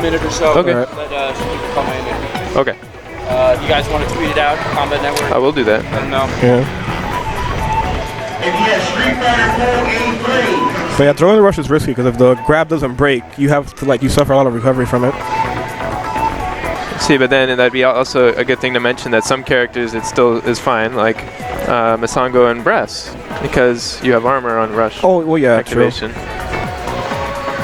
minute or so. Okay. Let some people come in. And, Okay. you guys want to tweet it out, Combat Network? I will do that. Let them know. Yeah. But yeah, throwing the rush is risky because if the grab doesn't break, you have to you suffer a lot of recovery from it. See, but then that'd be also a good thing to mention that some characters it still is fine, like Masango and Brass, because you have armor on rush. Oh, well, yeah, activation. True.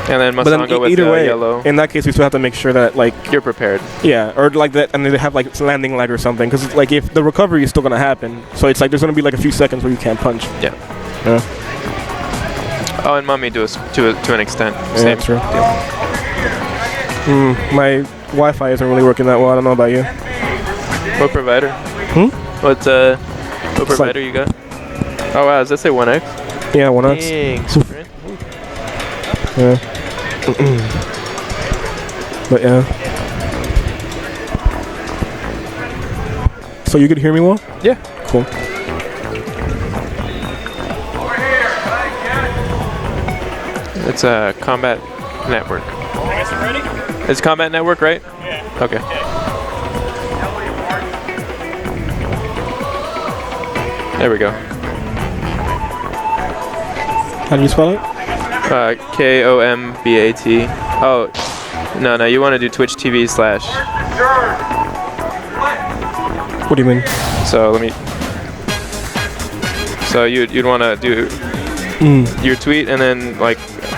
And then But Masango then with either way, yellow. in that case, you still have to make sure that you're prepared. Yeah, or that, and they have landing lag or something, because if the recovery is still gonna happen, so it's there's gonna be a few seconds where you can't punch. Yeah. Yeah. Oh, and Mummy to an extent. Yeah, Same. true. My Wi-Fi isn't really working that well. I don't know about you. What provider? What provider you got? Oh wow, does that say 1X? Yeah, 1X. Dang, sprint. Yeah. But yeah. So you could hear me well? Yeah. Cool. It's a Combat Network. Ready? It's Combat Network, right? Yeah. Okay. There we go. How do you spell it? KOMBAT. Oh, no, you want to do Twitch TV /. What do you mean? So let me. So you'd want to do your tweet and then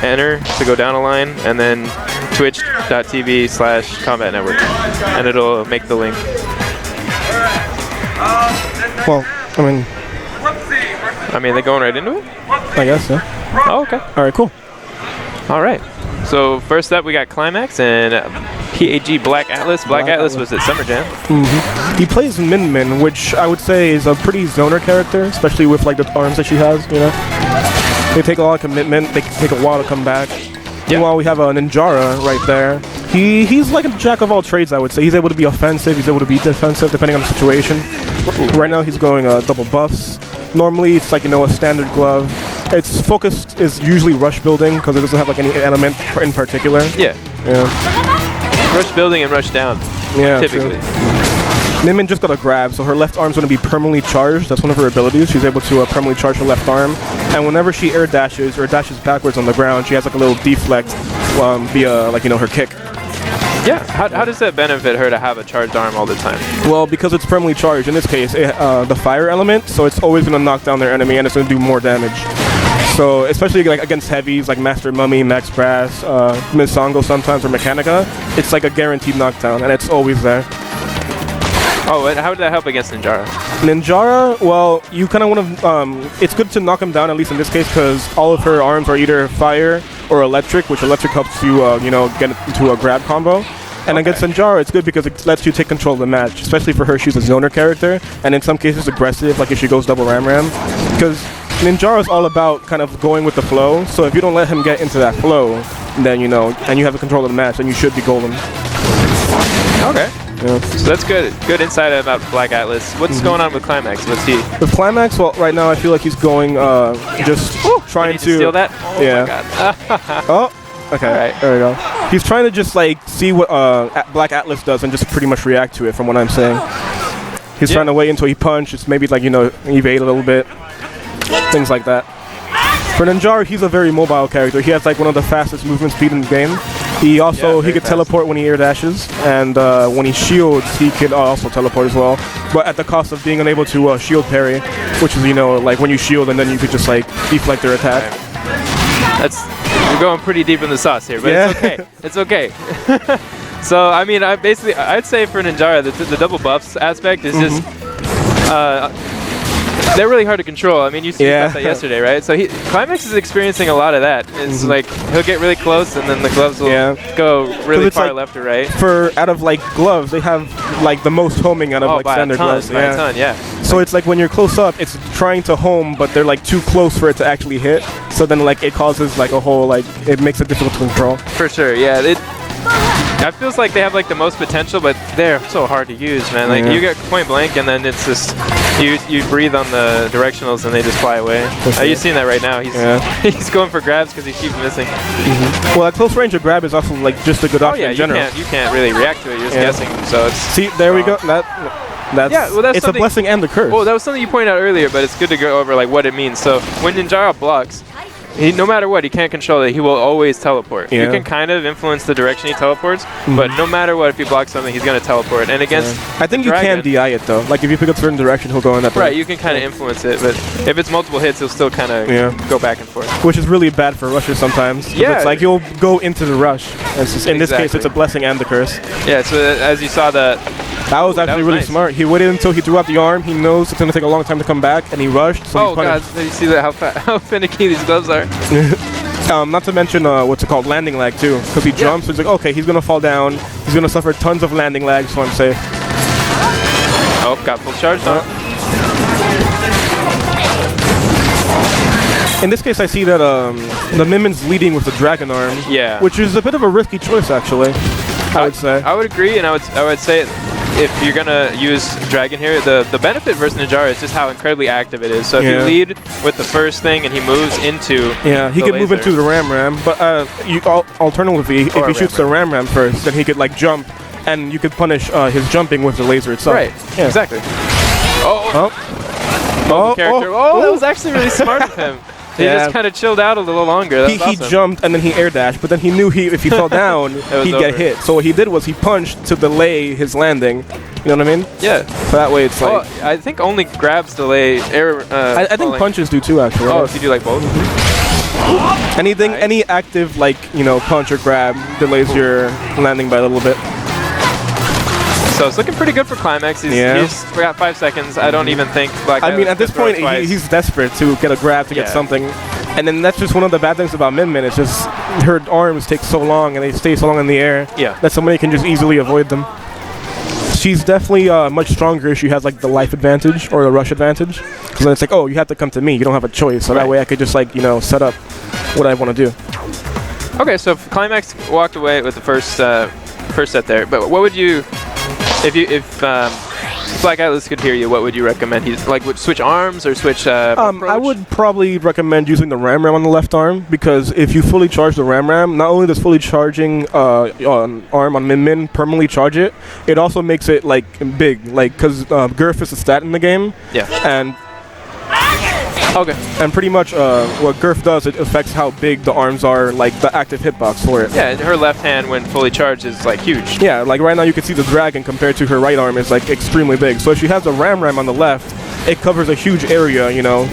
enter to go down a line and then twitch.tv/Combat Network and it'll make the link. Well, I mean, they're going right into it? I guess so. Oh, okay. All right, cool. All right. So first up, we got Climax and PAG Black Atlas. Black Atlas was at Summer Jam. He plays Min, which I would say is a pretty zoner character, especially with the arms that she has, They take a lot of commitment. They take a while to come back. Meanwhile, we have a Ninjara right there. He's like a jack of all trades, I would say. He's able to be offensive. He's able to be defensive, depending on the situation. Right now, he's going double buffs. Normally, it's a standard glove. Its focus is usually rush building because it doesn't have any element in particular. Yeah. Rush building and rush down. Yeah, typically. Min just got a grab, so her left arm's going to be permanently charged. That's one of her abilities. She's able to permanently charge her left arm. And whenever she air dashes or dashes backwards on the ground, she has a little deflect via her kick. Yeah. How does that benefit her to have a charged arm all the time? Well, because it's permanently charged. In this case, the fire element, so it's always going to knock down their enemy and it's going to do more damage. So especially against heavies like Master Mummy, Max Brass, Misango sometimes, or Mechanica, it's a guaranteed knockdown and it's always there. Oh, and how would that help against Ninjara? Ninjara, well, you kind of want to, it's good to knock him down, at least in this case, because all of her arms are either fire or electric, which electric helps you, get into a grab combo. And against Ninjara, it's good because it lets you take control of the match, especially for her. She's a zoner character, and in some cases aggressive, like if she goes double ram, because Ninjara is all about kind of going with the flow, so if you don't let him get into that flow, then, and you have the control of the match, then you should be golden. Okay. Yeah. So that's good. Good insight about Black Atlas. What's going on with Climax? What's he? With Climax, well, right now I feel like he's going just trying to steal that. Oh yeah. my God. Oh. Okay. All right. There we go. He's trying to just see what Black Atlas does and just pretty much react to it. From what I'm saying, he's trying to wait until he punches, maybe evade a little bit, things like that. For Ninjara, he's a very mobile character. He has one of the fastest movement speed in the game. He also he could teleport when he air dashes, and when he shields, he could also teleport as well. But at the cost of being unable to shield parry, which is when you shield and then you could just deflect their attack. You're going pretty deep in the sauce here, but it's okay. It's okay. So I mean, I'd say for Ninjara, the double buffs aspect is just. They're really hard to control. I mean, you saw that yesterday, right? So Climax is experiencing a lot of that. It's he'll get really close, and then the gloves will go really far left or right. Out of gloves, they have the most homing out of standard gloves. By a ton, yeah. So it's when you're close up, it's trying to home, but they're too close for it to actually hit. So then it causes a whole it makes it difficult to control. For sure, yeah. It feels like they have the most potential, but they're so hard to use, man. You get point blank, and then it's just You breathe on the directionals and they just fly away. You're seeing that right now. He's going for grabs because he keeps missing. Well, a close range of grab is also like just a good option in general. You can't really react to it. You're just guessing. So it's see, there we go. That's it's a blessing and a curse. Well, that was something you pointed out earlier, but it's good to go over like what it means. So when Ninjara blocks, no matter what, he can't control it. He will always teleport. You can kind of influence the direction he teleports, but no matter what, if he blocks something, he's going to teleport. And against I think you can DI it though. Like if you pick a certain direction, he'll go in that direction. Right, you can kind of influence it, but if it's multiple hits, he'll still kind of go back and forth. Which is really bad for rushers sometimes. Yeah. It's like you'll go into the rush. In this case, it's a blessing and the curse. Yeah, so as you saw that was actually really smart. He waited until he threw out the arm. He knows it's going to take a long time to come back, and he rushed. So oh, God. Did you see that, how finicky these gloves are? Not to mention, what's it called, landing lag, too. Because he jumps, so he's like, okay, he's going to fall down. He's going to suffer tons of landing lag, so I'm safe. Oh, got full charge on. In this case, I see that the Min-Min's leading with the Dragon Arm. Yeah. Which is a bit of a risky choice, actually, I would say. I would agree, and I would say if you're gonna use Dragon here, the benefit versus Ninjara is just how incredibly active it is. So if you lead with the first thing and he moves into he could move into the Ram, but alternatively, if he shoots the Ram first, then he could like jump, and you could punish his jumping with the laser itself. Right. Yeah. Exactly. That was actually really smart of him. He just kind of chilled out a little longer. He jumped and then he air dashed, but then he knew if he fell down, he'd get hit. So what he did was he punched to delay his landing. You know what I mean? Yeah. So that way it's like... I think only grabs delay air... I think punches do too, actually. Oh, if you do like both? Any active, like, punch or grab delays your landing by a little bit. So it's looking pretty good for Climax. He's got 5 seconds. I don't even think Black I mean, at this point, he's desperate to get a grab to get something. And then that's just one of the bad things about Min-Min. It's just her arms take so long and they stay so long in the air that somebody can just easily avoid them. She's definitely much stronger if she has like the life advantage or the rush advantage. Because then it's like, oh, you have to come to me. You don't have a choice. So that way I could just like, set up what I want to do. Okay, so Climax walked away with the first set there. But what would you... If Black Atlas could hear you, what would you recommend? Would switch arms or switch approach? I would probably recommend using the Ram on the left arm, because if you fully charge the Ram, not only does fully charging arm on Min-Min permanently charge it, it also makes it like big, like because Girth is a stat in the game. Yeah. And okay. And pretty much what Girth does, it affects how big the arms are, like the active hitbox for it. Yeah, and her left hand when fully charged is like huge. Yeah, like right now you can see the Dragon compared to her right arm is like extremely big. So if she has the Ram on the left, it covers a huge area,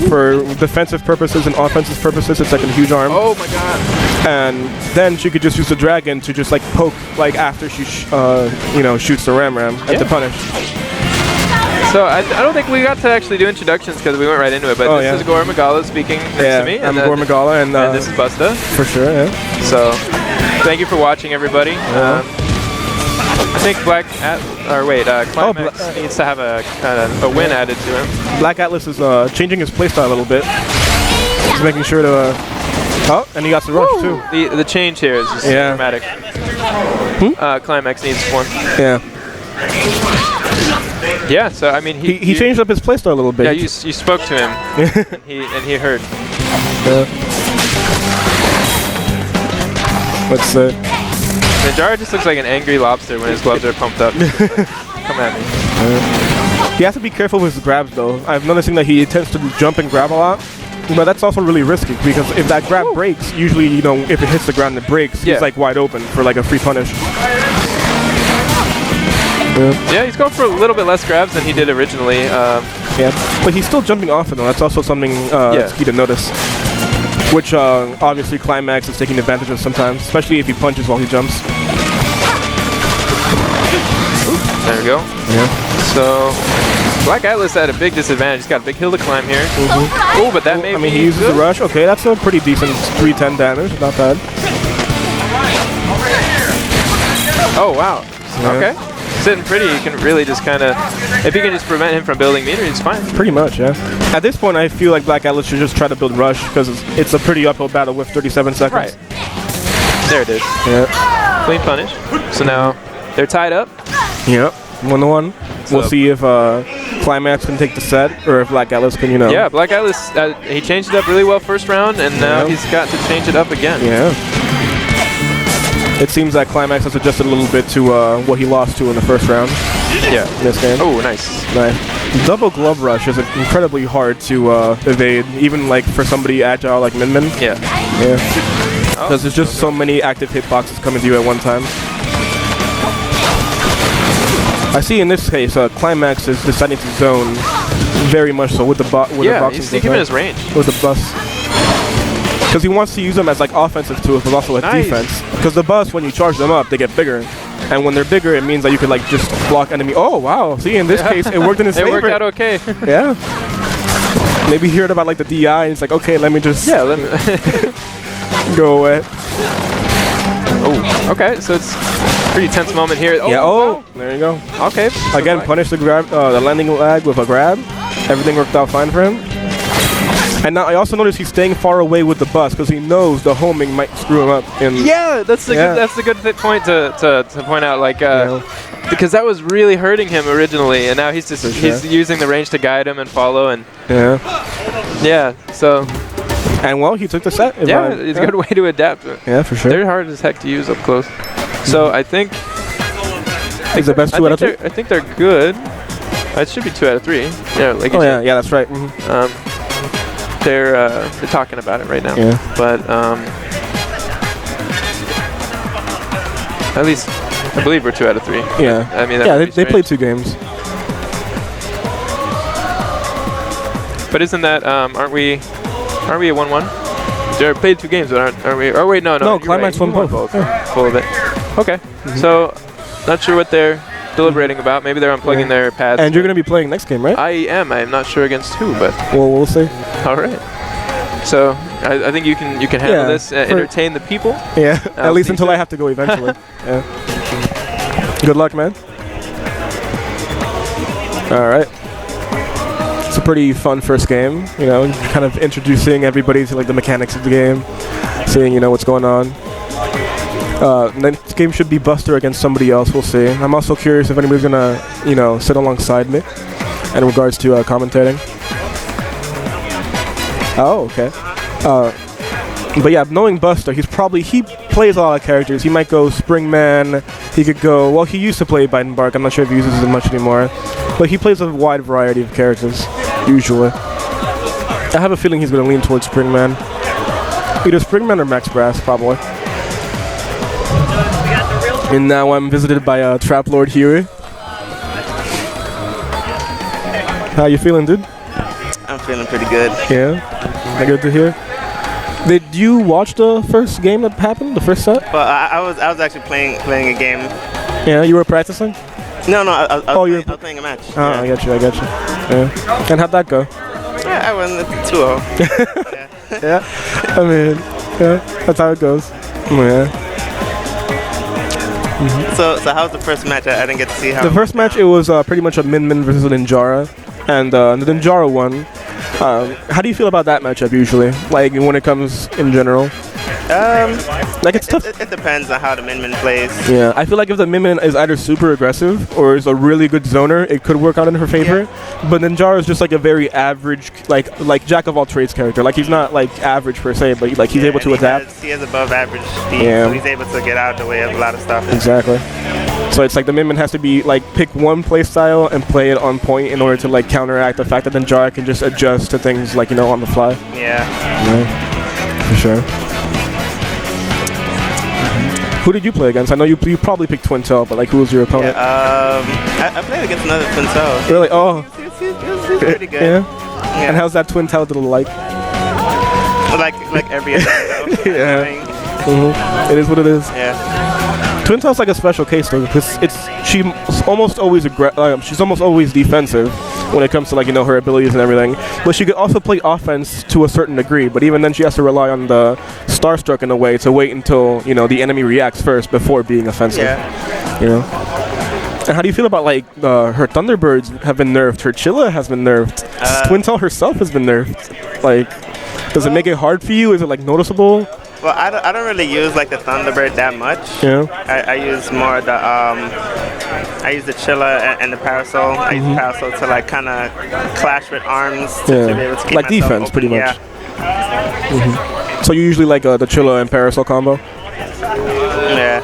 for defensive purposes and offensive purposes. It's like a huge arm. Oh my god. And then she could just use the Dragon to just like poke like after she shoots the Ram and to punish. So I don't think we got to actually do introductions because we went right into it, but this is Gore Magala speaking next to me. I'm Gore Magala, and this is Busta. For sure, yeah. So thank you for watching, everybody. I think Climax needs to have a win added to him. Black Atlas is changing his playstyle a little bit. He's making sure to... and he got the rush, too. The change here is just dramatic. Climax needs one. Yeah. Yeah, so I mean he changed up his playstyle a little bit. Yeah, you spoke to him, and he heard. What's Ninjara just looks like an angry lobster when his gloves are pumped up. Like, come at me. He has to be careful with his grabs, though. I'm noticing that he tends to jump and grab a lot, but that's also really risky because if that grab breaks, usually if it hits the ground and it breaks, he's like wide open for like a free punish. Yeah, he's going for a little bit less grabs than he did originally. But he's still jumping off it, though. That's also something that's key to notice. Which obviously Climax is taking advantage of sometimes, especially if he punches while he jumps. There we go. Yeah. So Black Atlas at a big disadvantage. He's got a big hill to climb here. Oh, but that may be he uses the rush. Okay, that's a pretty decent 310 damage. Not bad. Oh, wow. Okay. Sitting pretty, you can really just kind of, if you can just prevent him from building meter, he's fine. Pretty much, yeah. At this point, I feel like Black Atlas should just try to build rush because it's a pretty uphill battle with 37 seconds. Right. There it is. Yeah. Clean punish. So now they're tied up. Yep. 1-1. We'll see if Climax can take the set, or if Black Atlas can, you know. Yeah, Black Atlas, he changed it up really well first round, and now he's got to change it up again. Yeah. It seems that Climax has adjusted a little bit to what he lost to in the first round. Yeah. In this game. Oh, nice. Nice. Double glove rush is incredibly hard to evade, even like for somebody agile like Min Min. Yeah. Yeah. Because there's just so many active hitboxes coming to you at one time. I see in this case, Climax is deciding to zone very much so with the boxing. Yeah, he's keeping his range. With the bus. Because he wants to use them as like offensive tools, but also as defense. Because the bus, when you charge them up, they get bigger. And when they're bigger, it means that you could like just block enemy. Oh, wow. See, in this case, it worked in his favor. It worked out okay. Yeah. Maybe he heard about like the DI, and it's like, okay, let me just let me go away. Oh, okay. So it's a pretty tense moment here. Oh, yeah. Oh, wow. there you go. Okay. Again, punish the grab, the landing lag with a grab. Everything worked out fine for him. And now I also noticed he's staying far away with the bus because he knows the homing might screw him up. Yeah, that's the good point to point out. Like, because that was really hurting him originally, and now he's just he's using the range to guide him and follow, and so. And well, he took the set. Yeah, it's a good way to adapt. Yeah, for sure. They're hard as heck to use up close. So I think is the best 2 out of 3. I think they're good. It should be 2 out of 3. Yeah, like yeah, that's right. They're talking about it right now. Yeah. But at least I believe we're 2 out of 3. Yeah. I mean, they played 2 games. But isn't that aren't we at 1-1? They played 2 games, but aren't we? Oh wait, no. No, Climax won both. Full of it. Okay. So not sure what they're deliberating about. Maybe they're unplugging their pads. And you're going to be playing next game, right? I am. I'm not sure against who, but well, we'll see. All right. So I think you can handle this, entertain the people. Yeah. At least until I have to go eventually. Yeah. Good luck, man. All right. It's a pretty fun first game. You know, kind of introducing everybody to like the mechanics of the game, seeing what's going on. Next game should be Buster against somebody else. We'll see. I'm also curious if anybody's gonna, sit alongside me in regards to commentating. Oh, okay. But yeah, knowing Buster, he plays a lot of characters. He might go Springman. He could go. Well, he used to play Bite and Bark. I'm not sure if he uses it much anymore. But he plays a wide variety of characters usually. I have a feeling he's gonna lean towards Springman. Either Springman or Max Brass, probably. And now I'm visited by Trap Lord Huey. How you feeling, dude? I'm feeling pretty good. Yeah, good to hear. Did you watch the first game that happened, the first set? Well, I was actually playing a game. Yeah, you were practicing? No, I was playing a match. Oh, yeah. I got you. Yeah. And how'd that go? Yeah, I won 2-0. Yeah. I mean, that's how it goes. Yeah. So how's the first match? I didn't get to see how. The first match, it was pretty much a Min Min versus a Ninjara, and the Ninjara won. How do you feel about that matchup usually? Like when it comes in general? Like it's tough. It depends on how the Min Min plays. Yeah, I feel like if the Min Min is either super aggressive or is a really good zoner, it could work out in her favor. Yeah. But Ninjara is just like a very average, like jack of all trades character. Like he's not like average per se, but like he's able to adapt. He has above average speed, so he's able to get out of the way of a lot of stuff. Exactly. So it's like the Min Min has to be like pick one play style and play it on point in order to like counteract the fact that Ninjara can just adjust to things like on the fly. Yeah. For sure. Who did you play against? I know you probably picked Twin Tail, but like who was your opponent? Yeah, I played against another Twin Tail. Really? Oh. He was pretty good. Yeah. And how's that Twin Tail like? Like every other Tail. Yeah. It is what it is. Yeah. Twin Tail's like a special case though, because she's almost always defensive when it comes to her abilities and everything. But she could also play offense to a certain degree. But even then, she has to rely on the Starstruck in a way to wait until the enemy reacts first before being offensive. Yeah. And how do you feel about her Thunderbirds have been nerfed? Her Chilla has been nerfed. Twin Tail herself has been nerfed. Like, does it make it hard for you? Is it like noticeable? Well, I don't really use like the Thunderbird that much. Yeah. I use more the I use the Chilla and the Parasol. I use the Parasol to like kind of clash with arms to be able to keep like myself defense, open. pretty much. Yeah. So you usually like the Chilla and Parasol combo? Yeah.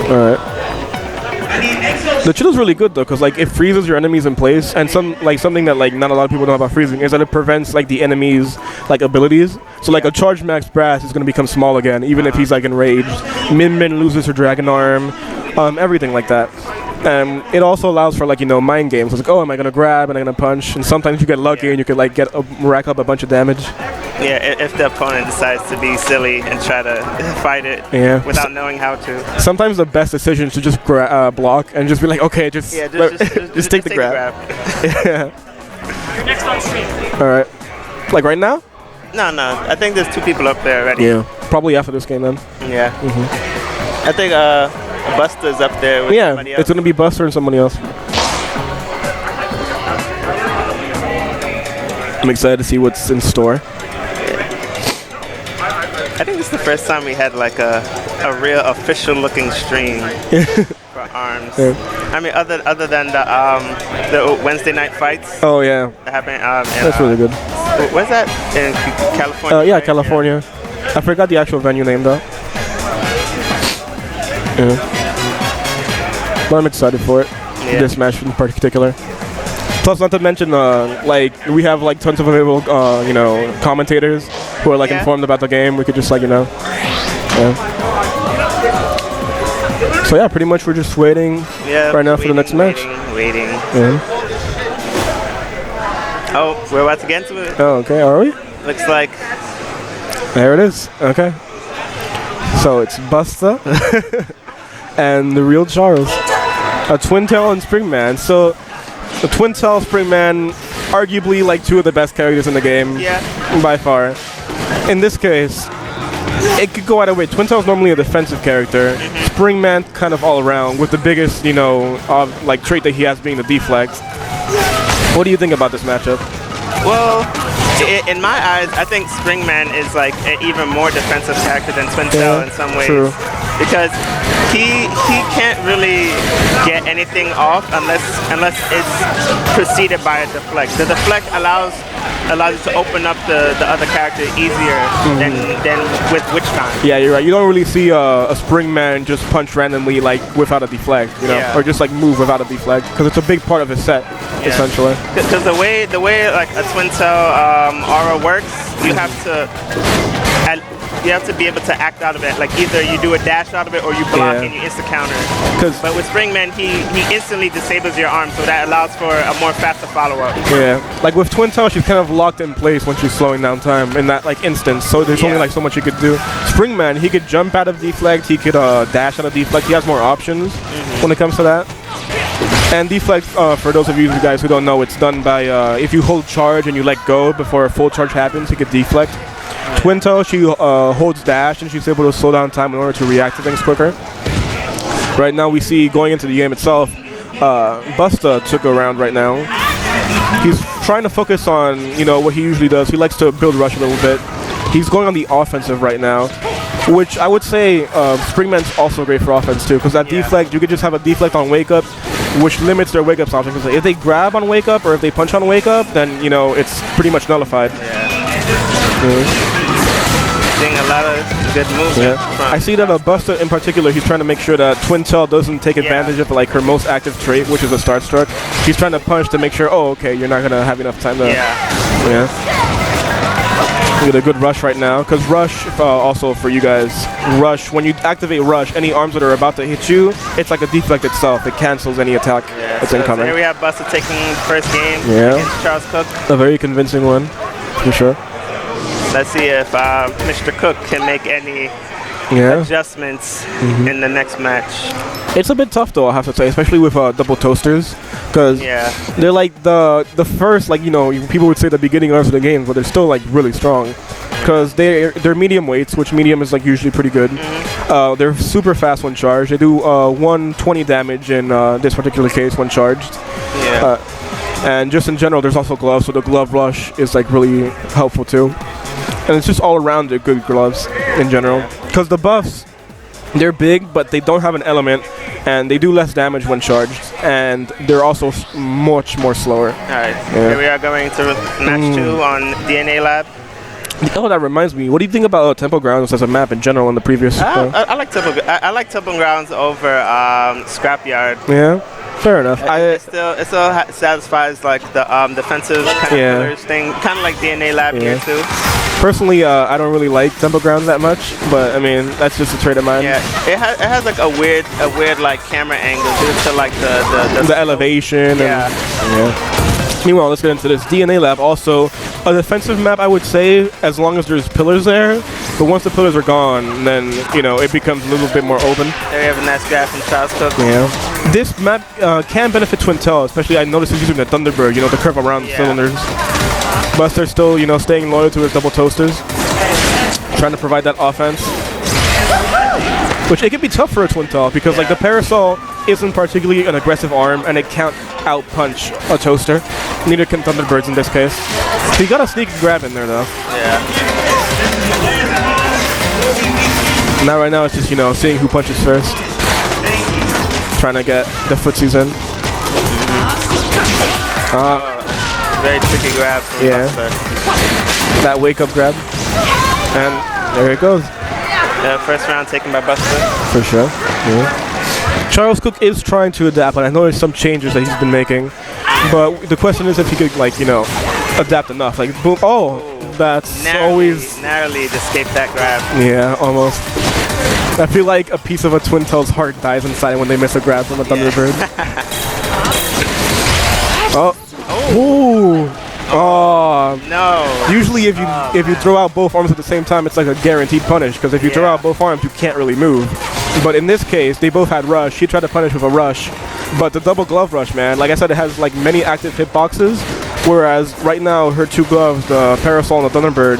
All right. The Chilla's really good though, because like it freezes your enemies in place, and something that like not a lot of people know about freezing is that it prevents like the enemy's like abilities. So like a charged max brass is gonna become small again, even if he's like enraged. Min loses her dragon arm, everything like that. And it also allows for like mind games. It's like, oh, am I gonna grab and I'm gonna punch? And sometimes you get lucky and you could like rack up a bunch of damage. Yeah, if the opponent decides to be silly and try to fight it without knowing how to. Sometimes the best decision is to just block and just be like, okay, just take the grab. Yeah. You're next on stream. All right. Like right now? No. I think there's 2 people up there already. Yeah. Probably after this game then. Yeah. I think Buster's up there with somebody else. It's gonna be Buster and somebody else. I'm excited to see what's in store. I think this is the first time we had like a real official looking stream for ARMS. Yeah. I mean, other than the Wednesday night fights. Oh yeah. That happened. That's really good. Where's that? In California. Yeah, right? California. Yeah. I forgot the actual venue name though. Yeah. But I'm excited for it. Yeah. This match in particular. Plus, not to mention, like we have like tons of available, commentators who are like informed about the game. We could just like, So yeah, pretty much we're just waiting right now for the next match. Waiting. Yeah. Oh, we're about to get into it. Oh, okay. Are we? Looks like. There it is. Okay. So it's Busta and the real Charles, a Twin Tail and Springman. So. The Twin Tail, Springman, arguably like 2 of the best characters in the game, by far. In this case, it could go either way. Twin Tail is normally a defensive character. Springman kind of all around, with the biggest, like trait that he has being the deflect. What do you think about this matchup? Well, in my eyes, I think Springman is like an even more defensive character than Twin Tail in some ways. True. Because he can't really get anything off unless it's preceded by a deflect. The deflect allows you to open up the other character easier than with Witch Time. Yeah, you're right. You don't really see a Springman just punch randomly like without a deflect, or just like move without a deflect, because it's a big part of his set essentially. Because the way like a Twin Tail aura works, you have to be able to act out of it. Like either you do a dash out of it or you block and you insta counter. But with Springman, he instantly disables your arm, so that allows for a more faster follow up. Yeah, like with Twin Tail, she's kind of locked in place when she's slowing down time in that like instance. So there's only like so much you could do. Springman, he could jump out of deflect, he could dash out of deflect. He has more options when it comes to that. And deflect, for those of you guys who don't know, it's done by if you hold charge and you let go before a full charge happens, you could deflect. Twin Tail, she holds dash and she's able to slow down time in order to react to things quicker. Right now we see going into the game itself, Busta took a round right now. He's trying to focus on, what he usually does. He likes to build rush a little bit. He's going on the offensive right now, which I would say Springman's also great for offense too, because that deflect, you could just have a deflect on wake up, which limits their wake up options. If they grab on wake up or if they punch on wake up, then it's pretty much nullified. Seeing a lot of good moves. I see that Busta in particular, he's trying to make sure that Twin Tail doesn't take advantage of like her most active trait, which is a start struck. He's trying to punch to make sure, oh, okay, you're not gonna have enough time to. We get a good rush right now, because rush, also for you guys, rush, when you activate rush, any arms that are about to hit you, it's like a deflect itself. It cancels any attack that's incoming. So here we have Busta taking the first game against Charles Cook. A very convincing one, for sure. Let's see if Mr. Cook can make any adjustments in the next match. It's a bit tough though, I have to say, especially with double toasters, because they're like the first, like people would say the beginning of the game, but they're still like really strong, because they're medium weights, which medium is like usually pretty good. They're super fast when charged. They do 120 damage in this particular case when charged. And just in general, there's also gloves, so the glove rush is like really helpful too. And it's just all around they're good gloves. in general. Because the buffs, they're big, but they don't have an element, and they do less damage when charged, and they're also much more slower. Alright, here we are going to match 2 on DNA Lab. Oh, that reminds me. What do you think about Temple Grounds as a map in general in the previous? I like Temple Grounds over Scrapyard. Yeah, fair enough. It still satisfies like the defensive kind of pillars thing, kind of like DNA Lab here too. Personally, I don't really like Temple Grounds that much, but I mean that's just a trait of mine. Yeah, it has like a weird like camera angle due to like the elevation. Yeah. Meanwhile, let's get into this DNA Lab. Also, a defensive map, I would say, as long as there's pillars there. But once the pillars are gone, then it becomes a little bit more open. There you have a nice grab from Charles Cook. Yeah. This map can benefit Twintel, especially I noticed he's using the Thunderbird, the curve around the cylinders. Buster still, staying loyal to his double toasters, trying to provide that offense. Which it can be tough for a Twintel because like the Parasol isn't particularly an aggressive arm and it can't out-punch a toaster. Neither can Thunderbirds in this case. So you got a sneaky grab in there though. Yeah. Now right now it's just, seeing who punches first. Trying to get the footsies in. Very tricky grab from Buster. That wake-up grab. And there it goes. Yeah, first round taken by Buster. For sure. Yeah. Charles Cook is trying to adapt, and I know there's some changes that he's been making. But the question is if he could, adapt enough. Like, boom. Oh, that's always... Narrowly escaped that grab. Yeah, almost. I feel like a piece of a Twintel's heart dies inside when they miss a grab from a Thunderbird. Ooh. Oh no! Usually, if you throw out both arms at the same time, it's like a guaranteed punish. Because if you throw out both arms, you can't really move. But in this case, they both had rush. He tried to punish with a rush, but the double glove rush, man. Like I said, it has like many active hitboxes. Whereas right now, her 2 gloves, the Parasol and the Thunderbird,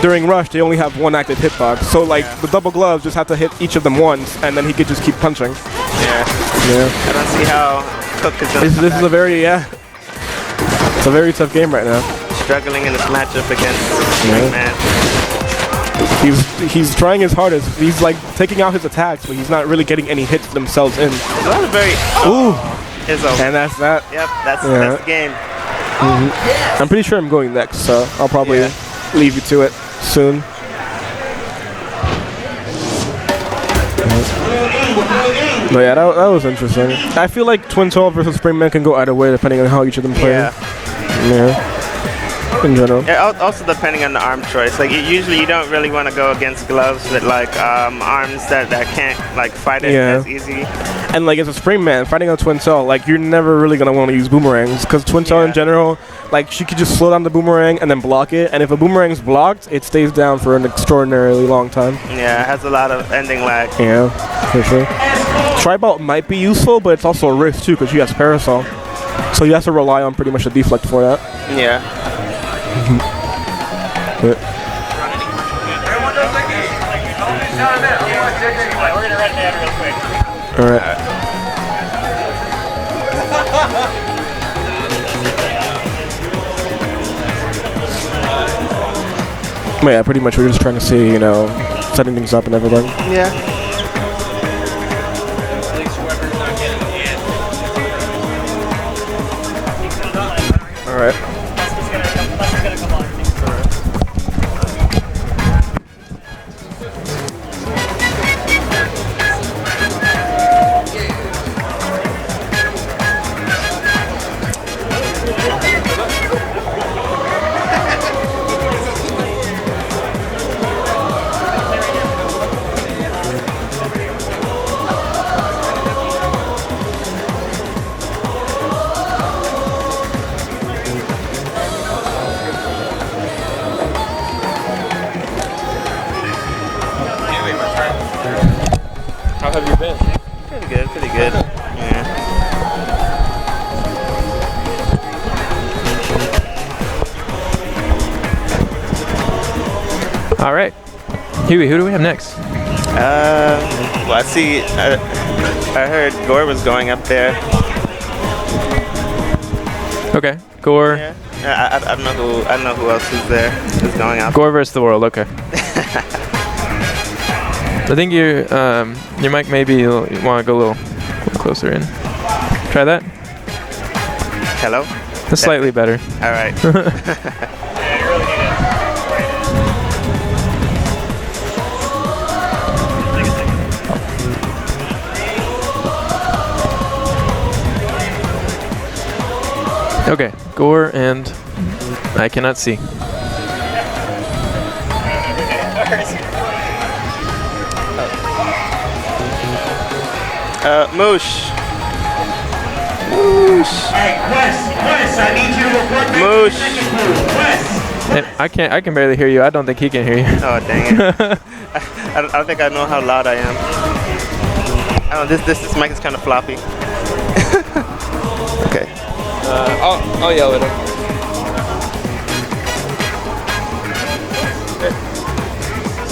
during rush they only have 1 active hitbox. So like the double gloves just have to hit each of them once, and then he could just keep punching. Yeah. Yeah. I don't see how Cook is going to. This is a very It's a very tough game right now. Struggling in this matchup against man. He's trying his hardest. He's like taking out his attacks, but he's not really getting any hits themselves in. That was very. Is over. And that's that. Yep, that's the game. I'm pretty sure I'm going next, so I'll probably leave you to it soon. But yeah, that was interesting. I feel like Twintel versus Springman can go either way depending on how each of them play. Yeah. In general. Yeah, also depending on the arm choice. Like usually you don't really want to go against gloves with like arms that can't like fight it as easy. And like as a Springman fighting on Twintel, like you're never really gonna want to use boomerangs because Twintel in general, like she could just slow down the boomerang and then block it. And if a boomerang is blocked, it stays down for an extraordinarily long time. Yeah, it has a lot of ending lag. Yeah, for sure. Tri-Bolt might be useful, but it's also a risk too because she has Parasol. So you have to rely on pretty much the deflect for that. Yeah. We're gonna run that real quick. All right. But yeah, pretty much we're just trying to see, setting things up and everything. Yeah. All right. Buster's gonna come on. How have you been? Pretty good, pretty good. Yeah. All right. Huey, who do we have next? Well, I see. I heard Gore was going up there. Okay, Gore. Yeah. I don't know who else is there. Is going out. Gore versus the world. Okay. I think your mic maybe want to go a little closer in. Try that. Hello? That's slightly better. All right. Okay, Gore and I cannot see. Moosh. Hey, Wes, I need you to report back Moosh. I can barely hear you. I don't think he can hear you. Oh, dang it. I don't think I know how loud I am. Oh, this mic is kind of floppy. Okay. I'll yell at him.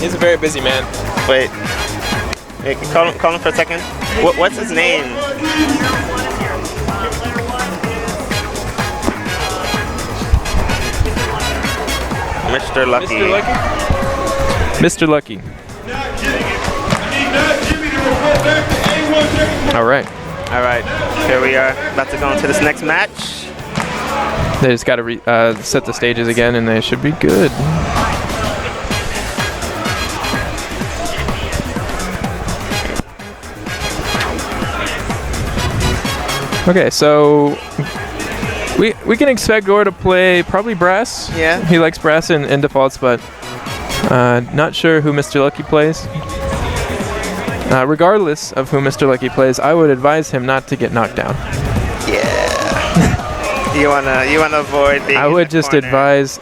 He's a very busy man. Wait. Hey, call him for a second. What's his name? Mr. Lucky. Mr. Lucky. All right. All right. Here we are, about to go into this next match. They just got to set the stages again, and they should be good. Okay, so we can expect Gore to play probably brass. Yeah. He likes brass in defaults, but not sure who Mr. Lucky plays. Regardless of who Mr. Lucky plays, I would advise him not to get knocked down. Yeah. you wanna avoid being. I would just corner. advise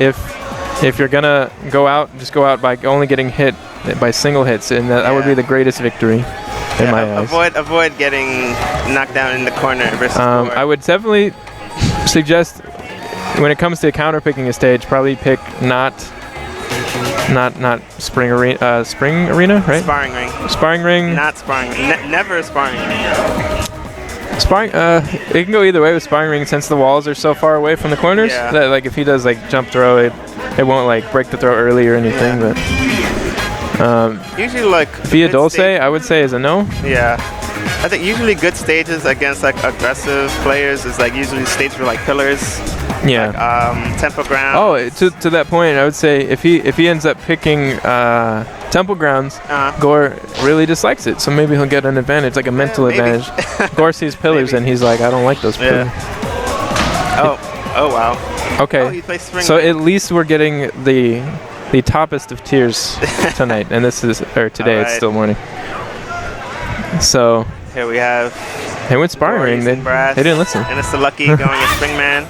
if you're gonna go out, just go out by only getting hit by single hits, and that would be the greatest victory in my eyes. Avoid getting knocked down in the corner versus. I would definitely suggest when it comes to counter picking a stage, probably pick not spring arena, right? Sparring ring. Sparring ring. Not sparring. Never a sparring ring. Sparring. It can go either way with sparring ring since the walls are so far away from the corners. Yeah. That like if he does like jump throw, it won't like break the throw early or anything. But usually like Via Dulce, I would say is a no. Yeah. I think usually good stages against like aggressive players is like usually stages with like pillars. Yeah. Like, temple ground. Oh, to that point, I would say if he ends up picking temple grounds, Gore really dislikes it, so maybe he'll get an advantage, like a mental advantage. Gore sees pillars and he's like, I don't like those pillars. Yeah. Oh wow. Okay. Oh, he plays spring So ring. at least we're getting the toppest of tiers tonight, and this is today. It's still morning. So here we have. They went sparring ring. They didn't listen. And it's the Lucky going as Springman.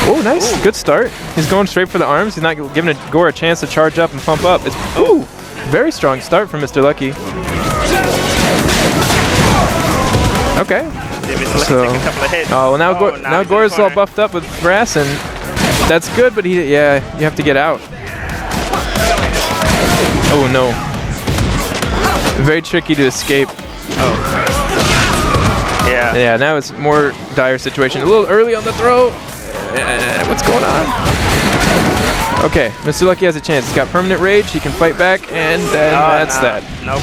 Oh, nice. Ooh. Good start. He's going straight for the arms. He's not giving Gore a chance to charge up and pump up. It's very strong start from Mr. Lucky. Okay. So, take a couple of hits. well now Gore's all buffed up with brass, and that's good, but you have to get out. Oh no. Very tricky to escape. Yeah. Yeah, now it's more dire situation. A little early on the throw. What's going on? Okay, Mr. Lucky has a chance. He's got permanent rage. He can fight back, and then that's that. Nope.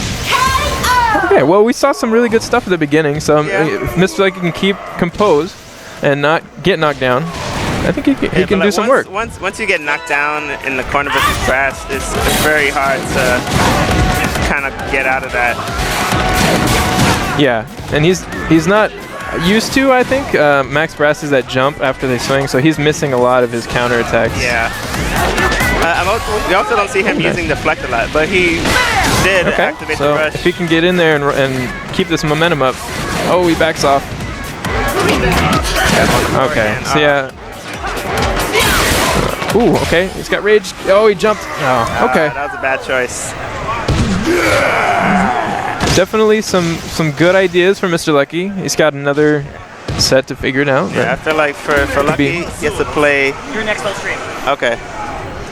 Okay, well, we saw some really good stuff at the beginning, so if Mr. Lucky can keep composed and not get knocked down, I think he can do some work. Once you get knocked down in the corner versus brass, it's very hard to kind of get out of that. Yeah, and he's not used to, I think, Max Brass is that jump after they swing, so he's missing a lot of his counter attacks. Yeah. We also don't see him using deflect a lot, but he did activate the rush. If he can get in there and keep this momentum up. Oh, he backs off. Okay, so yeah. Ooh, okay, he's got rage. Oh, he jumped. Oh, okay. That was a bad choice. Definitely some good ideas for Mr. Lucky. He's got another set to figure it out. Yeah, I feel like for Lucky, he has to play. Your next on stream. Okay.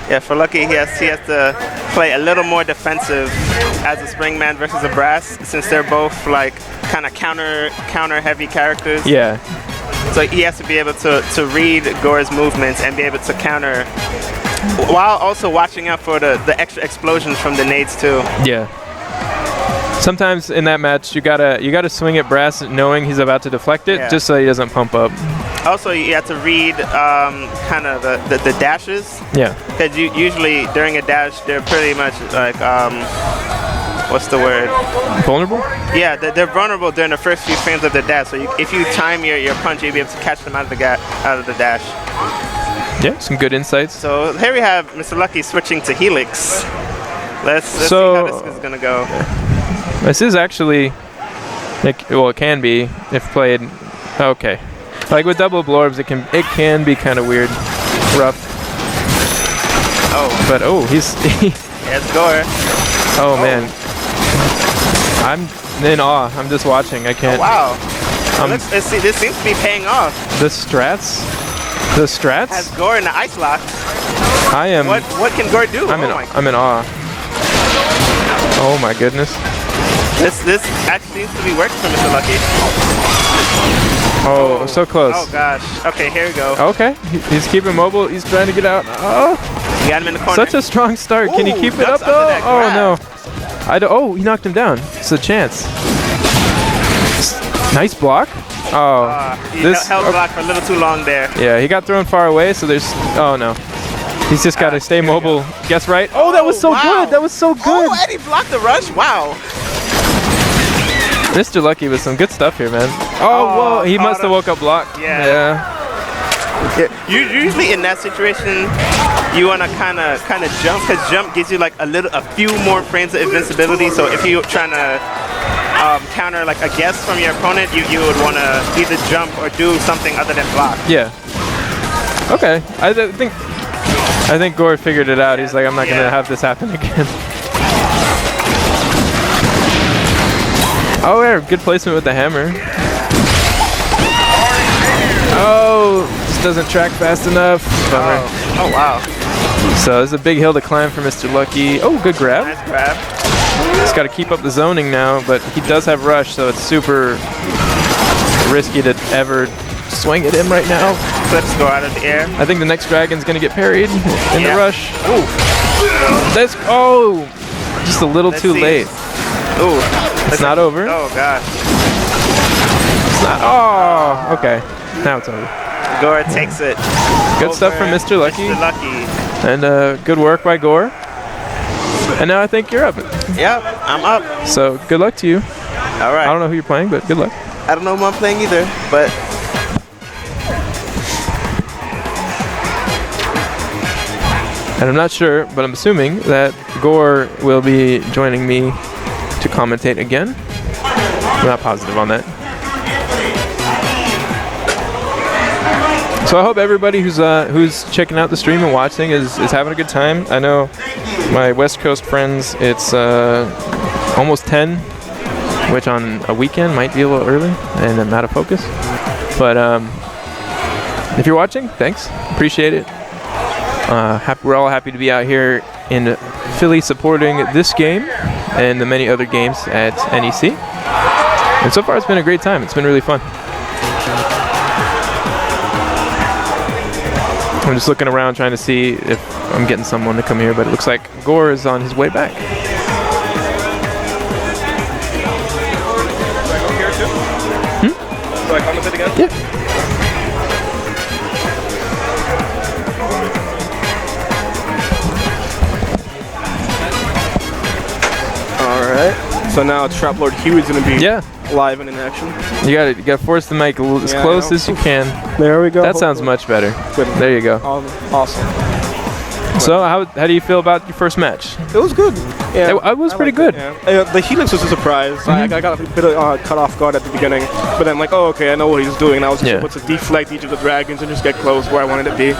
Yeah, for Lucky, he has to play a little more defensive as a Springman versus a Brass, since they're both like kind of counter heavy characters. Yeah. So he has to be able to read Gore's movements and be able to counter while also watching out for the extra explosions from the nades too. Yeah. Sometimes in that match, you gotta swing at Brass knowing he's about to deflect it, just so he doesn't pump up. Also, you have to read kind of the dashes. Yeah. Because usually during a dash, they're pretty much like what's the word? Vulnerable? Yeah, they're vulnerable during the first few frames of the dash. So if you time your punch, you'll be able to catch them out of the dash. Yeah, some good insights. So here we have Mr. Lucky switching to Helix. Let's see how this is gonna go. This is actually, well, it can be if played. Okay, like with double blorbs, it can be kind of weird, rough. Oh, but he's. Yes, Gore. Oh man, I'm in awe. I'm just watching. I can't. Oh, wow. Let's see. This seems to be paying off. The strats. Has Gore in the ice lock. I am. What can Gore do? I'm in awe. Oh my goodness. This actually seems to be working for Mr. Lucky. Oh, so close. Oh gosh. Okay, here we go. Okay, he's keeping mobile. He's trying to get out. Oh, you got him in the corner. Such a strong start. Can he keep it up though? Oh no. Oh, he knocked him down. It's a chance. Nice block. Oh, he held block for a little too long there. Yeah, he got thrown far away, so there's. Oh no. He's just got to stay mobile. Guess right. Oh, that was so good. That was so good. Oh, and he blocked the rush. Wow. Mr. Lucky with some good stuff here, man. Oh, whoa. He must have woke up block. Yeah. Usually in that situation, you want to kind of jump, because jump gives you like a few more frames of invincibility. So if you're trying to counter like a guess from your opponent, you would want to either jump or do something other than block. Yeah. Okay. I think Gore figured it out. He's like, I'm not going to have this happen again. Oh, yeah, good placement with the hammer. Oh, just doesn't track fast enough. Oh, wow. So it's a big hill to climb for Mr. Lucky. Oh, good grab. Nice grab. He's got to keep up the zoning now, but he does have rush, so it's super risky to ever swing at him right now. Flips go out of the air. I think the next dragon's going to get parried in the rush. Ooh. Just a little too late. Ooh. It's not over. Oh, gosh. It's not. Oh, okay. Now it's over. Gore takes it. Good stuff from Mr. Lucky. Mr. Lucky. And good work by Gore. And now I think you're up. Yep, I'm up. So good luck to you. All right. I don't know who you're playing, but good luck. I don't know who I'm playing either, but. And I'm not sure, but I'm assuming that Gore will be joining me to commentate again. I'm not positive on that. So I hope everybody who's checking out the stream and watching is having a good time. I know my West Coast friends, it's almost 10, which on a weekend might be a little early and I'm out of focus. But if you're watching, thanks. Appreciate it. We're all happy to be out here in Philly supporting this game and the many other games at NEC. And so far it's been a great time. It's been really fun. I'm just looking around trying to see if I'm getting someone to come here, but it looks like Gore is on his way back. Do I commentate again? Yeah. Alright. So now Trap Lord Huey's gonna be live and in action. You gotta force the mic as close as you can. There we go. That sounds much better. Good. There you go. Awesome. So how do you feel about your first match? It was good. Yeah, it was pretty good. The Helix was a surprise. I got a bit of cut off guard at the beginning, but then like, oh okay, I know what he's doing. And I was just able to deflect each of the dragons and just get close where I wanted to be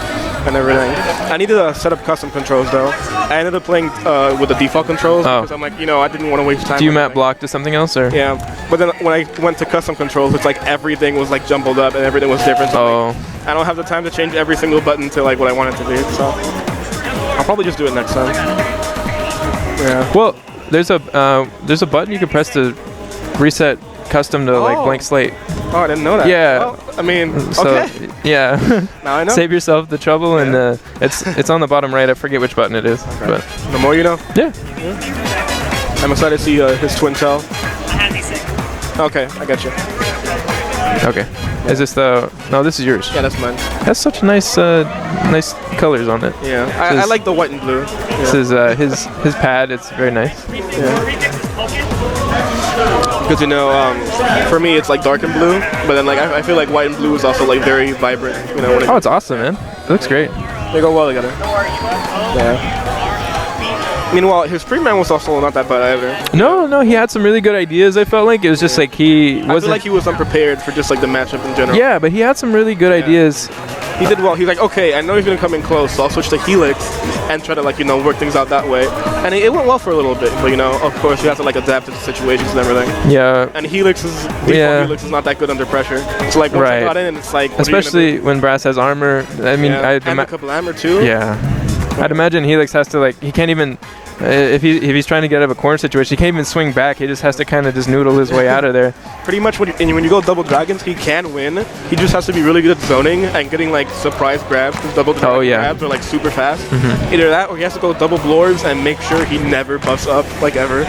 and everything. I needed to set up custom controls though. I ended up playing with the default controls because I'm like, I didn't want to waste time. Do you map block to something else or? Yeah, but then when I went to custom controls, it's like everything was like jumbled up and everything was different. So like, I don't have the time to change every single button to like what I want it to be. So I'll probably just do it next time. Yeah. Well, there's a button you can press to reset custom to like blank slate. Oh, I didn't know that. Yeah. Well, I mean, So, okay. yeah. Now I know. Save yourself the trouble, and it's on the bottom right. I forget which button it is. But The more you know. yeah. I'm excited to see his twin tail. Handy sick. Okay, I got you. Okay. Is this the? No, this is yours. Yeah, that's mine. Has such nice, nice colors on it. Yeah, I like the white and blue. This is his pad. It's very nice. Because for me it's like dark and blue, but then like I feel like white and blue is also like very vibrant. You know. Oh, it's awesome, man. It looks great. They go well together. Yeah. Meanwhile, his Springman was also not that bad either. No, he had some really good ideas. I felt like it was just like he wasn't. I feel like he was unprepared for just like the matchup in general. Yeah, but he had some really good ideas. He did well. He's like, okay, I know he's gonna come in close, so I'll switch to Helix and try to like work things out that way. And it went well for a little bit, but of course you have to like adapt to the situations and everything. Yeah. And Helix is Helix is not that good under pressure. So like once I got in, and it's like especially when Brass has armor. I mean, and a couple armor too. Yeah. I'd imagine Helix has to he can't even. If he's trying to get out of a corner situation, he can't even swing back. He just has to kind of just noodle his way out of there. Pretty much when you go double dragons, he can win. He just has to be really good at zoning and getting like surprise grabs, because double dragon grabs are like super fast. Either that, or he has to go double blores and make sure he never buffs up like ever.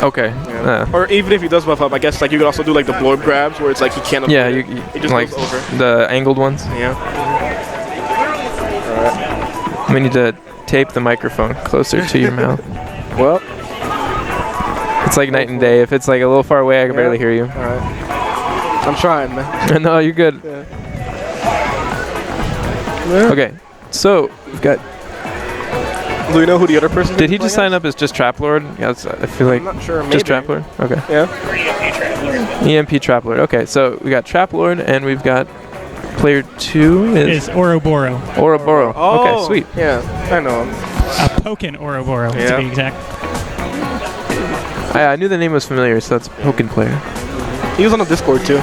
Okay. Yeah. Or even if he does buff up, I guess like you could also do like the blorb grabs where it's like he can't. Yeah, it just like goes over. The angled ones. Yeah. We need to tape the microphone closer to your mouth. Well, it's like night and day. If it's like a little far away, I can barely hear you. All right. I'm trying, man. No, you're good. Yeah. Okay, so we've got. Do you know who the other person? Did he just sign up as just Trap Lord? Yeah, I feel like. I'm not sure. Maybe. Just Trap Lord. Okay. Yeah. EMP Trap Lord. Okay, so we got Trap Lord and we've got. Player 2 is Ouroboros. Ouroboros. Oh, okay, sweet. Yeah, I know him. A Pokken Ouroboros, to be exact. I knew the name was familiar, so that's Pokken player. He was on the Discord too.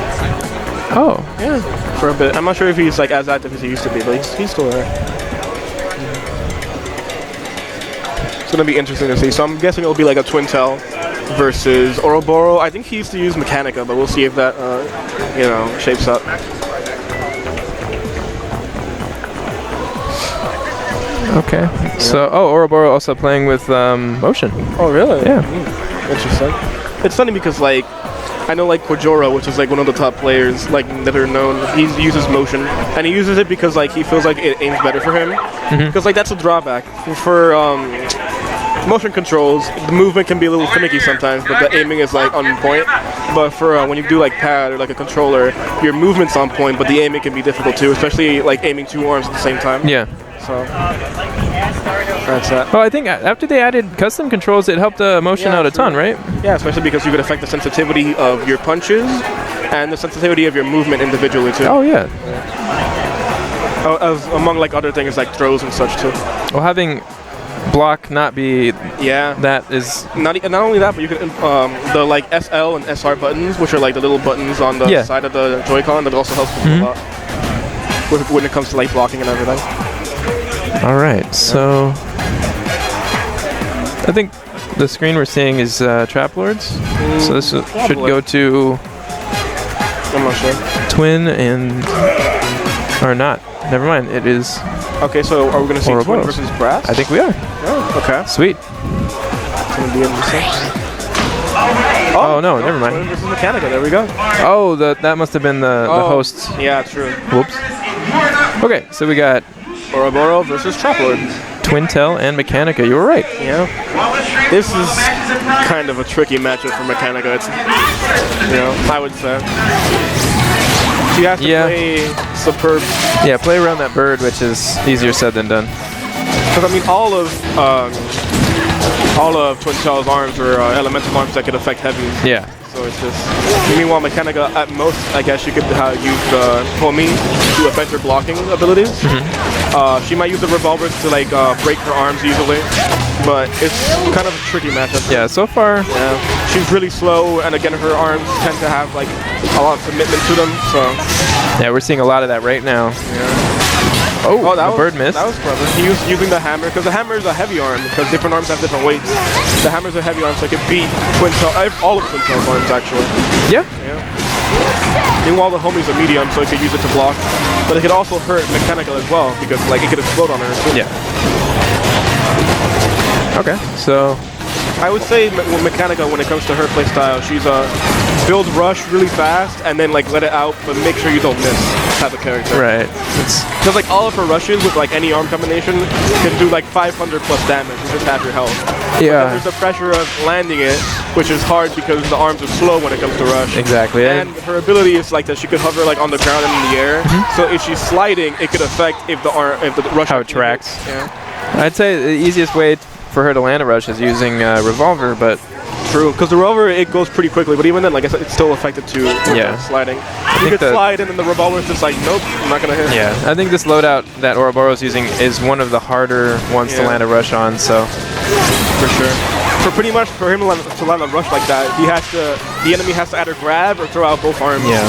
Oh. Yeah, for a bit. I'm not sure if he's like as active as he used to be, but he's still there. It's gonna be interesting to see. So I'm guessing it'll be like a Twin Tail versus Ouroboros. I think he used to use Mechanica, but we'll see if that shapes up. Okay. So, Ouroboros also playing with motion. Oh, really? Yeah. Interesting. It's funny because, like, I know, like, Kojora, which is, like, one of the top players, like, that are known, he uses motion. And he uses it because, like, he feels like it aims better for him. Because, like, that's a drawback. For motion controls, the movement can be a little finicky sometimes, but the aiming is, like, on point. But for when you do, like, pad or, like, a controller, your movement's on point, but the aiming can be difficult, too, especially, like, aiming two arms at the same time. Yeah. So that's that. Well, I think after they added custom controls, it helped motion out a ton, right? Yeah, especially because you could affect the sensitivity of your punches and the sensitivity of your movement individually too. Oh yeah. Among like other things like throws and such too. Well, having block not be that is not only that, but you can the like SL and SR buttons, which are like the little buttons on the side of the Joy-Con, that also helps a lot when it comes to like blocking and everything. All right, so I think the screen we're seeing is Trap Lords. So this should go to I'm not sure. Twin and or not. Never mind. It is. Okay, so are we going to see Twin versus Brass? I think we are. Oh, okay. Sweet. It's going to be interesting. Oh no, never mind. Twin versus Mechanica. There we go. Oh, that must have been the hosts. Yeah, true. Whoops. Okay, so we got Ouroboros versus Trap Lord. Twin Tail and Mechanica. You were right. Yeah. This is kind of a tricky matchup for Mechanica. It's, I would say. You have to play superb. Yeah, play around that bird, which is easier said than done. Because I mean, all of Twin Tail's arms are elemental arms that could affect heavies. Yeah. So it's just. Meanwhile, Mechanica, at most, I guess you could use Homie to affect her blocking abilities. She might use the revolvers to like break her arms easily, but it's kind of a tricky matchup. Yeah, so far. Yeah, she's really slow, and again, her arms tend to have like a lot of commitment to them. So. Yeah, we're seeing a lot of that right now. Yeah. Oh, that bird missed. That was clever. He was using the hammer, because the hammer is a heavy arm, because different arms have different weights. The hammer's a heavy arm, so it can beat Twin Tail, all of Twin Tail's arms, actually. Yeah. Meanwhile, the homie's a medium, so he could use it to block. But it could also hurt Mechanical as well, because like it could explode on her. Too. Yeah. Okay, so I would say with Mechanica, when it comes to her playstyle, she's build rush really fast and then like let it out, but make sure you don't miss type of character. right. Because like all of her rushes with like any arm combination can do like 500 plus damage with just half your health. Yeah. There's the pressure of landing it, which is hard because the arms are slow when it comes to rush. Exactly. And her ability is like that she could hover like on the ground and in the air. So if she's sliding, it could affect if the rush How it tracks. Yeah. I'd say the easiest way for her to land a rush is using Revolver, but True, because the Revolver, it goes pretty quickly, but even then, like I said, it's still effective to sliding. You could slide in and the Revolver is just like, nope, I'm not going to hit. Yeah, I think this loadout that Ouroboros using is one of the harder ones to land a rush on, so. For sure. For pretty much, for him to land a rush like that, the enemy has to either grab or throw out both arms. Yeah.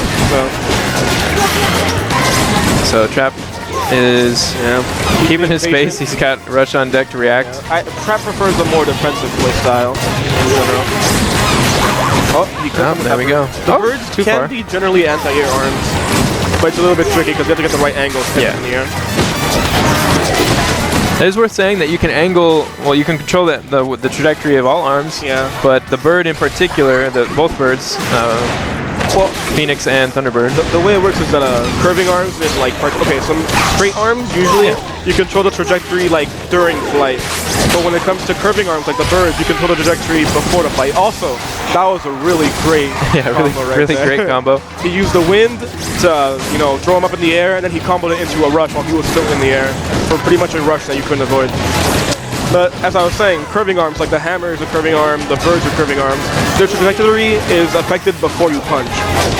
So Trap is keeping his space. He's got Rush on deck to react. Trap prefers a more defensive play style in general. Oh, there we go. The birds can be generally anti-air arms, but it's a little bit tricky because you have to get the right angle to get in the air. It is worth saying that you can angle, well, you can control the trajectory of all arms, but the bird in particular, both birds, well, Phoenix and Thunderbird. The way it works is that curving arms is like, okay, some straight arms, usually you control the trajectory like during flight. But when it comes to curving arms, like the birds, you control the trajectory before the flight. Also, that was a really great combo really great combo. He used the wind to, throw him up in the air, and then he comboed it into a rush while he was still in the air for pretty much a rush that you couldn't avoid. But as I was saying, curving arms, like the hammer is a curving arm, the birds are curving arms. Their trajectory is affected before you punch.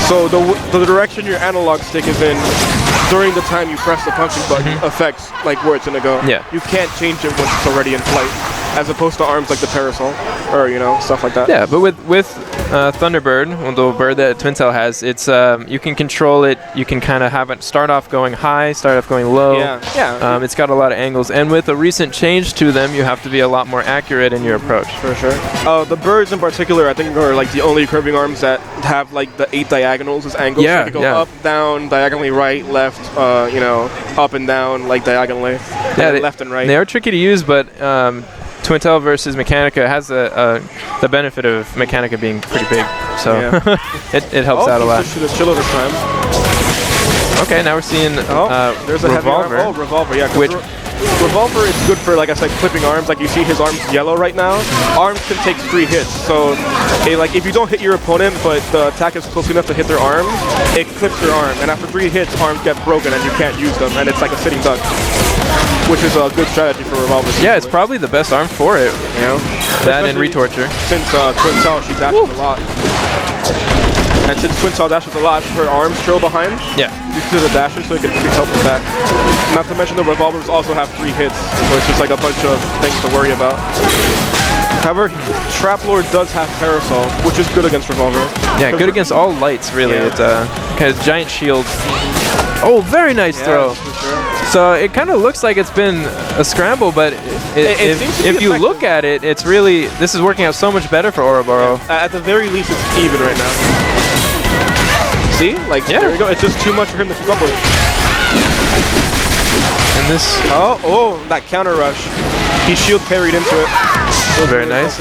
So the direction your analog stick is in during the time you press the punching button affects like where it's gonna go. Yeah. You can't change it once it's already in flight, as opposed to arms like the parasol or stuff like that. Yeah, but with Thunderbird, the bird that Twintail has, it's you can control it. You can kind of have it start off going high, start off going low. Yeah. It's got a lot of angles, and with a recent change to them, you have to be a lot more accurate in your approach. For sure. The birds in particular, I think, are like the only curving arms that have like the 8 diagonals as angles. Yeah, so they go up, down, diagonally right, left, up and down, like diagonally. Yeah, left and right. They are tricky to use, but Twintail versus Mechanica has the benefit of Mechanica being pretty big, so it helps out a lot. Shoot a Chilla this time. Okay, now we're seeing there's a Revolver. Heavy arm. Oh, Revolver, yeah. Which Revolver is good for, like I said, clipping arms. Like you see his arms yellow right now. Arms can take 3 hits. So if you don't hit your opponent, but the attack is close enough to hit their arm, it clips your arm. And after 3 hits, arms get broken and you can't use them. And it's like a sitting duck, which is a good strategy for Revolver. Yeah, it's probably the best arm for it. That and Retorture. Since Twintail, she dashes a lot. And since Twintail dashes a lot, her arms trail behind. Yeah. You see the dashes, so it can help with that. Not to mention the Revolvers also have 3 hits, so it's just like a bunch of things to worry about. However, Trap Lord does have Parasol, which is good against Revolver. Yeah, good against all lights, really. It's kind of giant shield. Oh, very nice throw. For sure. So it kind of looks like it's been a scramble, but if you look at it, it's really, this is working out so much better for Ouroboros. At the very least, it's even right now. See? There we go. It's just too much for him to keep up with. And this... Oh, that counter rush. He shield parried into it. Very nice.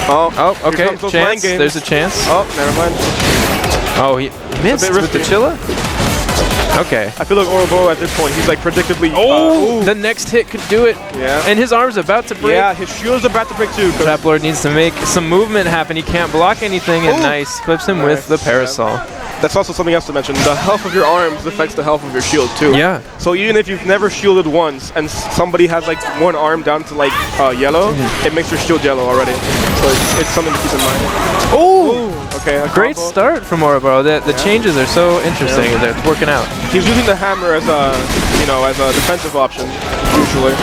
Oh, okay. Chance. There's a chance. Oh, never mind. Oh, he missed with the Chilla? Okay. I feel like Ouroboros at this point, he's like predictably... the next hit could do it. Yeah. And his arm's about to break. Yeah, his shield's about to break too. Trap Lord needs to make some movement happen. He can't block anything, and nice. Clips him with the Parasol. That's also something else to mention. The health of your arms affects the health of your shield too. Yeah. So even if you've never shielded once and somebody has like one arm down to like yellow, it makes your shield yellow already. So it's something to keep in mind. Oh! Okay. Great start from Ouroboros. The changes are so interesting. They're working out. He's using the hammer as a as a defensive option usually,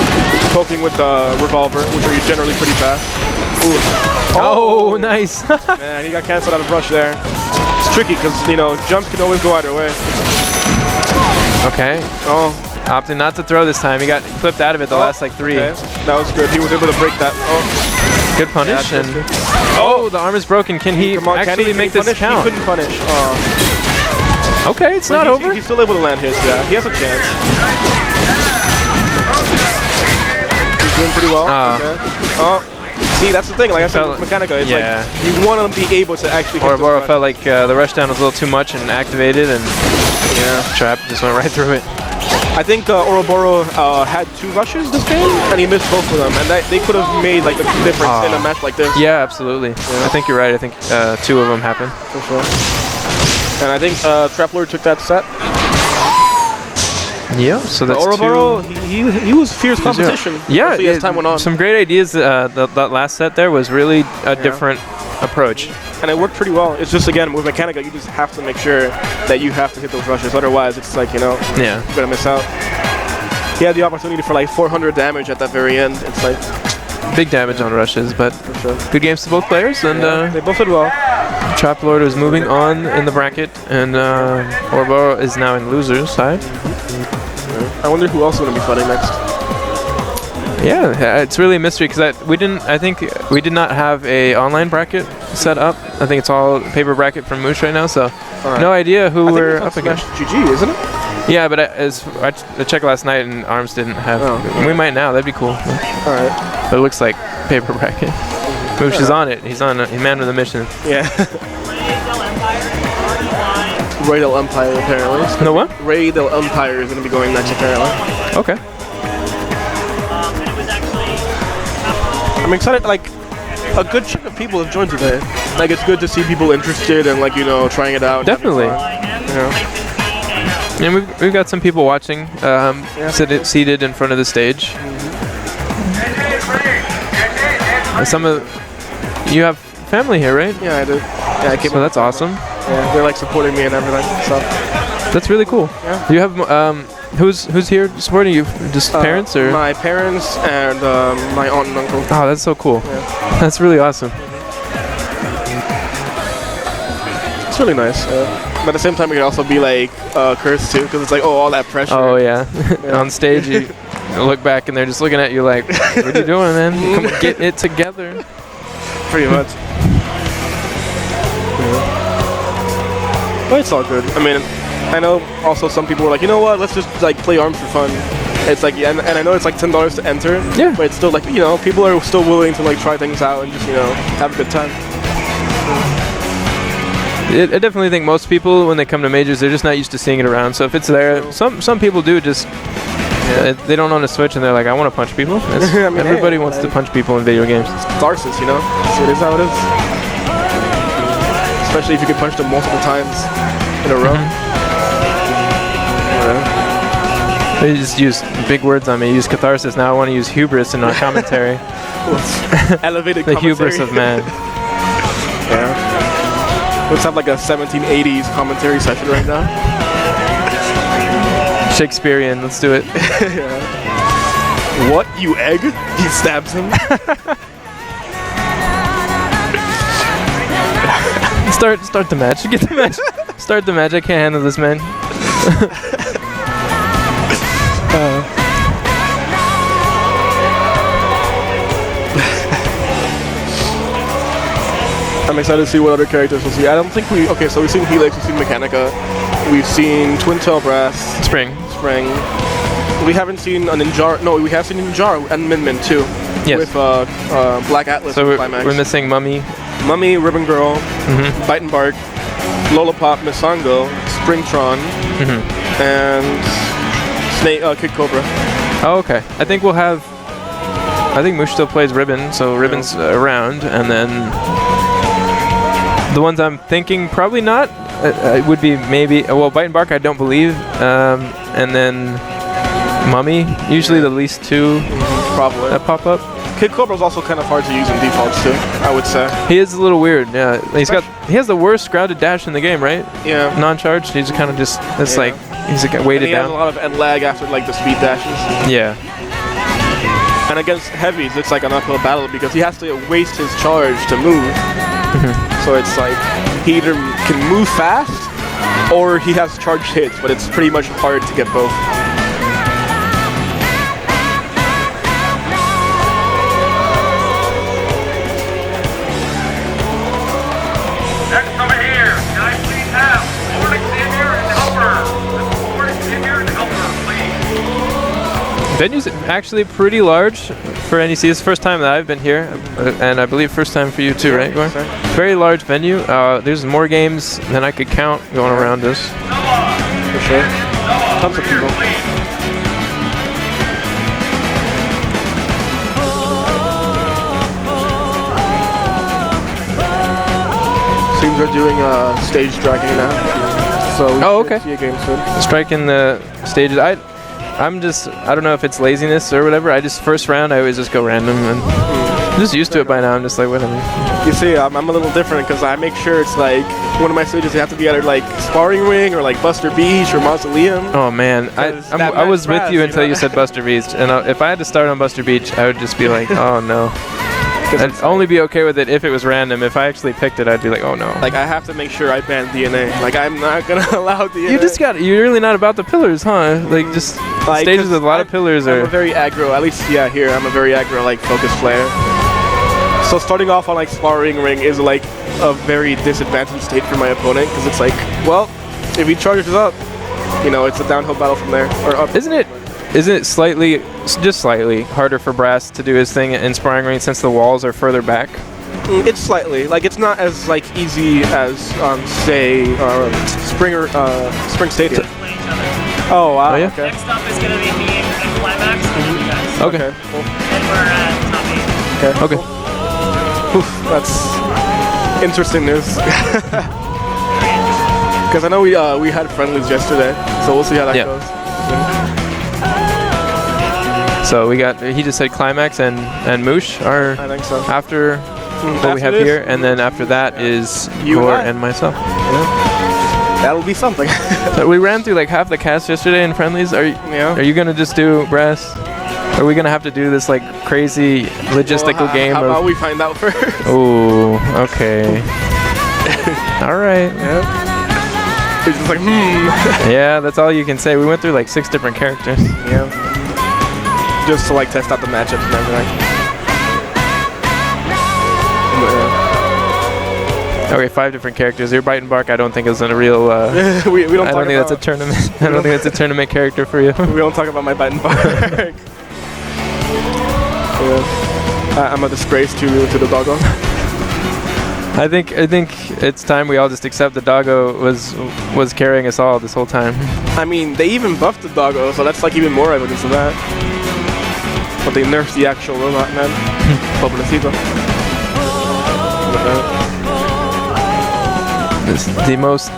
poking with the Revolver, which are generally pretty fast. Ooh. Oh, nice. Man, he got canceled out of rush there. It's tricky because, jump can always go either way. Okay. Oh. Opting not to throw this time. He got clipped out of it the last 3. Okay. That was good. He was able to break that. Oh. Good punish. Yeah, And oh, the arm is broken. Can he actually make this count? He couldn't punish. Okay, it's not over. He's still able to land his. Yeah, he has a chance. He's doing pretty well. Okay. See, that's the thing. Like I said, with Mechanica, it's like you want to be able to actually hit Ouroboros felt like the rush down was a little too much and activated, and Trap just went right through it. I think Ouroboros had 2 rushes this game, and he missed both of them, and they could have made like the difference in a match like this. Yeah, absolutely. I think you're right. I think 2 of them happened. For sure. And I think Trap Lord took that set. Yeah, so that's Ouroboros, he was fierce competition. Yeah, as time went on. Some great ideas. That last set there was really a different approach. And it worked pretty well. It's just, again, with Mechanica, you just have to make sure that you have to hit those rushes. Otherwise, it's like, you're going to miss out. He had the opportunity for like 400 damage at that very end. It's like... Big damage on rushes, but good games to both players. And they both did well. Trap Lord is moving on in the bracket, and Ouroboros is now in loser's side. I wonder who else is going to be fighting next. Yeah, it's really a mystery because I think we did not have a online bracket set up. I think it's all paper bracket from Moosh right now, so no idea who we're up against. GG, isn't it? Yeah, but I checked last night and Arms didn't have. We might now. That'd be cool. All right. But it looks like paper bracket. Moosh is on it. He's on. He's man with a mission. Yeah. Raidel Empire apparently. No what? Raidel Empire is going to be going next apparently. Okay. I'm excited, like, a good chunk of people have joined today. Like, it's good to see people interested and, like, trying it out. Definitely. And we've got some people watching, seated in front of the stage. You have family here, right? Yeah, I do. Yeah, I came so that's awesome. Yeah, they're, like, supporting me and everything, so. That's really cool. Yeah. Do you have, who's here supporting you? Just parents or? My parents and my aunt and uncle. Oh, that's so cool. Yeah. That's really awesome. It's really nice. But at the same time, it can also be like cursed too, because it's like, all that pressure. Oh yeah. On stage, you look back and they're just looking at you like, "What are you doing, man? Come on, get it together." Pretty much. But it's all good. I mean, I know also some people were like, you know what, let's just like play Arms for fun. It's like, and I know it's like $10 to enter. Yeah. But it's still like, people are still willing to like try things out and just, have a good time. I definitely think most people, when they come to majors, they're just not used to seeing it around. So if it's there, some people do just, they don't own a Switch and they're like, I want to punch people. I mean, everybody wants to punch people in video games. It's Darcis, So it is how it is. Especially if you can punch them multiple times in a row. They just use big words on me. You use catharsis. Now I want to use hubris in our commentary. Elevated the commentary. hubris of man. Yeah. Let's have like a 1780s commentary session right now. Shakespearean. Let's do it. What, you egg? He stabs him. Start the match. Get the match. Start the match. I can't handle this, man. I'm excited to see what other characters we'll see. I don't think so we've seen Helix, we've seen Mechanica, we've seen Twin Tail Brass. Spring. We haven't seen a Ninjar. No, we have seen Ninjar and Min Min too. Yes. With Black Atlas. So we're missing Mummy. Mummy, Ribbon Girl, Bite and Bark, Lollipop, Misango, Springtron, and Snake, Kid Cobra. Oh, okay. I think Moosh still plays Ribbon, so Ribbon's around, and then the ones I'm thinking probably not would be maybe Bite and Bark I don't believe, and then Mummy, usually the least two probably that pop up. Kid Cobra's also kind of hard to use in defaults too, I would say. He is a little weird, yeah. He has the worst grounded dash in the game, right? Yeah. Non-charged, he's kind of just, it's like, he's like weighted down. He has a lot of end lag after like the speed dashes. Yeah. And against heavies, it's like an uphill battle because he has to waste his charge to move. So it's like, he either can move fast or he has charged hits, but it's pretty much hard to get both. Venue's actually pretty large for NEC. It's the first time that I've been here, and I believe first time for you too, right, Gore? Very large venue. There's more games than I could count going around us. For sure. Tons of people. Seems they're doing stage striking now. So we should see a game soon. Striking the stages. I don't know if it's laziness or whatever. First round I always just go random, and I'm just used to it by now. I'm just like, whatever. You see, I'm a little different because I make sure it's like one of my stages have to be either like Sparring Ring or like Buster Beach or Mausoleum. Oh man, I was with you until you said Buster Beach, and if I had to start on Buster Beach, I would just be like, oh no. I'd only be okay with it if it was random. If I actually picked it, I'd be like, oh no. Like I have to make sure I ban DNA. Like I'm not gonna allow DNA. You're really not about the pillars, huh? Like just like, stages with a lot of pillars I'm a very aggro, at least here I'm a very aggro like focused player. So starting off on like Sparring Ring is like a very disadvantaged state for my opponent because it's like, well, if he charges up, you know, it's a downhill battle from there or up. Isn't it just slightly harder for Brass to do his thing in Sparring Ring since the walls are further back? It's slightly. Like it's not as like easy as say Spring Stadium. Oh wow. Oh, yeah? Okay. Next up is going to be me and Climax and you guys. Okay. Cool. And we're at top 8. Okay. Okay. Oof, that's interesting news. Because I know we had friendlies yesterday, so we'll see how that goes. So he just said Climax and Moosh are I think so. after what we have here, and then after that is Gore and myself. Yeah. That'll be something. So we ran through like half the cast yesterday in friendlies. Are you gonna just do Brass? Are we gonna have to do this like crazy logistical game? How about we find out first? Oh, okay. All right. Yeah. He's just like, Yeah, that's all you can say. We went through like 6 different characters. Yeah. Just to like test out the matchups and everything. Okay, 5 different characters. Your Bite and Bark, I don't think is a real. we don't. I don't think that's a tournament. I don't think that's a tournament character for you. We don't talk about my Bite and Bark. I'm a disgrace to the doggo. I think it's time we all just accept the doggo was carrying us all this whole time. I mean, they even buffed the doggo, so that's like even more evidence of that. But they nerfed the actual robot, man. Pobrecito. It's the most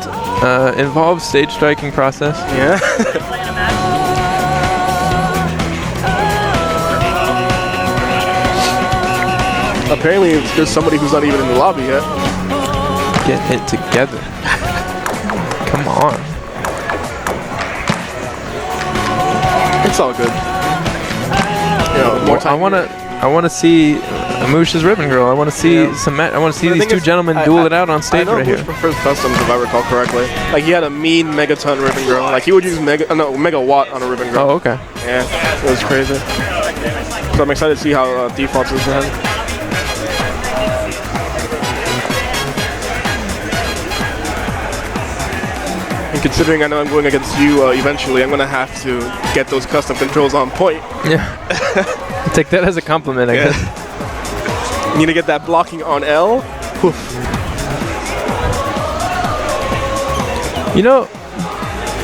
involved stage striking process. Yeah. Apparently, there's somebody who's not even in the lobby yet. Get it together. Come on. It's all good. You know, more time. I wanna see Moosh's Ribbon Girl. I want to see I want to see these two gentlemen duel it out on stage right here. I know Moosh prefers customs, if I recall correctly. Like he had a mean megaton Ribbon Girl. Like he would use megawatt on a Ribbon Girl. Oh, okay. Yeah, it was crazy. So I'm excited to see how defaults is for him. And considering I know I'm going against you eventually, I'm going to have to get those custom controls on point. Yeah. Take that as a compliment, I guess. You need to get that blocking on L. Oof. You know,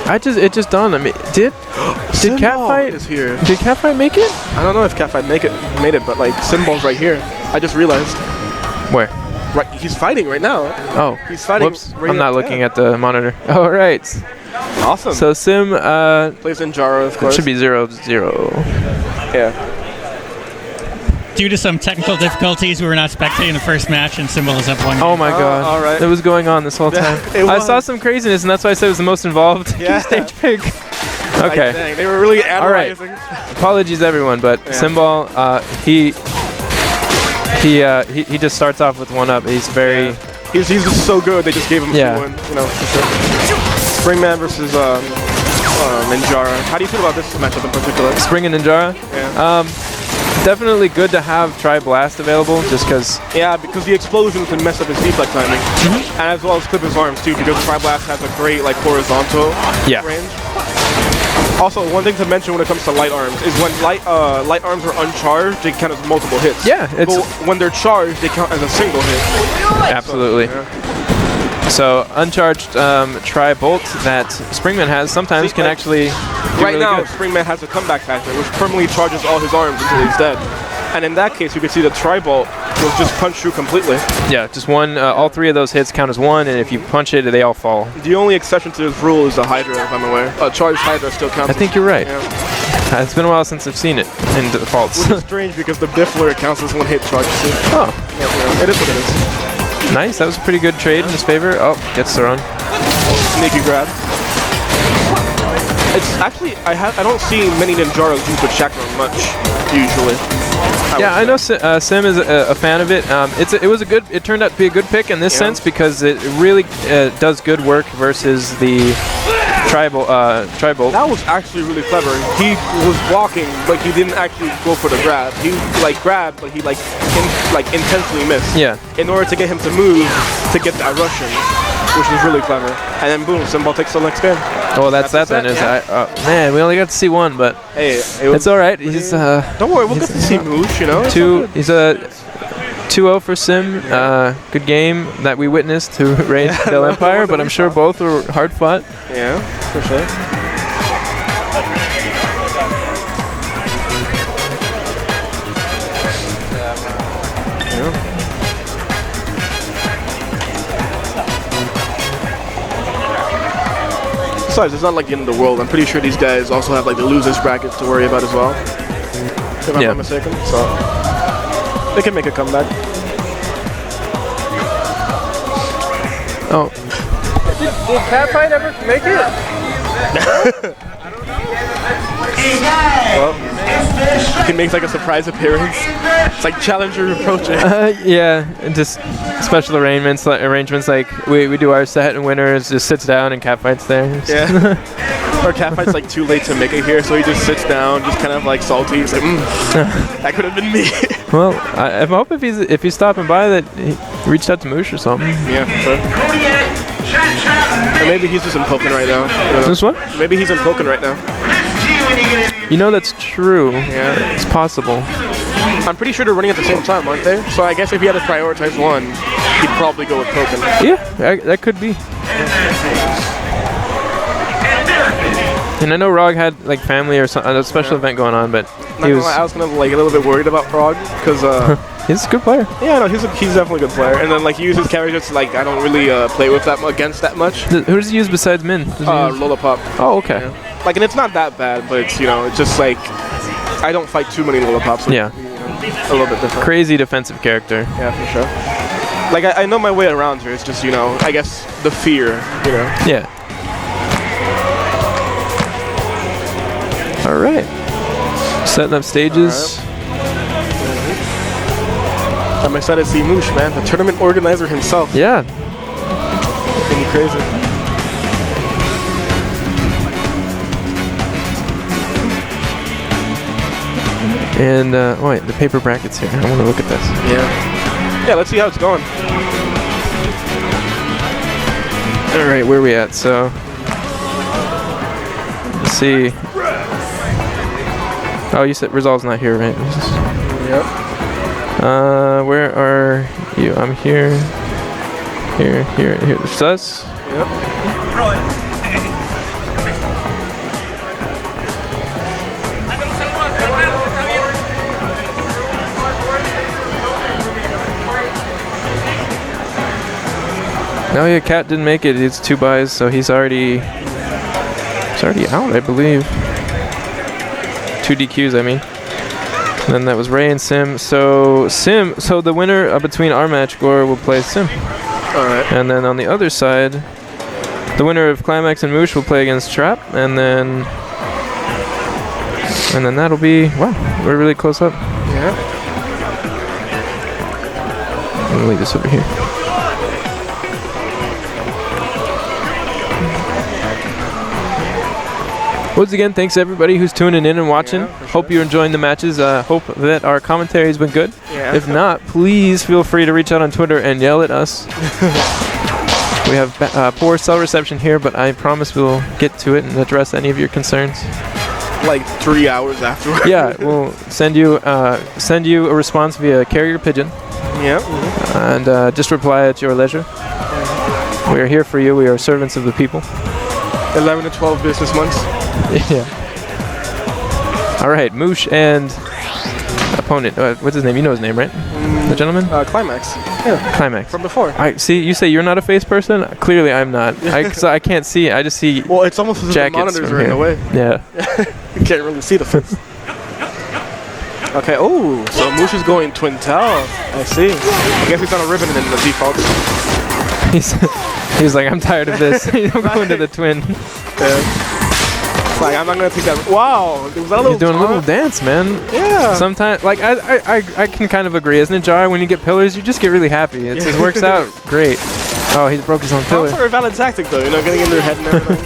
it just dawned on me. Did Catfight is here? Did Catfight make it? I don't know if Catfight made it, but like Symbol's right here. I just realized. Where? Right, he's fighting right now. Oh, he's fighting. Whoops, I'm not looking at the monitor. All right. Awesome. So Sim plays Ninjara, of course. It should be 0-0. Yeah. Due to some technical difficulties, we were not spectating the first match, and Symbol is up 1. Oh my god. All right. It was going on this whole time. I saw some craziness, and that's why I said it was the most involved stage pick. Okay. Dang, they were really analyzing. All right. Apologies, everyone, but Symbol, he just starts off with 1 up. He's very... Yeah. He's just so good, they just gave him 2-1, you know, for sure. Springman versus Ninjara. How do you feel about this matchup in particular? Spring and Ninjara? Yeah. Definitely good to have Tri Blast available, just because... Yeah, because the explosion can mess up his deflect timing. And as well as clip his arms, too, because Tri Blast has a great, like, horizontal range. Also, one thing to mention when it comes to light arms is when light arms are uncharged, they count as multiple hits. Yeah, it's but when they're charged, they count as a single hit. Absolutely. So uncharged tri-bolt that Springman has sometimes can actually do right really now, good. Springman has a comeback factor, which permanently charges all his arms until he's dead. And in that case, you can see the tri-bolt will just punch through completely. Yeah, just one. All three of those hits count as one, and if you punch it, they all fall. The only exception to this rule is the Hydra, if I'm aware. Charged Hydra still counts. I think you're right. Yeah. It's been a while since I've seen it in defaults. Which is strange because the Biffler counts as one hit charge too. Oh, Yeah, it is what it is. nice. That was a pretty good trade in his favor. Oh, gets thrown. Sneaky grab. It's actually I don't see many Ninjaros use the chakra much usually. I know Sim is a fan of it. It turned out to be a good pick in this sense because it really does good work versus the tri-bolt. That was actually really clever. He was blocking, but he didn't actually go for the grab. He grabbed, but he intentionally missed. Yeah. In order to get him to move to get that Russian, which was really clever. And then boom, Symbol takes the next game. Oh, that's that then. Man, we only got to see one, but hey, it's all right. He's don't worry, we'll get to see Moosh. You know. He's a 2-0 for Sim. Good game that we witnessed to Rage Del Empire, but I'm sure both were hard fought. Yeah, for sure. Besides, it's not like the end of the world. I'm pretty sure these guys also have like the losers bracket to worry about as well. If I'm not mistaken. So they can make a comeback. Oh. Did Catfight ever make it? Well, he makes like a surprise appearance. It's like challenger approaching. Yeah, and just special arrangements like we do our set and winners, just sits down and Catfight's there. Yeah. Or Catfight's like too late to make it here, so he just sits down, just kind of like salty. He's like, that could have been me. Well, I hope if he's stopping by that he reached out to Moosh or something. Yeah, sure. Or maybe he's just in Pokken right now. This what? Maybe he's in Pokken right now. You know that's true. Yeah. It's possible. I'm pretty sure they're running at the same time, aren't they? So I guess if he had to prioritize one, he'd probably go with Pokken. Yeah, that could be. And I know Rog had like family or something, a special event going on, but I was kind of like a little bit worried about Rog because he's a good player. Yeah, no, he's definitely a good player. And then like he uses characters like I don't really play with against that much. Who does he use besides Min? Lollipop. Oh, okay. Yeah. Like, and it's not that bad, but it's it's just like I don't fight too many Lollipops. So yeah. A little bit different. Crazy defensive character. Yeah, for sure. Like I know my way around here. It's just I guess the fear. Yeah. All right. Setting up stages. I'm excited to see Moosh, man, the tournament organizer himself. Yeah. Pretty crazy. And wait, the paper brackets here. I want to look at this. Yeah. Yeah, let's see how it's going. All right, where are we at? So, let's see. Oh, you said Rizal's not here, right? Yep. Where are you? I'm here. Here. It's us? Yep. No, yeah, Cat didn't make it. It's 2 buys, so he's already out, I believe. 2 DQs, I mean. And then that was Ray and Sim. So the winner between our match, Gore, will play Sim. Alright. And then on the other side, the winner of Climax and Moosh will play against Trap, and then that'll be, wow, we're really close up. Yeah. I'm gonna leave this over here. Once again, thanks everybody who's tuning in and watching. Yeah, hope you're enjoying the matches. Hope that our commentary has been good. Yeah. If not, please feel free to reach out on Twitter and yell at us. We have poor cell reception here, but I promise we'll get to it and address any of your concerns. Like 3 hours afterwards. Yeah, we'll send you a response via carrier pigeon. Yeah. And just reply at your leisure. We are here for you. We are servants of the people. 11 to 12 business months. Yeah. All right, Moosh and opponent. What's his name? You know his name, right? The gentleman? Climax. Yeah. Climax. From before. I see. You say you're not a face person. Clearly, I'm not. Cause I can't see. I just see. Well, it's almost as if the jackets monitors from are in here. the way. Yeah. You can't really see the face. Okay. Oh, so Moosh is going twin towel. I see. I guess he's on a ribbon in the default. He's like, I'm tired of this. I'm going to the twin. Yeah. Like, I'm not gonna take that. Wow, was that a little? He's doing a little dance, man. Yeah. Sometimes, like I can kind of agree. As Ninjara, when you get pillars, you just get really happy. It just works out great. Oh, he broke his own pillar. That's a valid tactic, though. You know, getting in their head and everything.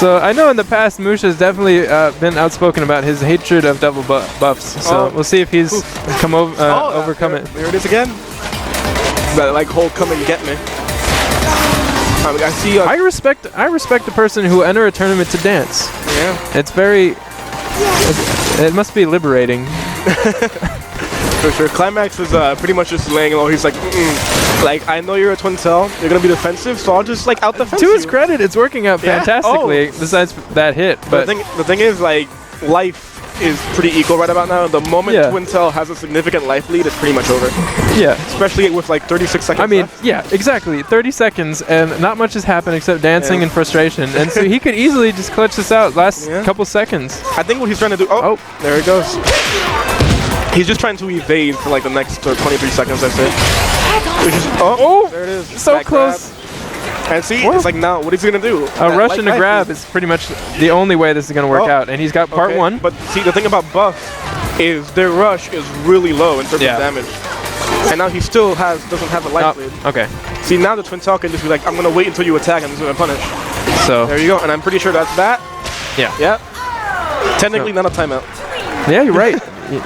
So I know in the past, Moosh has definitely been outspoken about his hatred of double buffs. So we'll see if he's overcome it. There it is again. That like whole come and get me. I see. I respect the person who enter a tournament to dance. Yeah. It's very. It must be liberating. For sure. Climax is pretty much just laying low. He's like, like, I know you're a twin cell. You're gonna be defensive, so I'll just like out defense. To his credit, it's working out fantastically. Besides that hit, but the thing is, like, life is pretty equal right about now. The moment twin cell has a significant life lead, it's pretty much over. Yeah. Especially with like 36 seconds. I mean, left. yeah, exactly. 30 seconds, and not much has happened except dancing and frustration. And so he could easily just clutch this out last couple seconds. I think what he's trying to do. Oh, there he goes. He's just trying to evade for like the next 23 seconds, I'd say. There it is. So Back close. grab. And see, it's like now, what is he gonna do? A rush and a grab is pretty much the only way this is gonna work out. And he's got part one. But see, the thing about buff is their rush is really low in terms of damage. And now he still doesn't have a life lead. Okay. See, now the twin tail can just be like, I'm gonna wait until you attack and I'm just gonna punish. So there you go, and I'm pretty sure that's that. Yeah. Yeah. Technically not a timeout. Yeah, you're right.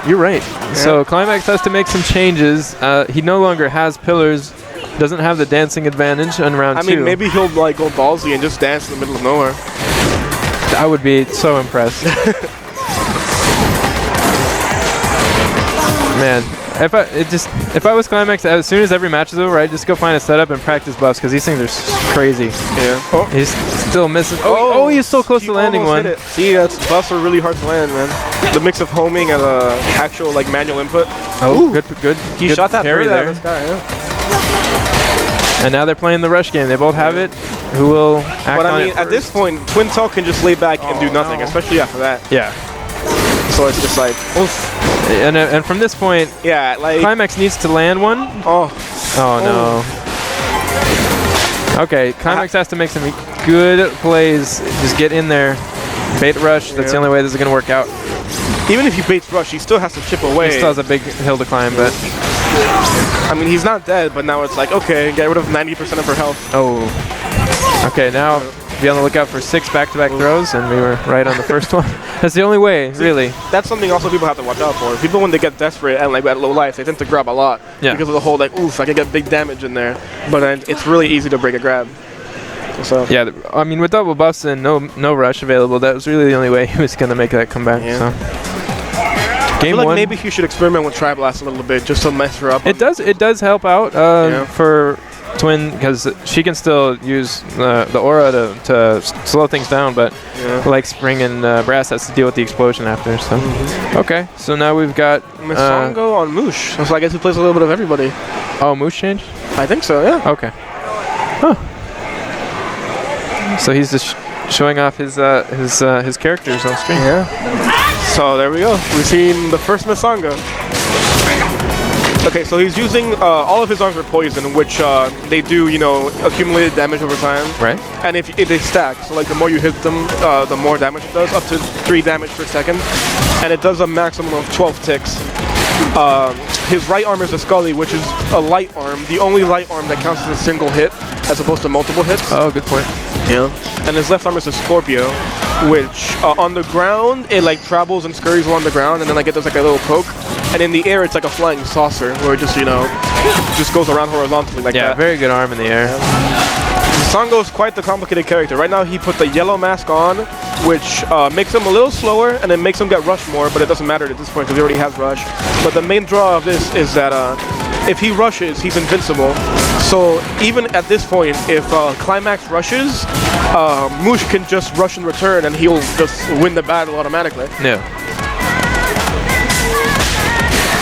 You're right. Yeah. So Climax has to make some changes. He no longer has pillars. Doesn't have the dancing advantage on round 2. I mean, maybe he'll like go ballsy and just dance in the middle of nowhere. I would be so impressed. Man, if I was Climax, as soon as every match is over, I'd just go find a setup and practice buffs because these things are crazy. Yeah. Oh. He's still missing. Oh, he's so close to landing one. See, buffs are really hard to land, man. The mix of homing and actual like manual input. Oh, good. He shot that parry there. This guy, And now they're playing the rush game. They both have it. Who will act on it? But I mean, at this point, Twin Talk can just lay back and do nothing, especially after that. Yeah. So it's just like, oof. And from this point, like Climax needs to land one. Oh no. Okay, Climax has to make some good plays. Just get in there, bait rush. That's the only way this is gonna work out. Even if he baits rush, he still has to chip away. He still has a big hill to climb, but I mean, he's not dead. But now it's like, okay, get rid of 90% of her health. Oh. Okay, now be on the lookout for 6 back-to-back throws, and we were right on the first one. That's the only way, really. That's something also people have to watch out for. People, when they get desperate and like at low life, they tend to grab a lot because of the whole like, oof, I can get big damage in there. But then it's really easy to break a grab. So yeah, I mean, with double buffs and no rush available, that was really the only way he was gonna make that comeback. So. I feel like maybe he should experiment with Tri-Blast a little bit just to mess her up. It does help out for Twin because she can still use the aura to slow things down, but like Spring and Brass has to deal with the explosion after. So okay, so now we've got Misongo on Moosh. So I guess he plays a little bit of everybody. Oh, Moosh changed? I think so. Yeah. Okay. Huh. So he's just showing off his characters on screen. Yeah. So there we go. We've seen the first Misongo. Okay, so he's using all of his arms are poison, which they do, accumulated damage over time. Right. And if they stack, so like the more you hit them, the more damage it does, up to 3 damage per second, and it does a maximum of 12 ticks. His right arm is a Scully, which is a light arm, the only light arm that counts as a single hit, as opposed to multiple hits. Oh, good point. Yeah. And his left arm is a Scorpio, which on the ground, it like travels and scurries along the ground, and then like it does like a little poke. and in the air it's like a flying saucer where it just, you know, just goes around horizontally like that. Yeah, very good arm in the air. Sango is quite the complicated character. Right now he put the yellow mask on, which makes him a little slower and it makes him get rushed more, but it doesn't matter at this point because he already has rush. But the main draw of this is that if he rushes, he's invincible. So even at this point, if Climax rushes, Moosh can just rush in return and he'll just win the battle automatically. Yeah.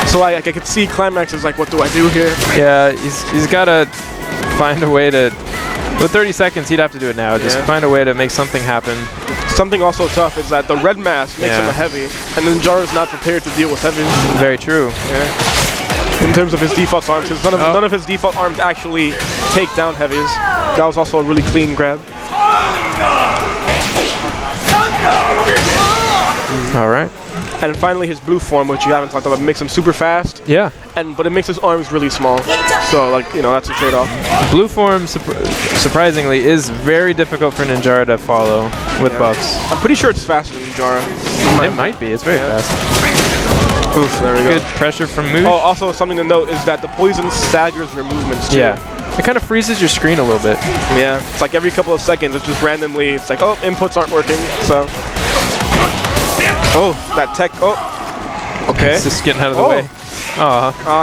So I could see Climax is like, what do I do here? Yeah, he's got to find a way to... With 30 seconds, he'd have to do it now. Just find a way to make something happen. Something also tough is that the red mask makes him a heavy, and then Jara's not prepared to deal with heavies. Very true. Yeah. In terms of his default arms, because none of his default arms actually take down heavies. That was also a really clean grab. All right. And finally his blue form, which you haven't talked about, makes him super fast. Yeah. But it makes his arms really small. So, like, you know, that's a trade-off. Blue form, surprisingly, is very difficult for Ninjara to follow with buffs. I'm pretty sure it's faster than Ninjara. It might be. It's very fast. Oof, there we go. Good pressure from Moosh. Oh, also something to note is that the poison staggers your movements too. Yeah. It kind of freezes your screen a little bit. Yeah. It's like every couple of seconds, it's just randomly, it's like, oh, inputs aren't working, so. Oh, that tech, okay. It's just getting out of the way.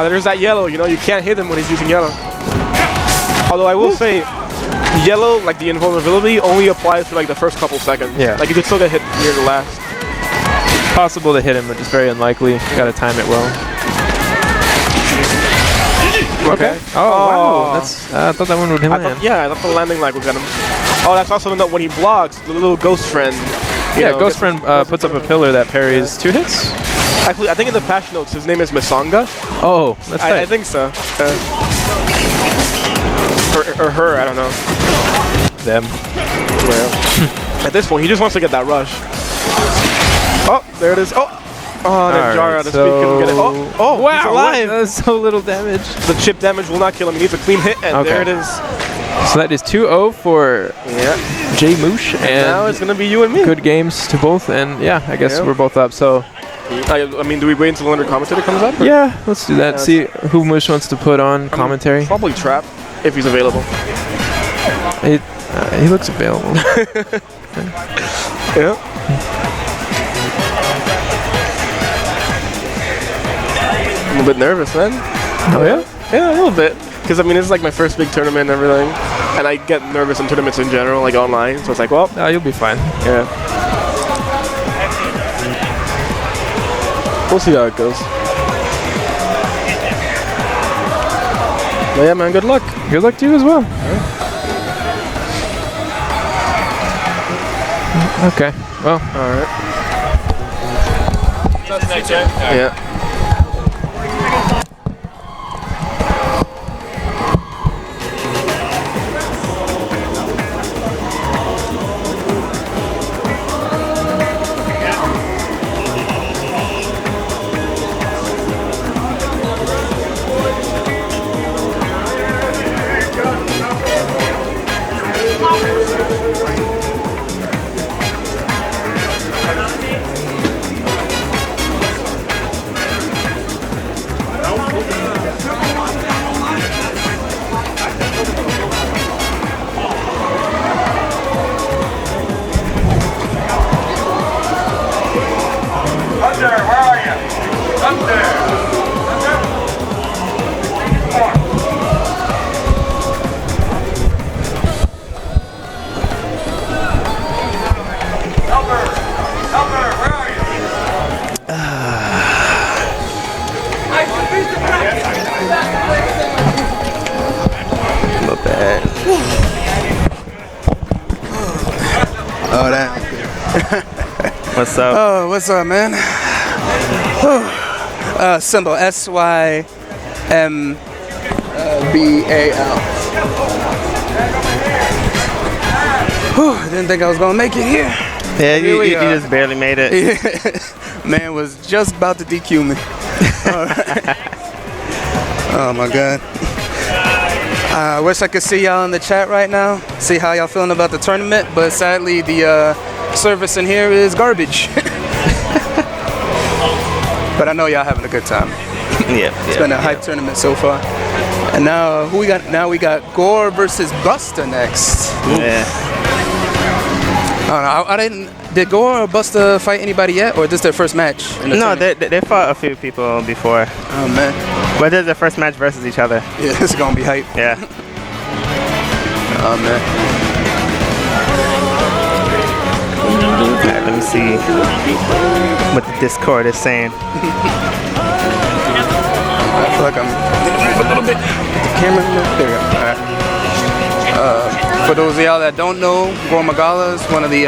There's that yellow, you know, you can't hit him when he's using yellow. Although I will say, yellow, like the invulnerability, only applies for like the first couple seconds. Yeah. Like you could still get hit near the last. Possible to hit him, but just very unlikely. You gotta time it well. Okay. Oh, wow. That's, I thought that one would hit land. I thought the landing lag would get him. Oh, that's also the note when he blocks, the little ghost friend. Yeah, Ghost Friend puts up a pillar that parries 2 hits. Actually, I think in the patch notes his name is Misanga. Oh, that's right. I think so. Or her, I don't know. Them. Well, at this point, he just wants to get that rush. Oh, there it is. Oh, then Jara, the speed couldn't get it. Oh, wow, he's alive. That was so little damage. The chip damage will not kill him. He needs a clean hit, and there it is. So that is 2-0 for J Moosh, and now it's gonna be you and me. Good games to both, and I guess we're both up. So, I mean, do we wait until another commentator comes up? Or? Yeah, let's do that. See who Moosh wants to put on commentary. Probably Trap, if he's available. He looks available. Yeah. I'm a bit nervous, man. Oh yeah? Yeah, a little bit. Because, I mean, it's like my first big tournament and everything. And I get nervous in tournaments in general, like online. So it's like, well. No, you'll be fine. Yeah. We'll see how it goes. But yeah, man, good luck. Good luck to you as well. Okay. Well. Alright. Yeah. What's up? Oh, what's up, man? Symbol SYMBAL. Didn't think I was gonna make it here. Yeah, you just barely made it. Man was just about to DQ me. Oh my god. I wish I could see y'all in the chat right now, see how y'all feeling about the tournament, but sadly the service in here is garbage. But I know y'all having a good time. It's been a hype tournament so far. And now who we got? Now we got Gore versus Busta next. Yeah. I don't know. I didn't. Did Gore or Busta fight anybody yet, or is this their first match? No, they fought a few people before. Oh man. But this is their first match versus each other. Yeah, this is gonna be hype. Yeah. Oh man. Alright, let me see what the Discord is saying. I feel like I'm a little bit. The camera. There we go. All right. For those of y'all that don't know, Gore Magala is one of the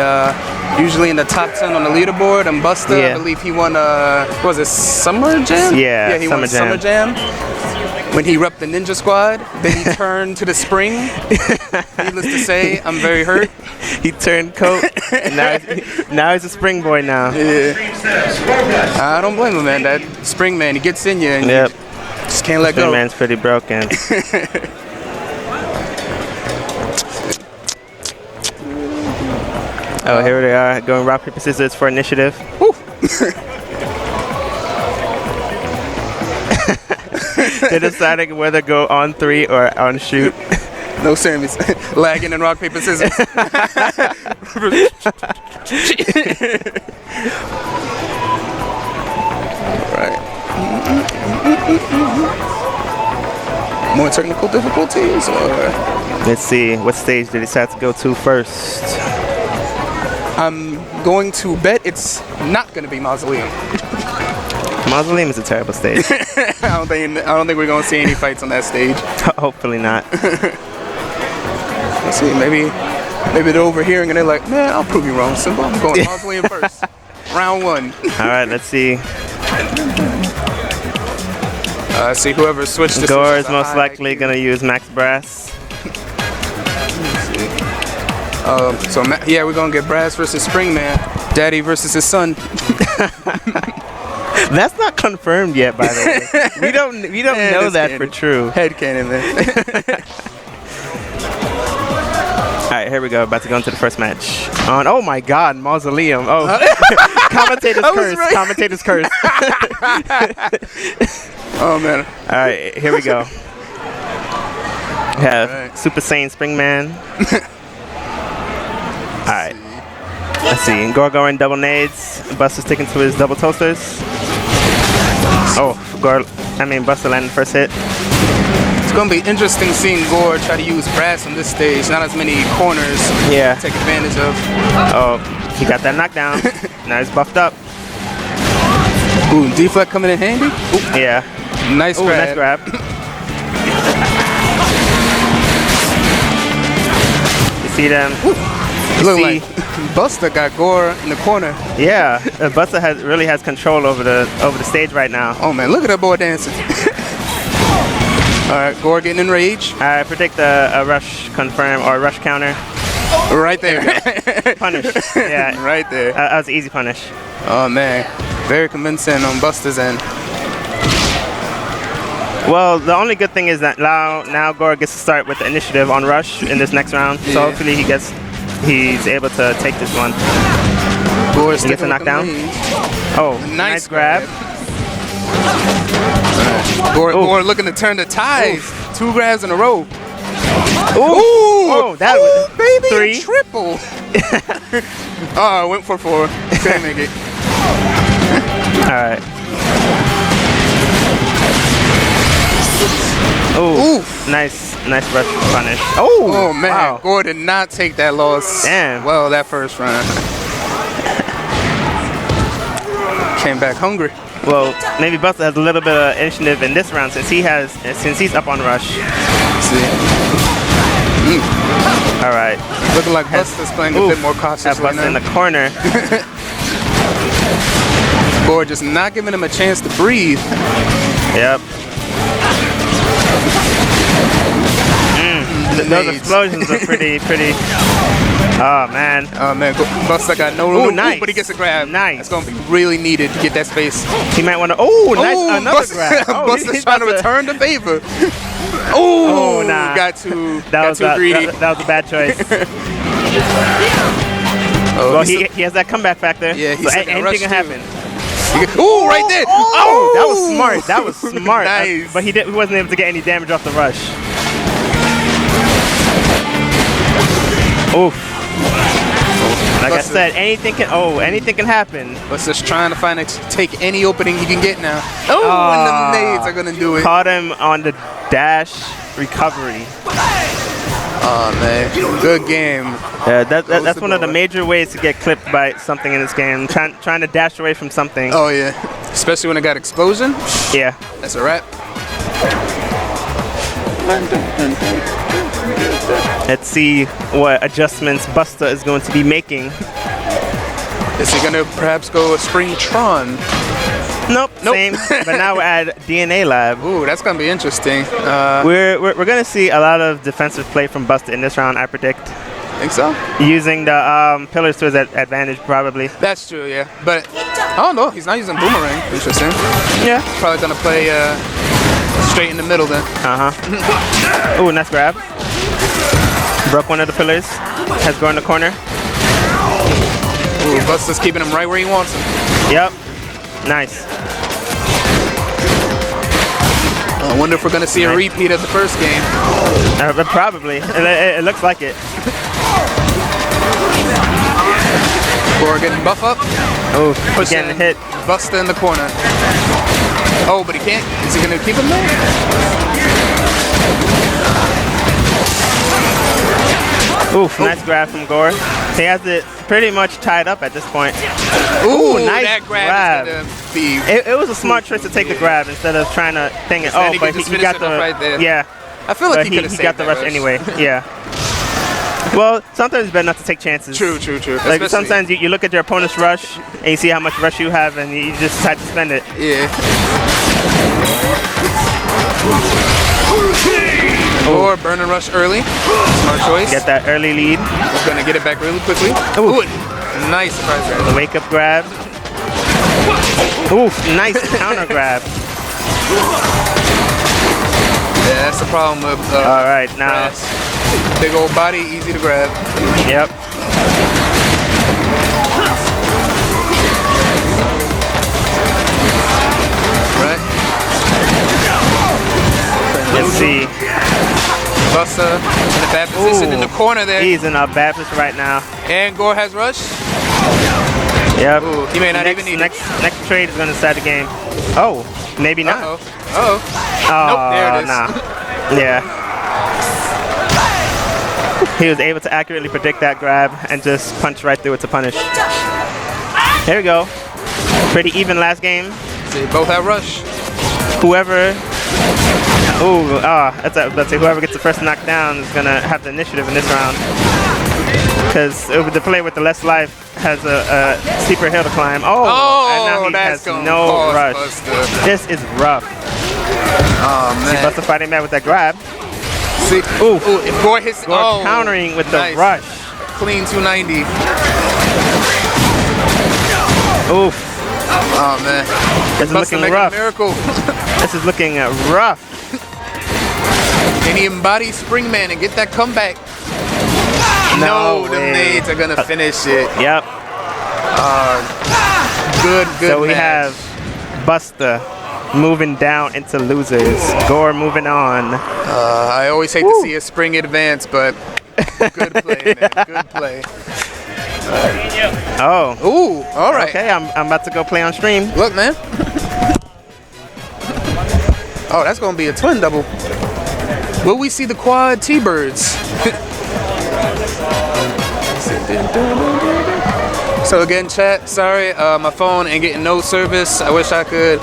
usually in the top 10 on the leaderboard. And Busta, I believe he won. What was it, Summer Jam? Yeah, he won Summer Jam. When he repped the Ninja Squad, then he turned to the Spring. Needless to say, I'm very hurt. He turned coat. now he's a Spring boy now. Yeah. I don't blame him, man. That Spring man, he gets in you and you just can't let Spring go. man's pretty broken. Oh, here they are going rock, paper, scissors for initiative. They decided whether to go on 3 or on shoot. No serious. Lagging and rock, paper, scissors. Right. More technical difficulties, or? Let's see, what stage did he decide to go to first? I'm going to bet it's not going to be Mausoleum. Mausoleum is a terrible stage. I don't think we're going to see any fights on that stage. Hopefully not. Let's see, maybe they're overhearing and they're like, man, I'll prove you wrong, Simba. I'm going Mausoleum first. Round 1. All right, let's see. See, whoever switched this. Gore is most likely going to use Max Brass. Yeah, we're going to get Brass versus Springman. Daddy versus his son. That's not confirmed yet, by the way. We don't know that for true. Headcanon, man. All right, here we go. About to go into the first match. Oh my God, Mausoleum. Oh, commentator's curse. Right. Commentator's curse. Oh man. All right, here we go. We have Super Saiyan Springman. All right. Let's see. Gore going double nades. Busta sticking to his double toasters. Busta landing the first hit. It's going to be interesting seeing Gore try to use Brass on this stage. Not as many corners to take advantage of. Oh, he got that knockdown. Now he's buffed up. Ooh, deflect coming in handy. Ooh. Yeah. Nice grab. Nice grab. You see them? Look like Busta got Gore in the corner. Yeah, Busta really has control over the stage right now. Oh man, look at that boy dancing. All right, Gore getting enraged. I predict a rush confirm or rush counter. Right there. Punish. Yeah. Right there. That was an easy punish. Oh man, very convincing on Busta's end. Well, the only good thing is that now Gore gets to start with the initiative on rush in this next round. So hopefully he's able to take this one. Gore's he gets a knockdown. Oh, nice grab. Gore looking to turn the tide. 2 grabs in a row. Oh, that was baby, 3. Triple. Oh, went for 4. Can't make it. All right. Oh, nice rush punish. Oh man, wow. Gore did not take that loss. Damn. Well, that first round. Came back hungry. Well, maybe Busta has a little bit of initiative in this round since he's up on rush. All right. Looking like Busta's playing a bit more cautious right now. In the corner. Gore just not giving him a chance to breathe. Yep. Those explosions are pretty. Oh man. Oh man, Busta got no room. Ooh, nice. But he gets a grab. Nice. It's gonna be really needed to get that space. He might want to. Oh, nice. Another Busta, grab. Busta's trying to return the favor. Nah. Got too That greedy. was a bad choice. Well, he has that comeback factor. Yeah, so anything can happen. Ooh, right there. Oh, that was smart. That was smart. Nice. But he wasn't able to get any damage off the rush. Oof. Like I said, anything can happen. But just trying to take any opening he can get now. Oh, and the nades are gonna do it. Caught him on the dash recovery. Oh man, good game. Yeah, that's one of the major ways to get clipped by something in this game. Trying to dash away from something. Oh yeah, especially when it got explosion. Yeah, that's a wrap. Let's see what adjustments Busta is going to be making. Is he gonna perhaps go a Spring Tron? Nope. Same. But now we're at DNA Lab. Ooh, that's gonna be interesting. We're gonna see a lot of defensive play from Busta in this round, I predict. Think so? Using the pillars to his advantage, probably. That's true, yeah. But I don't know. He's not using boomerang. Interesting. Yeah. He's probably gonna play straight in the middle then. Ooh, nice grab. Broke one of the pillars. Has Gore in the corner. Ooh, Busta's keeping him right where he wants him. Yep. Nice. I wonder if we're gonna see a repeat of the first game. Probably. It looks like it. Gore getting buff up. Oh, getting hit. Busta in the corner. Oh, but he can't. Is he gonna keep him there? Oof, nice grab from Gore. He has it pretty much tied up at this point. Ooh, nice that grab. Is gonna be it was a smart choice to take the grab instead of trying to thing it. Oh, but he got the right there. Yeah. I feel like he got the rush anyway. Yeah. Well, sometimes it's better not to take chances. True. Like sometimes you look at your opponent's rush and you see how much rush you have and you just decide to spend it. Yeah. Or burn and rush early. Smart choice. Get that early lead. He's gonna get it back really quickly. Ooh, nice surprise grab. The wake up grab. Oof, nice counter grab. Yeah, that's the problem with all right, now big old body, easy to grab. Yep. Right. Let's see. Busta in a bad position in the corner there. He's in a bad position right now. And Gore has rush. Yep. Ooh, he may not even need next trade is going to decide the game. Oh, maybe not. Oh. Nope, there it is. Nah. Yeah. He was able to accurately predict that grab and just punch right through it to punish. There we go. Pretty even last game. So they both have rush. Whoever whoever gets the first knockdown is gonna have the initiative in this round. Because the player with the less life has a steeper hill to climb. And now he has no rush. Busta. This is rough. Oh man. See Busta fighting back with that grab. See, if Gore hits, countering with the rush. Clean 290. Oof. Oh man. This is looking rough. Miracle. This is looking rough. Can he embody Springman and get that comeback? No, the nades are gonna finish it. Yep. Good. So we have Busta moving down into losers. Gore moving on. I always hate to see a spring advance, but good play, man. Good play. Oh. Ooh, all right. Okay, I'm about to go play on stream. Look, man. Oh, that's gonna be a twin double. Will we see the quad T-birds? So again, chat, sorry, my phone ain't getting no service. I wish I could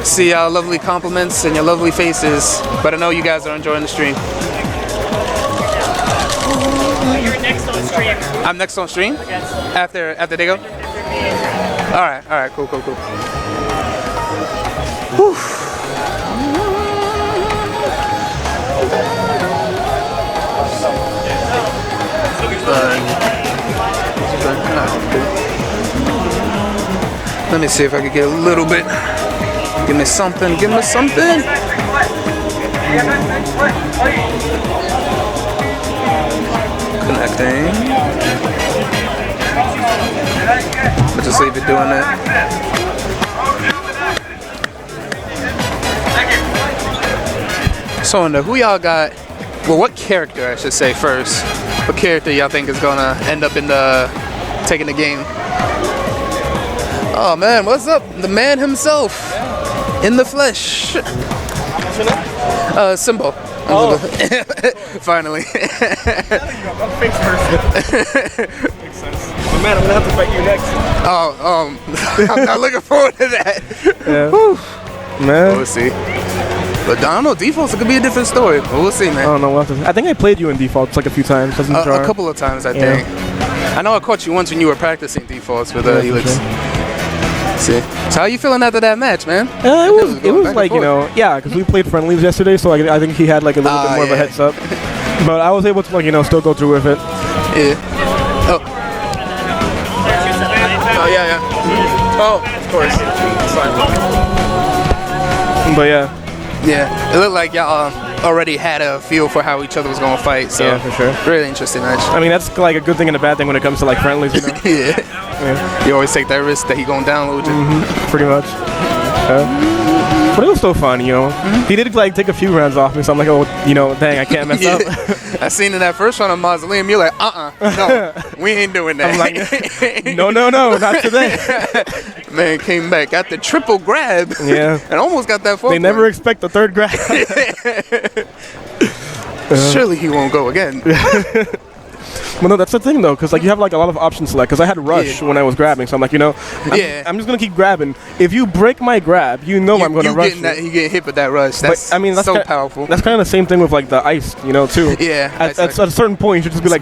see y'all lovely compliments and your lovely faces, but I know you guys are enjoying the stream. You're next on stream. I'm next on stream? After they go? Alright, cool. Whew. Let me see if I can get a little bit. Give me something. Connecting. Let's just leave it doing that. So, who y'all got? Well, what character, I should say first. What character y'all think is gonna end up in taking the game? Oh man, what's up? The man himself, in the flesh. Symbol. Oh. Finally. Makes sense. Man, I'm gonna have to fight you next. I'm not looking forward to that. Yeah. Man. We'll see. But I don't know, defaults, it could be a different story. But we'll see, man. I don't know what I think I played you in defaults like a few times. A couple of times, I think. I know I caught you once when you were practicing defaults with Helix. See. So how you feeling after that match, man? It was like, because we played friendlies yesterday, so I think he had like a little bit more of a heads up. But I was able to like, still go through with it. Yeah. Oh, yeah. Oh, of course. It's fine. But yeah. Yeah, it looked like y'all already had a feel for how each other was going to fight, so yeah, for sure. Really interesting match. I mean, that's like a good thing and a bad thing when it comes to like friendlies, Yeah. You always take that risk that he going to download you. Pretty much. But it was still fun, He did like take a few rounds off me, so I'm like, oh, dang, I can't mess up. I seen in that first round of Mausoleum, you're like, no, we ain't doing that. I'm like, no, not today. Man came back, got the triple grab. Yeah. And almost got that fourth. They never expect the third grab. Surely he won't go again. Well, no, that's the thing though, because like you have like a lot of options to select. Because I had rush when I was grabbing, so I'm like, I'm just gonna keep grabbing. If you break my grab, I'm gonna rush. You get hit with that rush. That's so powerful. That's kind of the same thing with like the ice, too. Yeah. At a certain point, you should just be like,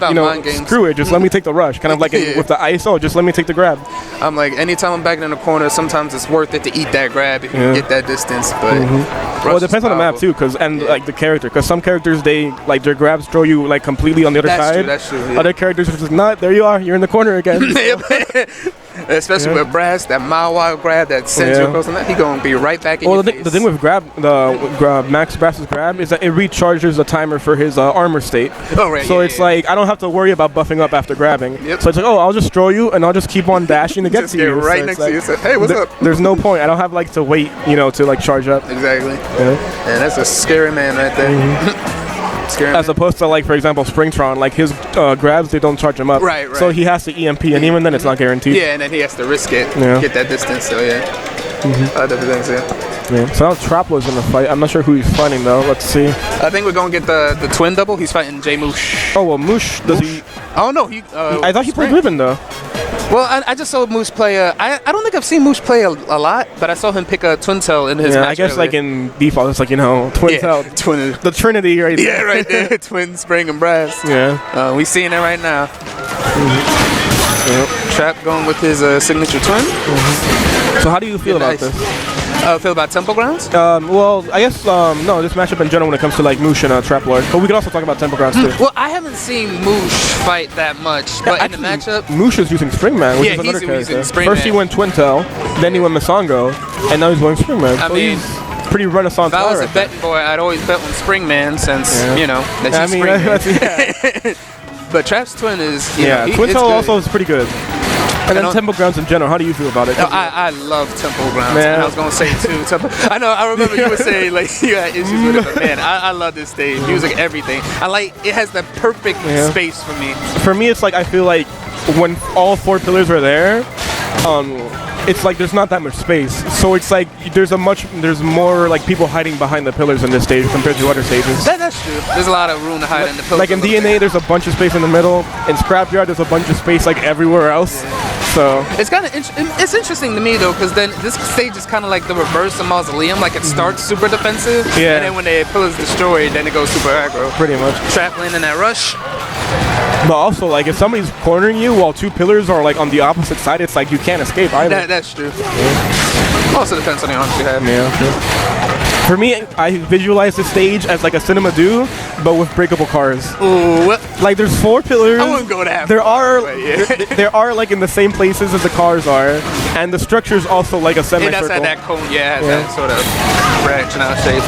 screw it, just let me take the rush. Kind of like with the ice, just let me take the grab. I'm like, anytime I'm backing in the corner, sometimes it's worth it to eat that grab if you can get that distance. But well, it depends on the map too, like the character. Because some characters their grabs throw you like completely on the other side. That's true. Yeah. Other characters are just not. There you are. You're in the corner again. Especially with Brass, that mile wide grab that sends you across the net, he gonna be right back in your face. The thing with Max Brass's grab is that it recharges the timer for his armor state. Oh, right. So it's like I don't have to worry about buffing up after grabbing. Yep. So it's like, I'll just throw you and I'll just keep on dashing to get to you. Right next to you. So, hey, what's up? There's no point. I don't have like to wait, to like charge up. Exactly. Yeah. And that's a scary man right there. As opposed to like, for example, Springtron, like his grabs, they don't charge him up. Right. So he has to EMP, and even then it's not guaranteed. Yeah, and then he has to risk it, get that distance. So different things. Yeah. So now Trap was in the fight. I'm not sure who he's fighting though. Let's see. I think we're gonna get the twin double. He's fighting J Moosh. Oh well, Moosh does he? Oh no, I thought he played Ribbon though. Well, I just saw Moosh play. I don't think I've seen Moosh play a lot, but I saw him pick a twin tail in his match. I guess earlier. Like in default, it's like twin tail, the Trinity right there. Yeah, right there, twin Spring and Brass. Yeah, we seeing it right now. Trap going with his signature twin. So how do you feel about this? Feel about Temple Grounds? Well, I guess no. This matchup in general when it comes to like Moosh and Trap Lord, but we can also talk about Temple Grounds too. Well, I haven't seen Moosh fight that much, but in the matchup, Moosh is using Springman, which is another character. First he went Twin Tail, then he went Misongo, and now he's going Springman. I mean, he's pretty renaissance. If I was a betting boy, I'd always bet on Springman since that's Springman. But Trap's twin is Twin Tail also is pretty good. And then Temple Grounds in general, how do you feel about it? No, I love Temple Grounds. Man. And I was going to say, too, I know, I remember you were saying, like, you had issues with it, but man, I love this stage. Music, everything. It has the perfect space for me. For me, it's like, I feel like when all four pillars are there, it's like there's not that much space. So it's like there's more like people hiding behind the pillars in this stage compared to other stages. That's true. There's a lot of room to hide in the pillars. Like in DNA, there's a bunch of space in the middle. In Scrapyard, there's a bunch of space like everywhere else. So it's kind of it's interesting to me though, because then this stage is kind of like the reverse of Mausoleum. Like it starts super defensive, and then when the pillar's destroyed, then it goes super aggro. Pretty much. Trap landing that rush. But also, like, if somebody's cornering you while two pillars are, like, on the opposite side, it's like you can't escape either. That's true. Yeah. Also depends on the arms you have. Yeah, true. For me, I visualize the stage as, like, a Cinema Do, but with breakable cars. Ooh. Like, there's four pillars. I wouldn't go that there are, like, in the same places as the cars are, and the structure's also, like, a semicircle. It does have that cone, it has that sort of branching out shape.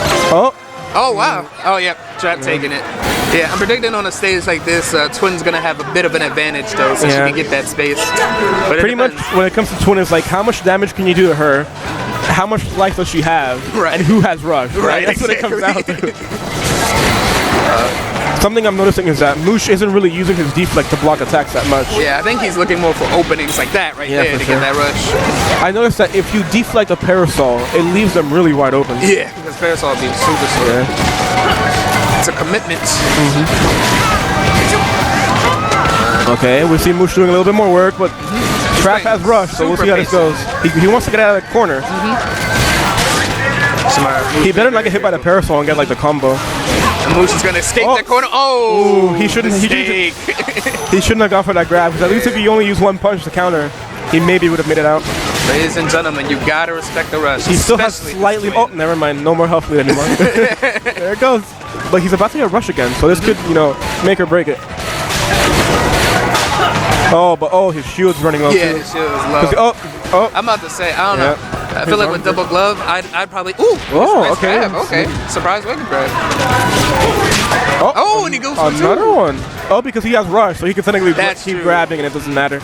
Oh, wow. Oh, yeah. Trap taking it. Yeah, I'm predicting on a stage like this, Twin's going to have a bit of an advantage, though, so she can get that space. But pretty much when it comes to Twin, it's like, how much damage can you do to her? how much life does she have, Right. and who has rush, right? That's what it comes down to. Something I'm noticing is that Moosh isn't really using his deflect to block attacks that much. Yeah, I think he's looking more for openings like that right there to get that rush. I noticed that if you deflect a parasol, it leaves them really wide open. Yeah, because parasol being super slow. It's a commitment. Okay, we see Moosh doing a little bit more work, but Trap has rush, so we'll see how this goes. He wants to get out of the corner. He better not get hit by the parasol and get like the combo. And Moosh is gonna escape that corner. Ooh, he shouldn't have gone for that grab, because at least if he only used one punch to counter, he maybe would have made it out. Ladies and gentlemen, you gotta respect the rush. He still has slightly. Oh, never mind. No more health lead anymore. There it goes. But he's about to get rush again, so this could, make or break it. Oh, but his shield's running low. Yeah, too. his shield is low. I'm about to say, I don't know. I feel like with double glove, I'd probably. Ooh. Nice okay. grab. Okay. Surprise weapon grab. And he goes for another one. Oh, because he has rush, so he can technically keep grabbing, and it doesn't matter.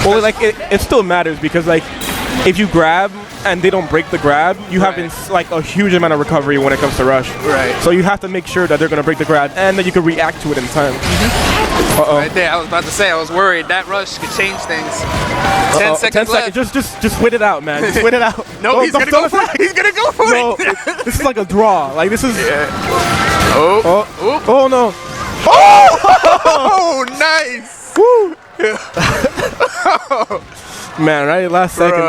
Well, like it still matters because like if you grab and they don't break the grab, you have like a huge amount of recovery when it comes to rush. Right. So you have to make sure that they're gonna break the grab and that you can react to it in time. Right there, I was about to say, I was worried that rush could change things. 10 seconds left. Just wait it out, man. Just wait it out. No, he's gonna go for it. He's gonna go for it. This is like a draw. Like this is. Oh no. Oh, nice. Woo. Man, right? Last second.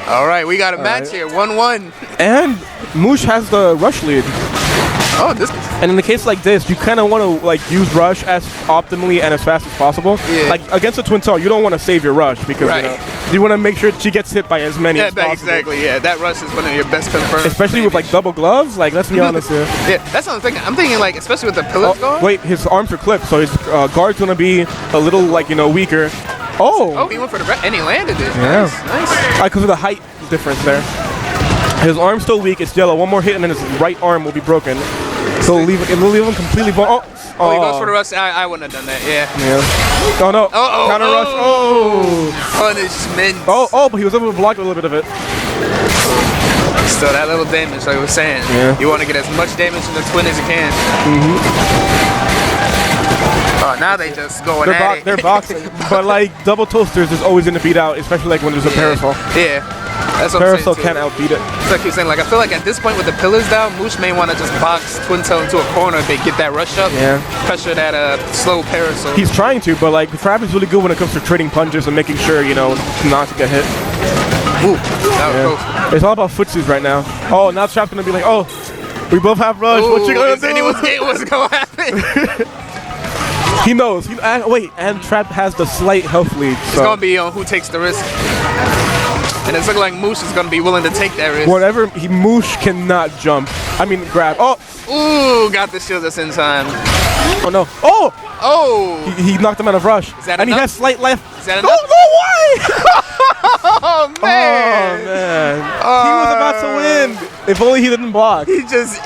All right, we got a match here. 1-1. And Moosh has the rush lead. Oh, this. And in the case like this, you kind of want to like use rush as optimally and as fast as possible. Yeah. Like against a twin tail, you don't want to save your rush because you want to make sure she gets hit by as many as possible. Exactly. Yeah, that rush is one of your best confirmed. Especially with like double gloves. Like let's be honest here. Yeah, that's what I'm thinking. I'm thinking like especially with the pillars going. Wait, his arms are clipped, so his guard's gonna be a little like weaker. Oh, he went for the and he landed it. Yeah. Nice. Because of the height difference there. His arm's still weak. It's yellow. One more hit and then his right arm will be broken. So it'll leave him completely. He goes for the rush. I wouldn't have done that. Yeah. Oh no. Counter rush. Punishment. But he was able to block a little bit of it. Still that little damage, like I was saying. Yeah. You want to get as much damage in the twin as you can. Oh, now they just going at it. They're boxing. But like double toasters is always going to beat out, especially like when there's a parasol. Yeah. That's what Parasol can't outbeat it. It's like you're saying, like I feel like at this point with the pillars down, Moosh may want to just box Twin Tail into a corner if they get that rush up. Yeah. Pressure that slow parasol. He's trying to, but like Trap is really good when it comes to trading punches and making sure, not to get hit. Ooh, that was close. It's all about footsies right now. Oh, now Trap's gonna be like, we both have rush. What you gonna do? What's gonna happen? He knows. And Trap has the slight health lead. So. It's gonna be on who takes the risk. And it's looking like Moosh is going to be willing to take that risk. Moosh cannot jump. I mean, grab. Ooh, got the shield just in time. Oh, no. He knocked him out of rush. Is that and enough? He has slight left. Is that enough? No, why? Oh, man. He was about to win. If only he didn't block. He just...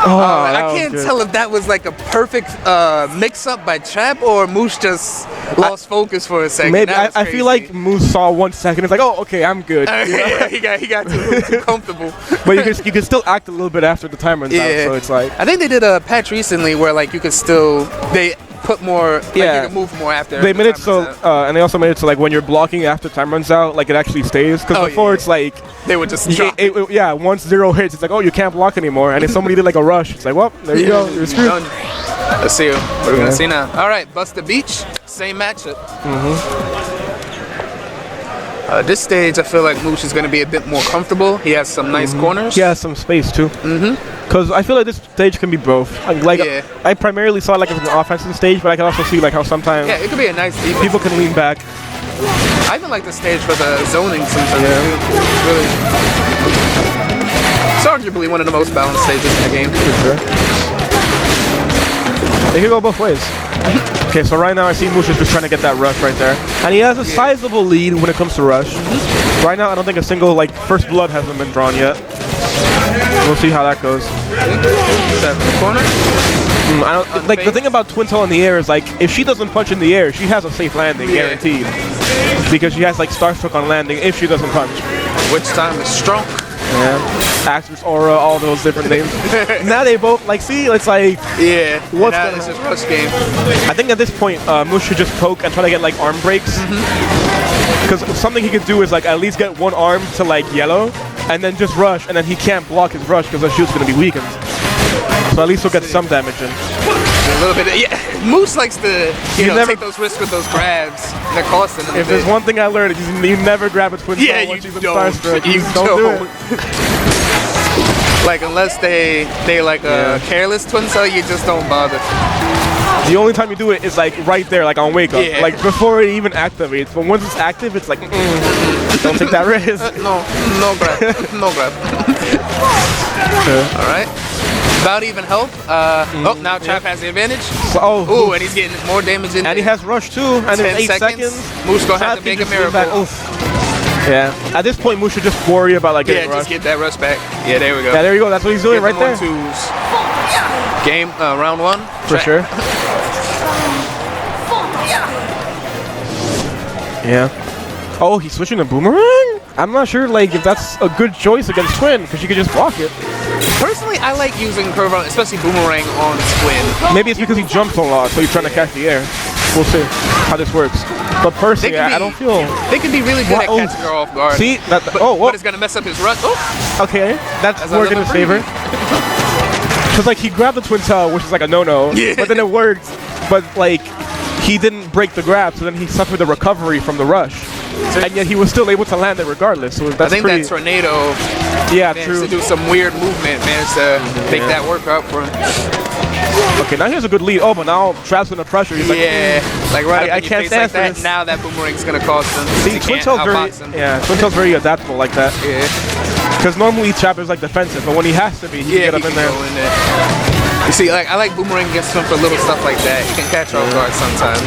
I can't tell if that was like a perfect mix-up by Trap or Moosh just lost focus for a second. Maybe I feel like Moosh saw 1 second. It's like, okay, I'm good. Yeah, he got too comfortable. But you can still act a little bit after the time runs out. So it's like I think they did a patch recently where like you could still put more. You can move more after. They made it so, and they also made it so like when you're blocking after time runs out, like it actually stays. Because before it's like they would just drop. Once 0 hits, it's like you can't block anymore. And if somebody did like a rush, it's like there you go, you're screwed. Let's see what we're gonna see now. All right, Buster Beach, same matchup. This stage, I feel like Moosh is going to be a bit more comfortable. He has some nice corners. He has some space too. Because I feel like this stage can be both. I primarily saw it like as an offensive stage, but I can also see like how sometimes it could be a nice defense. People can lean back. I even like the stage for the zoning sometimes. Really, it's arguably one of the most balanced stages in the game. For sure. They can go both ways. Okay, so right now I see Moosh is just trying to get that rush right there. And he has a sizable lead when it comes to rush. Right now I don't think a single first blood hasn't been drawn yet. We'll see how that goes. That corner? I don't, like, the thing about Twin Tail in the air is, like, if she doesn't punch in the air, she has a safe landing, guaranteed. Because she has, like, Starstruck on landing if she doesn't punch. Which time is strong. Yeah. Axis, Aura, all those different names. Now they both, like, see, it's like... Yeah. What's now going it's on? just rush game. I think at this point, Moose should just poke and try to get, like, arm breaks. Because something he could do is, like, at least get one arm to, like, yellow, and then just rush, and then he can't block his rush because the shield's going to be weakened. So at least he'll get some damage in. A little bit. Yeah. Moose likes to, you know, take those risks with those grabs. They're costing him. If there's one thing I learned, is you never grab a Twin Tail once you've been Starstruck. You don't do it. Like, unless they like a careless Twin Tail, you just don't bother. The only time you do it is like right there, like on wake up, like before it even activates. But once it's active, it's like, don't take that risk. No grab, no grab. All right. About even help. Oh, now Trap has the advantage. So, ooh, and he's getting more damage in. And he has rush too. And in 8 seconds, Moose gonna have to make a miracle. Yeah. At this point, Moose should just worry about like getting rush. Just get that rush back. Yeah, there we go. Yeah, there you go. That's what he's doing right there. Game round 1 for sure. Yeah. Oh, he's switching to Boomerang? I'm not sure like if that's a good choice against Twin because you could just block it. Personally, I like using curve on, especially Boomerang on Twin. Maybe it's because he jumps a lot, so he's trying to catch the air. We'll see how this works. But personally, I don't feel... They can be really good at catching her off guard. See? That, but it's going to mess up his run. Oh. Okay, that's working in his favor. Because, like, he grabbed the Twin Tail, which is like a no-no, but then it worked. But, like, he didn't break the grab, so then he suffered the recovery from the rush. And yet he was still able to land it regardless. So that's I think that tornado managed to do some weird movement, managed to make that work out for him. Okay, now he has a good lead. Oh, but now Trap's under pressure. He's like, like right I can't stand like that. Now that Boomerang's gonna cost him. See, Twin Tail's very adaptable like that. Yeah. Because normally Trap is like defensive, but when he has to be, he can get up in there. You see, like I like Boomerang against him for little stuff like that. He can catch off guard sometimes.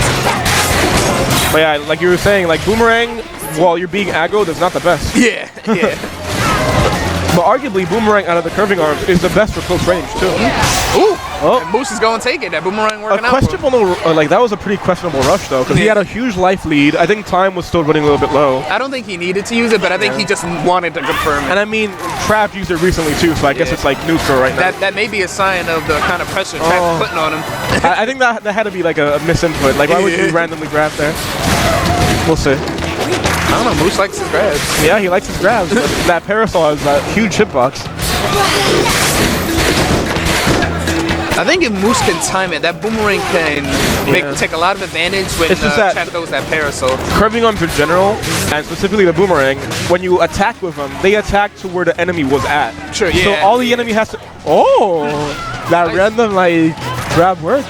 But yeah, like you were saying, like Boomerang, while you're being aggroed, is not the best. Yeah. But arguably, Boomerang out of the curving arms is the best for close range too. Ooh! Oh, and Moose is going to take it. That Boomerang working out. Questionable, like that was a pretty questionable rush though, because he had a huge life lead. I think time was still running a little bit low. I don't think he needed to use it, but I think he just wanted to confirm it. And I mean, Trap used it recently too, so I guess it's like neutral right now. That may be a sign of the kind of pressure Trap's putting on him. I think that had to be like a misinput. Like, why would you randomly grab there? We'll see. I don't know, Moose likes his grabs. Yeah, he likes his grabs. That parasol is a huge hitbox. I think if Moose can time it, that Boomerang can take a lot of advantage when Trap throws that parasol. Curving arms in general, and specifically the Boomerang, when you attack with them, they attack to where the enemy was at. Sure, yeah. So all the enemy has to... Oh! That random, like, grab worked.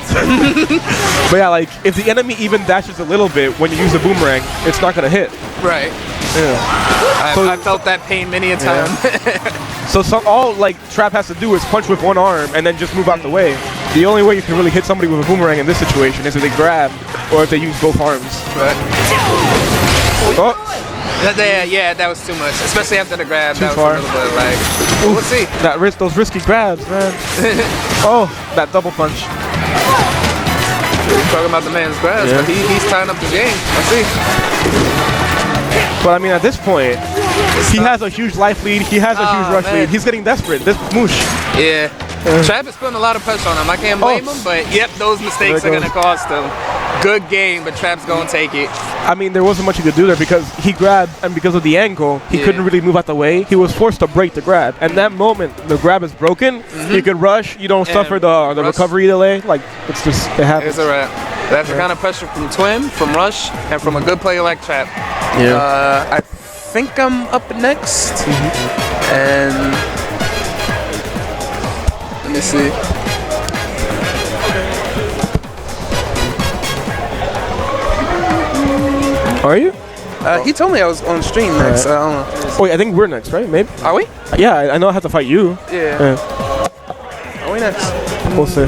But yeah, like, if the enemy even dashes a little bit when you use the Boomerang, it's not going to hit. Right. Yeah. I felt that pain many a time. So all like Trap has to do is punch with one arm and then just move out the way. The only way you can really hit somebody with a Boomerang in this situation is if they grab or if they use both arms. Right. Oh. That was too much, especially after the grab. Too that far. was a little bit like. We'll see. Those risky grabs, man. Oh, that double punch. We're talking about the man's grabs, but he's tying up the game. Let's see. But I mean, at this point, he has a huge life lead. He has a huge rush lead. He's getting desperate. This Moosh. Yeah. Trap is putting a lot of pressure on him. I can't blame him, but yep, those mistakes are going to cost him. Good game, but Trap's going to take it. I mean, there wasn't much he could do there because he grabbed, and because of the angle, he couldn't really move out the way. He was forced to break the grab. And that moment, the grab is broken. You can rush. You don't suffer the recovery delay. Like, it happens. It's a wrap. That's the kind of pressure from Twin, from Rush, and from a good player like Trap. Yeah. I think I'm up next. And let me see. Are you? He told me I was on stream next. I don't know. Wait, I think we're next, right? Maybe. Are we? Yeah, I know I have to fight you. Yeah. Are we next? We'll see.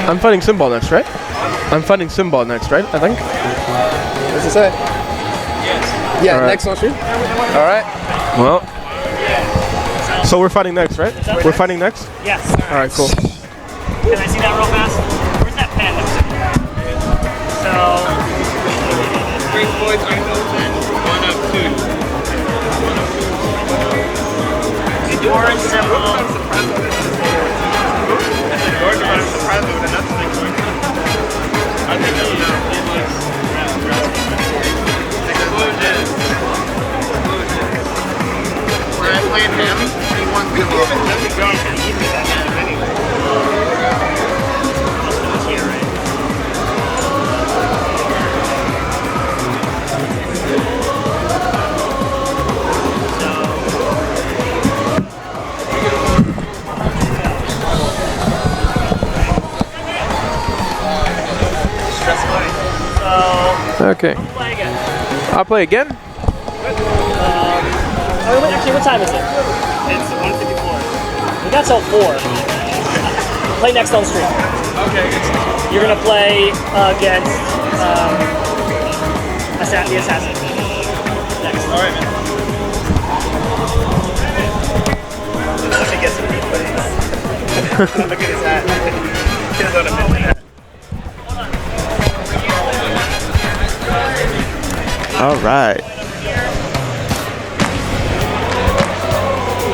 I'm fighting Symbol next, right? I'm fighting Symbol next, right? I think. What's it say? Yeah, All right. next on stream. All right. Well. So we're fighting next, right? We're fighting next? Yes. All right, cool. Can I see that real fast? Where's that pen? So. 3 points, I know that. 1 up 2. Orange symbol. I think that was Explosion. When I played him, he won good. Okay. Play again. I'll play again? Actually, what time is it? It's 1:54. We got till 4. Play next on stream. Okay, You're gonna play against the assassin. Next. all right, man. Let me get some replays. Look at his hat. He has on a different hat. All right.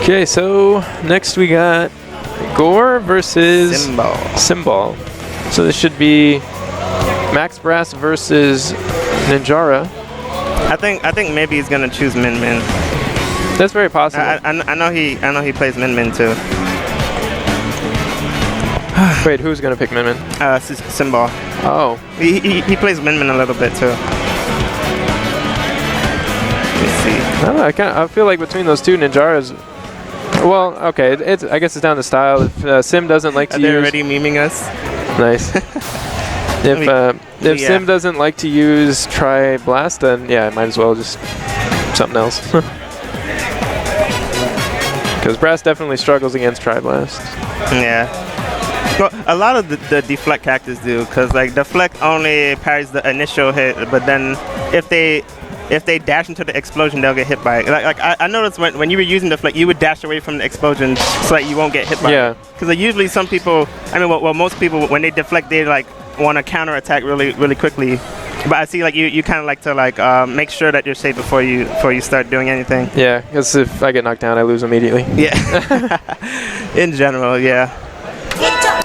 Okay, so next we got Gore versus Symbol. So this should be Max Brass versus Ninjara. I think maybe he's gonna choose Min Min. That's very possible. I know he plays Min Min too. Wait, who's gonna pick Min Min? Symbol. Oh, He plays Min Min a little bit too. Let me see. I don't know. I feel like between those two, Ninjara's. Well, okay. I guess it's down to style. If Sim doesn't like to Are they use. already memeing us? Nice. If Sim doesn't like to use Tri Blast, then yeah, might as well just something else. Because Brass definitely struggles against Tri Blast. Yeah. Well, a lot of the deflect characters do, because like deflect only parries the initial hit, but then if they dash into the explosion, they'll get hit by it. Like I noticed when you were using deflect, you would dash away from the explosion so that you won't get hit by it. Because usually some people, most people, when they deflect, they like want to counter attack really quickly. But I see like you kind of like to like make sure that you're safe before you start doing anything. Yeah, because if I get knocked down, I lose immediately. Yeah. In general, yeah.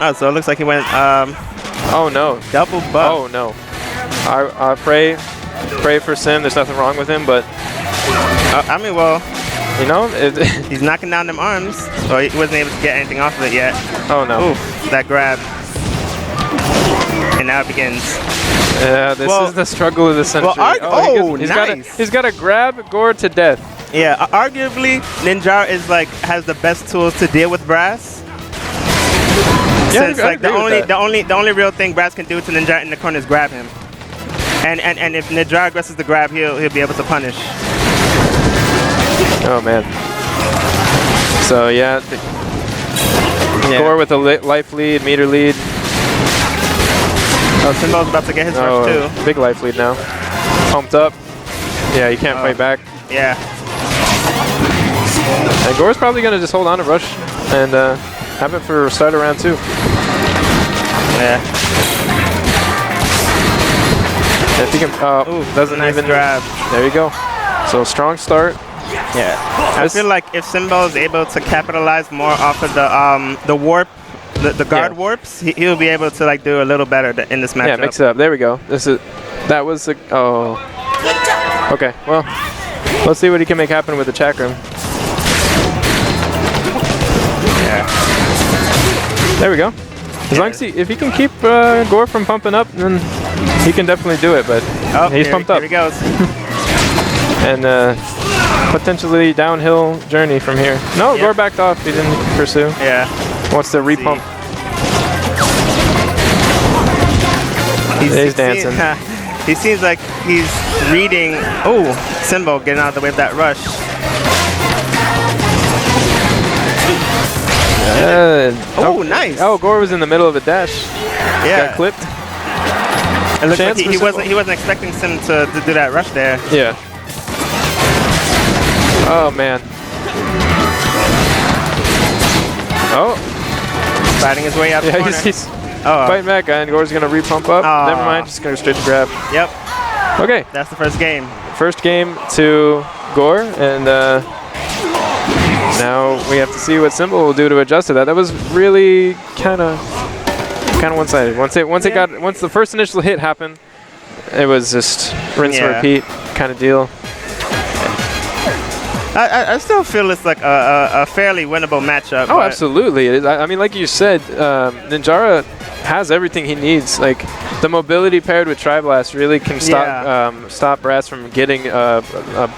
Oh, so it looks like he went. Oh no. Double buff. Oh no. I pray for Sim. There's nothing wrong with him, but you know, he's knocking down them arms. So he wasn't able to get anything off of it yet. Oh no. Ooh, that grab. And now it begins. Yeah, this is the struggle of the century. Nice. He's got to grab Gore to death. Yeah, arguably Ninjara is like has the best tools to deal with Brass. Yeah, Since like the only real thing Brass can do to Ninjara in the corner is grab him. And if Ninjara aggresses the grab, he'll be able to punish. Oh man. So yeah, Gore with a life lead, meter lead. Oh, Symbol's about to get his rush too. Big life lead now. Pumped up. Yeah, you can't fight back. Yeah. And Gore's probably gonna just hold on to rush and have it for start of round 2. Yeah. If he can, doesn't nice even grab. There you go. So strong start. Yeah. I feel like if Symbol is able to capitalize more off of the warp, the guard warps, he'll be able to like do a little better in this matchup. Yeah, mix it up. There we go. That was the. Oh. Okay. Well, let's see what he can make happen with the chakram. Yeah. There we go. As long as if he can keep Gore from pumping up, then he can definitely do it. But he's pumped up. Here he goes. And potentially downhill journey from here. No, Gore backed off. He didn't pursue. Yeah. Wants to repump. He's dancing. He seems like he's reading. Oh, Symbol getting out of the way of that rush. Nice. Oh, Gore was in the middle of a dash. Yeah. Got clipped. It looks like he wasn't expecting Sim to do that rush there. Yeah. Oh, man. Oh. Fighting his way out the Yeah, corner. he's fighting back, and Gore's going to re-pump up. Never mind, just going to go straight to grab. Yep. Okay. That's the first game. First game to Gore, and now we have to see what Symbol will do to adjust to that. That was really kind of one-sided. Once the first initial hit happened, it was just rinse and repeat kind of deal. I still feel it's like a fairly winnable matchup. Oh, absolutely. I mean, like you said, Ninjara has everything he needs. Like, the mobility paired with Tri-Blast really can stop Brass from getting a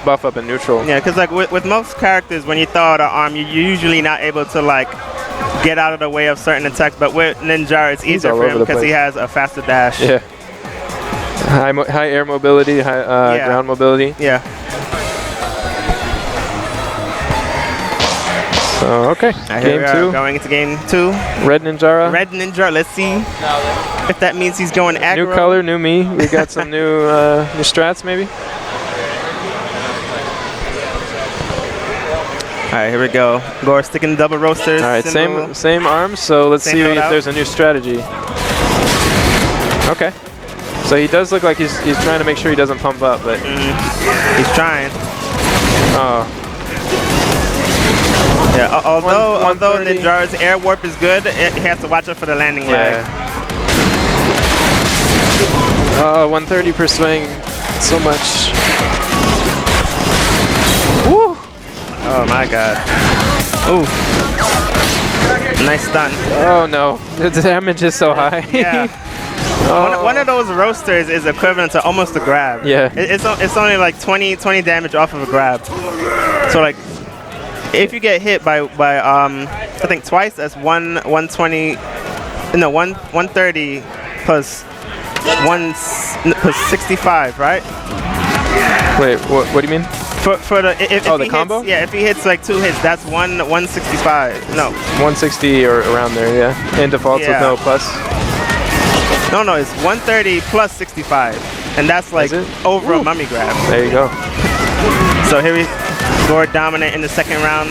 buff up in neutral. Yeah, because like with most characters, when you throw out an arm, you're usually not able to like get out of the way of certain attacks. But with Ninjara, it's easier for him because he has a faster dash. Yeah. High air mobility, high ground mobility. Yeah. So, okay, game 2. Going into game 2. Red Ninjara. Red Ninjara. Let's see if that means he's going aggro. New color, new me. We got some new strats, maybe. All right, here we go. Gore sticking double roasters. All right, same arms. So let's see if there's a new strategy. Okay. So he does look like he's trying to make sure he doesn't pump up, but he's trying. Oh. Yeah, although Ninjara's air warp is good, he has to watch out for the landing lag. 130 per swing, so much. Woo! Oh my god. Ooh. Nice stun. Oh no, the damage is so high. Yeah. One of those roasters is equivalent to almost a grab. Yeah. It's only like 20 damage off of a grab. So like, if you get hit by I think twice, that's 120, no 130 plus 65, right? Wait, what do you mean? For the if the combo? Hits, yeah, if he hits like 2 hits, that's 165. No. 160 or around there, yeah. And defaults with no plus. No, it's 130 plus 65, and that's like over a mummy grab. There you go. So here we Gore dominant in the second round.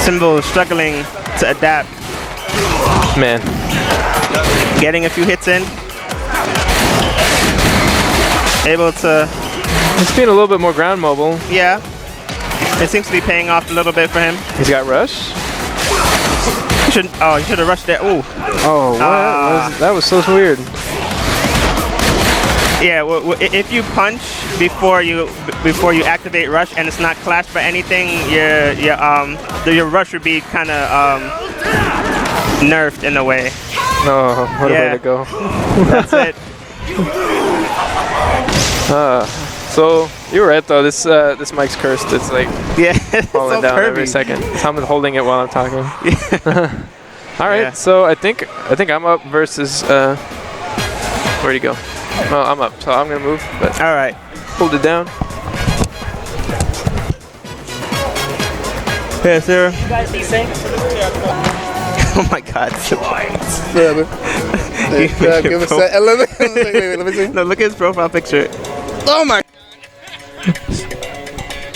Symbol struggling to adapt. Man. Getting a few hits in. Able to... He's being a little bit more ground mobile. Yeah. It seems to be paying off a little bit for him. He's got rush. He should have rushed there. Ooh. Oh, what? That was so weird. Yeah, if you punch before you activate rush and it's not clashed by anything, your rush would be kind of nerfed in a way. Oh, what a way to go. That's it. So you were right though. This mic's cursed. It's like falling down every second. So I'm holding it while I'm talking. Yeah. All right. So I think I'm up versus. Where'd he go? Well, I'm up, so I'm gonna move. But all right, hold it down. Yes, sir. You guys desync? Oh my God. Give us that. Let me see. No, look at his profile picture. Oh my.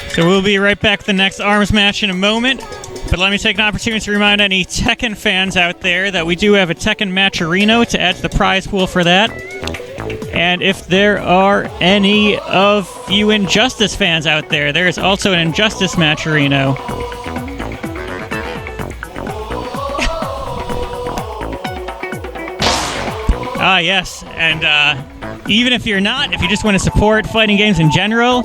So we'll be right back with the next ARMS match in a moment. But let me take an opportunity to remind any Tekken fans out there that we do have a Tekken Matcherino to add to the prize pool for that. And if there are any of you Injustice fans out there, there is also an Injustice Matcherino. Ah, yes. And even if you're not, if you just want to support fighting games in general,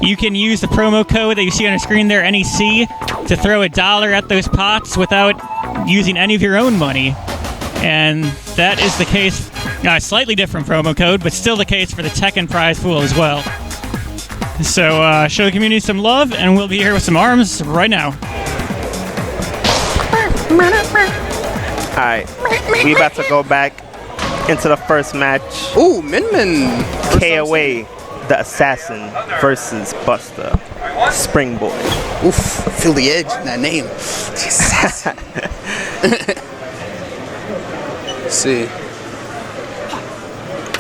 you can use the promo code that you see on the screen there, NEC, to throw $1 at those pots without using any of your own money. And that is the case, slightly different promo code, but still the case for the Tekken prize pool as well. So show the community some love, and we'll be here with some ARMS right now. Alright, we about to go back into the first match. Ooh, Min. KOA, the Assassin versus Buster, Springboard. Oof, feel the edge in that name. Let's see.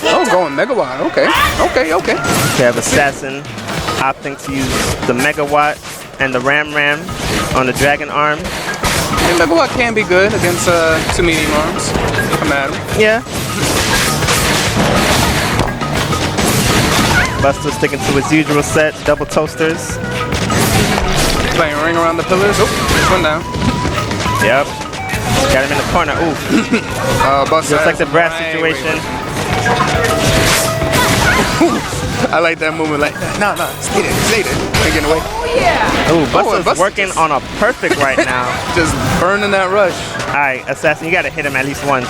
Oh, going Megawatt. Okay. We have Assassin opting to use the Megawatt and the Ram on the Dragon Arm. And Megawatt can be good against 2 medium arms. Come at him. Yeah. Buster sticking to his usual set, double toasters. Playing ring around the pillars. Oh, this one down. Yep. Got him in the corner. Ooh. Buster Just like the brass right situation. I like that movement. Like, no, stay there. Ain't getting away. Ooh, Buster's Buster working just- on a perfect right now. Just burning that rush. All right, Assassin, you gotta hit him at least once.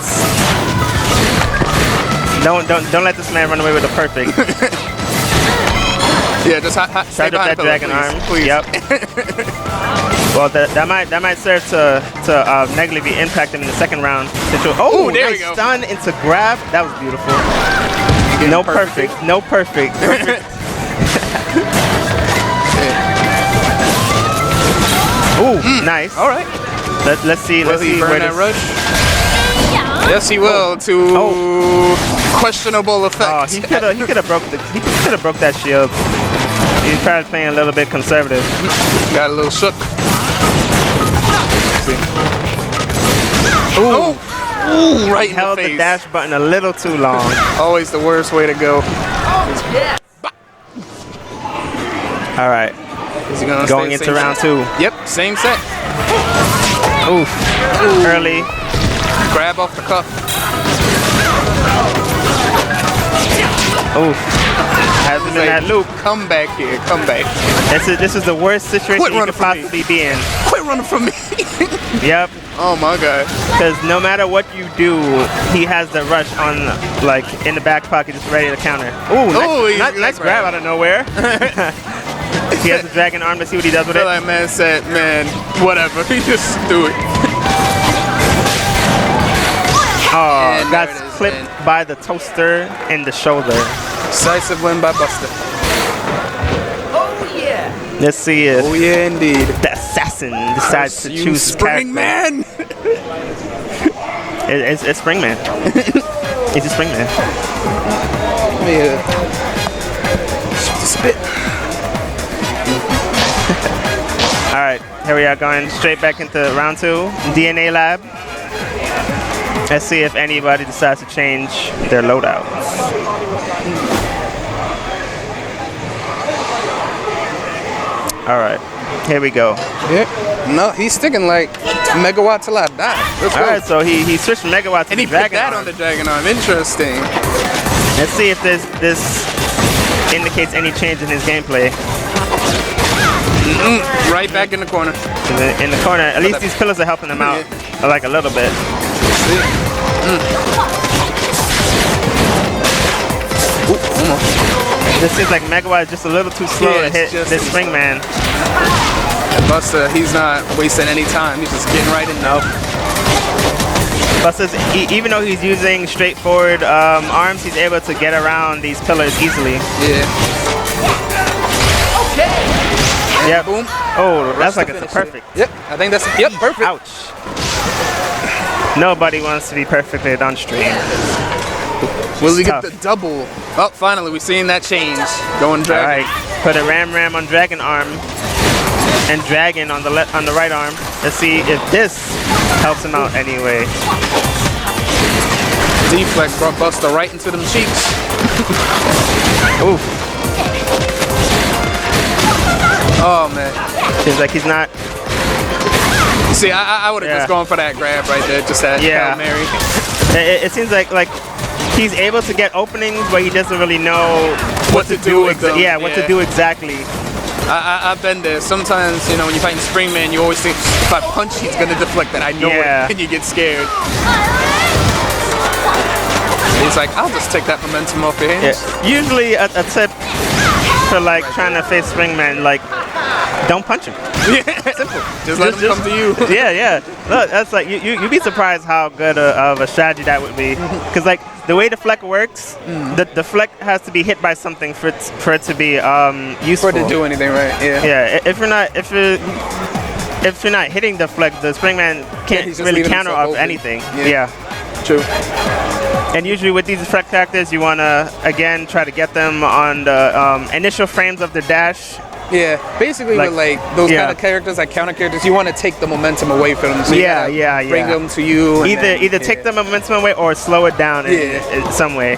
Don't let this man run away with a perfect. Yeah, just stay Charge up that behind Dragon pillar, Arm. please. Yep. Well, that might serve to negatively impact him in the second round. Oh, Ooh, there nice we go. stun into grab. That was beautiful. No perfect. No perfect. Ooh, nice. All right. Let's see. Will Let's he see burn where that this. rush? Yes, he will. Questionable effect. Oh, he could have broke that shield. He's probably playing a little bit conservative. Got a little shook. Ooh, Ooh, right in the held the face. dash button a little too long. Always the worst way to go. All right, Is he gonna going stay into same round set? 2. Yep, same set. Oof, early. Grab off the cuff. Oof, has him in that loop. Come back here. Come back. This is the worst situation Quit you running could from me. possibly be in. Quit running from me. Yep, Oh my god. because no matter what you do, he has the rush on, like, in the back pocket, just ready to counter. Ooh, Ooh, nice grab out of nowhere. He has a Dragon Arm. Let's see what he does with I it. feel like man said, man, whatever. He just do it. Oh, And there that's it is, clipped man. by the toaster in the shoulder. Decisive win by Buster. Let's see if Oh yeah, indeed. the assassin decides to You choose his spring character. man. It's Springman. It's a Springman. Yeah. Spit. All right, here we are going straight back into round 2, DNA lab. Let's see if anybody decides to change their loadouts. All right, here we go. Yeah. No, he's sticking like Megawatt till I die. Let's All go. right, so he switched Megawatt to And the he put Dragon that Arm. on the Dragon Arm. Interesting. Let's see if this indicates any change in his gameplay. Right back in the corner. In the corner, at least these pillars are helping him out, like a little bit. Ooh, almost. This seems like Megawatt is just a little too slow Yeah, to it's hit just this too Springman. And Buster, he's not wasting any time. He's just getting right in there. Plus, even though he's using straightforward arms, he's able to get around these pillars easily. Yeah. Yep. Boom. Oh, that's like to it's a finish it. perfect. Yep, I think that's perfect. Ouch. Nobody wants to be perfectly on stream. Will we get tough. the double? Oh, finally, we've seen that change. Going All Dragon. right, put a Ram on Dragon Arm and Dragon on the right arm. Let's see if this helps him out anyway. Deflect brought Buster right into them cheeks. Oof. Oh man. Seems like he's not. See, I would have Yeah. just gone for that grab right there, just that Yeah. Hail Mary. It seems like he's able to get openings, but he doesn't really know What to do with them, Yeah, what to yeah. do exactly. I've been there. Sometimes, you know, when you're fighting Springman, you always think, if I punch, he's gonna deflect that. I know Yeah. it, and you get scared. He's like, I'll just take that momentum off your hands. Yeah. Usually a tip for like trying to face Springman, like don't punch him. Simple. Just let him come to you. Yeah. Look, that's like you'd be surprised how good of a strategy that would be. Because like the way the fleck works, the fleck has to be hit by something for it to be useful. For it to do anything right, yeah. Yeah. If you're not hitting the fleck, the Springman can't he's just really leaving counter himself off open. anything. Yeah. True. And usually with these effect characters, you want to, again, try to get them on the initial frames of the dash. Yeah, basically with like those kind of characters, like counter characters, you want to take the momentum away from them. So bring them to you. Either take the momentum away or slow it down in some way.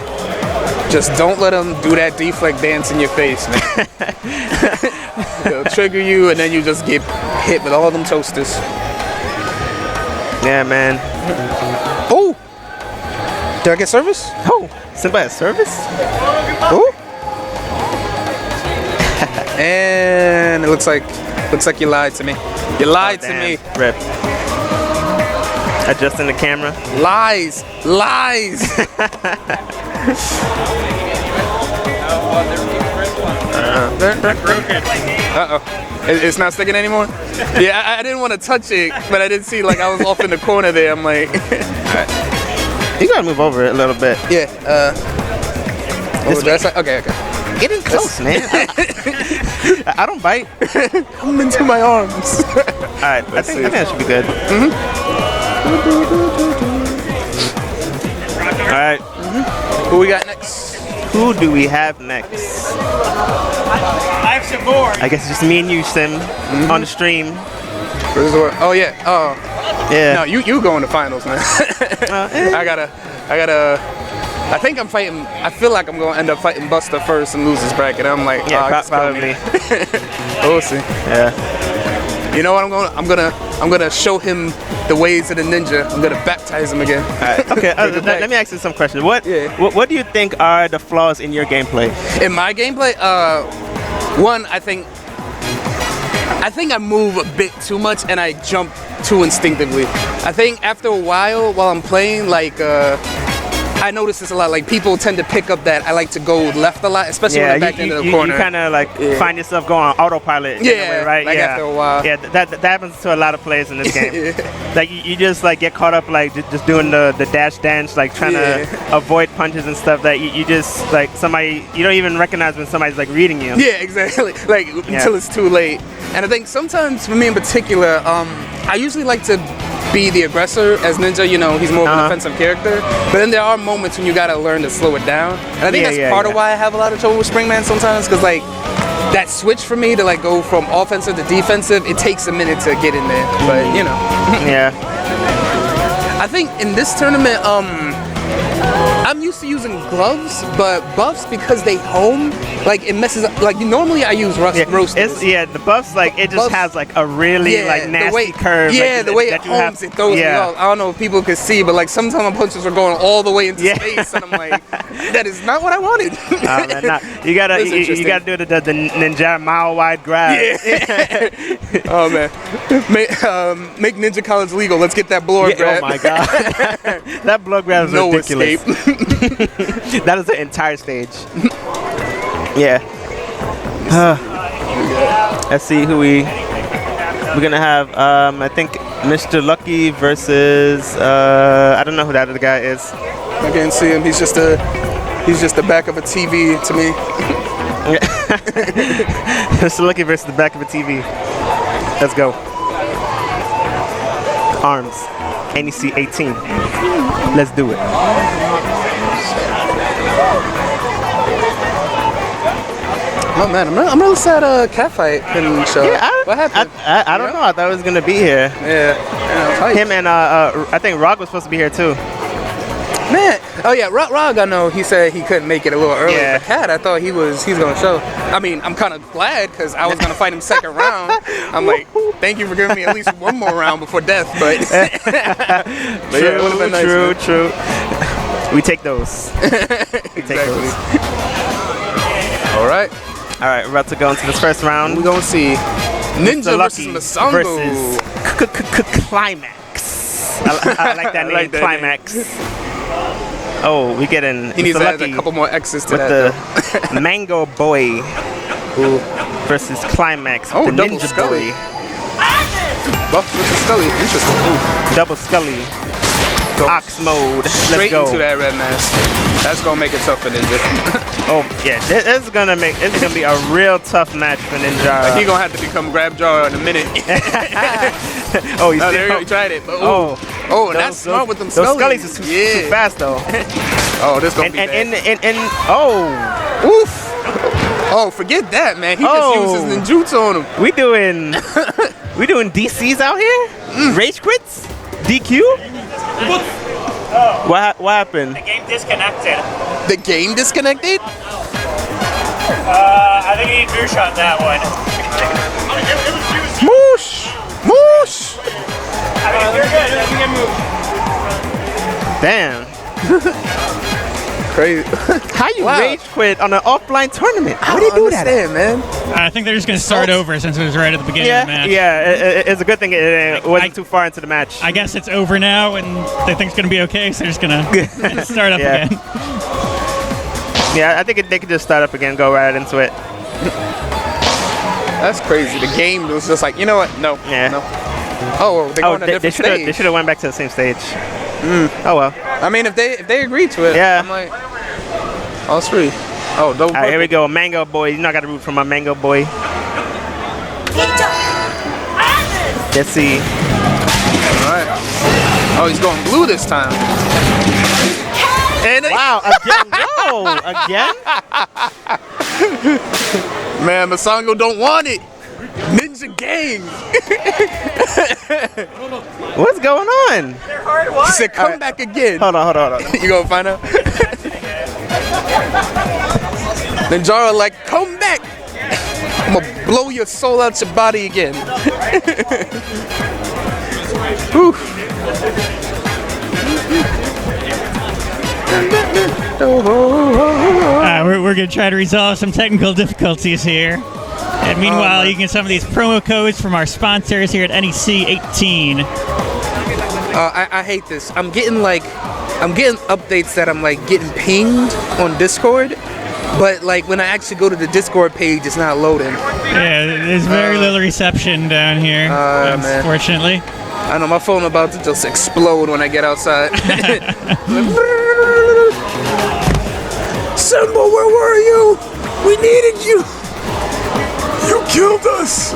Just don't let them do that deflect dance in your face, man. They'll trigger you, and then you just get hit with all them toasters. Yeah, man. Oh! Did I get service? Oh, somebody has service? Oh! And it looks like you lied to me. You lied to me. Rip. Adjusting the camera. Lies. Uh-oh. It's not sticking anymore? Yeah, I didn't want to touch it, but I did see like I was off in the corner there. I'm like, alright. You gotta move over it a little bit. Yeah, okay. Getting close, man. I don't bite. Come into my arms. Alright, I think that should be good. Alright. Who we got next? Who do we have next? I have some more. I guess it's just me and you, Sim, on the stream. Oh yeah. Oh. Yeah. No, you go in the finals, man. I think I'm fighting. I feel like I'm gonna end up fighting Buster first and lose this bracket. I'm like, probably. We'll see. Yeah. You know what? I'm gonna show him the ways of the ninja. I'm gonna baptize him again. Okay. Let me ask you some questions. What do you think are the flaws in your gameplay? In my gameplay, one, I think I move a bit too much and I jump too instinctively. I think after a while I'm playing, like I notice this a lot. Like people tend to pick up that I like to go left a lot, especially when I'm back into the corner. You kind of like find yourself going on autopilot. In a way, right? Like after a while. Yeah, that happens to a lot of players in this game. Like you just like get caught up like just doing the dash dance, like trying to avoid punches and stuff. That you just like somebody you don't even recognize when somebody's like reading you. Yeah, exactly. Like until it's too late. And I think sometimes for me in particular, I usually like to be the aggressor as Ninja. You know, he's more of an offensive character. But then there are moments when you gotta learn to slow it down. And I think that's part of why I have a lot of trouble with Springman sometimes, because like that switch for me to like go from offensive to defensive, it takes a minute to get in there. But you know. Yeah. I think in this tournament, I'm used to using gloves, but buffs, because they home, like it messes up. Like normally I use roasters. The buffs, like it just has like a really like nasty curve. Yeah, like, the way it homes, it throws me off. I don't know if people can see, but like sometimes my punches are going all the way into space, and I'm like, that is not what I wanted. Man, you gotta do the ninja mile wide grab. Yeah. Oh man, make Ninja College legal. Let's get that blower grab. Oh my god, that blow grab is ridiculous. Escape. That is the entire stage. Yeah. Let's see who we're gonna have. I think Mr. Lucky versus I don't know who that other guy is. I can't see him. He's just the back of a TV to me. Mr. Lucky versus the back of a TV. Let's go. Arms. NEC18. Let's do it. Oh man, I'm really sad Catfight couldn't show. Yeah, what happened? I don't know. I thought he was gonna be here. Yeah. Him and I think Rog was supposed to be here too. Man, oh yeah, Rog, I know he said he couldn't make it a little early. Yeah. But Cat, I thought he's gonna show. I mean, I'm kind of glad because I was gonna fight him second round. I'm like, thank you for giving me at least one more round before death. But, but yeah, it would have been nice. True. We take those. We take those. All right, we're about to go into this first round. We're gonna see Ninja versus Masango versus Climax. I like that name, Climax. Oh, we get in. He needs to add a couple more X's to with that. The Mango Boy versus Climax. Oh, the double Ninja Scully. Boy. Buff versus Scully. Interesting. Ooh. Double Scully. Ox mode. Let's Straight go. into that red mask. That's gonna make it tough for Ninja. Oh yeah, this is gonna be a real tough match for Ninja. Like, he gonna have to become grab jaw in a minute. Oh, he's there you go. He tried it. But, Oh, and that's smart with them Those Scullies. Scullies are too fast though. Oh, this gonna be bad. And oh, Oof. Oh, forget that, man. He just used his ninjutsu on him. we doing DCs out here? Rage quits? DQ? What happened? The game disconnected. The game disconnected? I think you need Moosh on that one. Moosh! Moosh! I mean, if you're good, then you can move. Damn. Crazy. How you Wow. rage quit on an offline tournament? How I do you don't do that? understand, man. I think they're just going to start over since it was right at the beginning of the match. It's a good thing it wasn't too far into the match. I guess it's over now, and they think it's going to be okay, so they're just going to start up Yeah. again. Yeah, I think they could just start up again, go right into it. That's crazy. The game was just like, you know what? No. Yeah. No. Oh, they're going to a different stage. They should have went back to the same stage. Oh well. I mean, if they agreed to it, Yeah. I'm like, oh, it's free. Oh, double. All right, here we go. Mango boy. You know I got to root for my mango boy. Let's see. All right. Oh, he's going blue this time. And Wow, again? Whoa, again? man, Masango don't want it. Ninja gang. What's going on? He said, come back again. Hold on. You gonna find out? Then Jara like, come back. I'm gonna blow your soul out your body again. Whew. We're going to try to resolve some technical difficulties here. And meanwhile, you can get some of these promo codes from our sponsors here at NEC18. I hate this. I'm getting updates that I'm like getting pinged on Discord, but like when I actually go to the Discord page, it's not loading. Yeah, there's very little reception down here, man. unfortunately. I know my phone about to just explode when I get outside. Simba, where were you? We needed you. You killed us.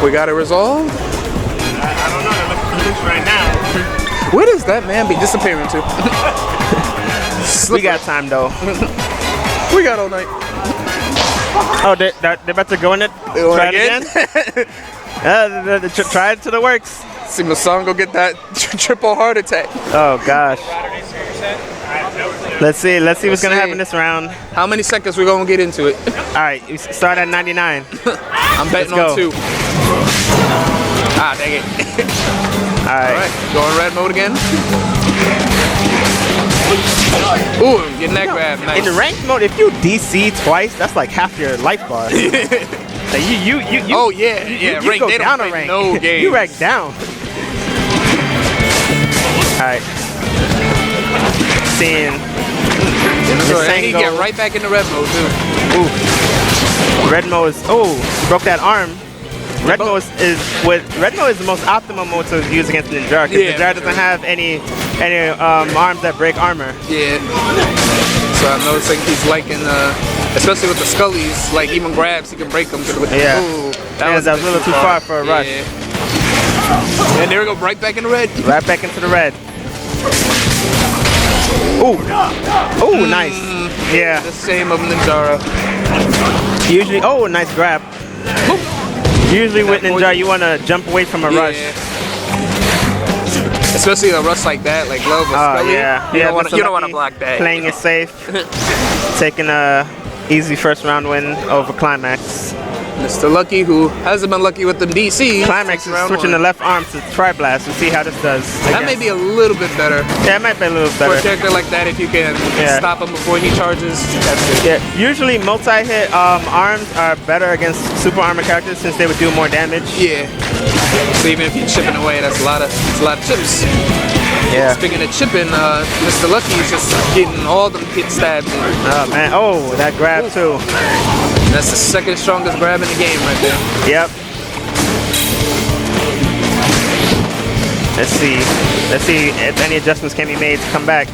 We got it resolved? I don't know. They're looking right now. Where does that man be disappearing to? We got time though. We got all night. Oh, they're about to go in it. Try it again. Try it to the works. See Masango get that triple heart attack. Oh gosh. Let's see what's gonna happen this round. How many seconds we gonna get into it? All right, we start at 99. I'm betting Let's on go. 2. Ah, dang it. All All right. right, going red mode again. Ooh, getting that grab. Nice. In the ranked mode, if you DC twice, that's like half your life bar. So you. Oh yeah, You rank. go They down don't a play rank. no games. You rank down. All right. Seeing. And he get right back in the red mode too. Ooh. Red mode is. Oh, he broke that arm. Red mode is the most optimal mode to use against Ninjara because Ninjara doesn't have any arms that break armor. Yeah. So I'm noticing he's liking, especially with the Scullies, like even grabs, he can break them. Yeah. Ooh, That was a little too far for a rush. And there we go, right back in the red. Right back into the red. Ooh. Ooh, nice. Yeah. The same of Ninjara. Usually, oh, nice grab. Usually with Ninja, you want to jump away from a rush. Especially a rush like that, like Love or Scully. Yeah. You don't Mr. want to Lucky block that. Playing it safe. Taking a easy first round win over Climax. Mr. Lucky, who hasn't been lucky with the DC. Climax is switching the left arm to Tri-Blast. We'll see how this does. That may be a little bit better. Yeah, it might be a little For better. a character like that, if you can stop him before he charges, that's good. Yeah, usually multi-hit arms are better against super armor characters since they would do more damage. Yeah. So even if you're chipping away, that's a lot of chips. Yeah. Speaking of chipping, Mr. Lucky is just getting all them hit stabs in. Oh man, oh, that grab too. That's the second strongest grab in the game right there. Yep. Let's see if any adjustments can be made to come back.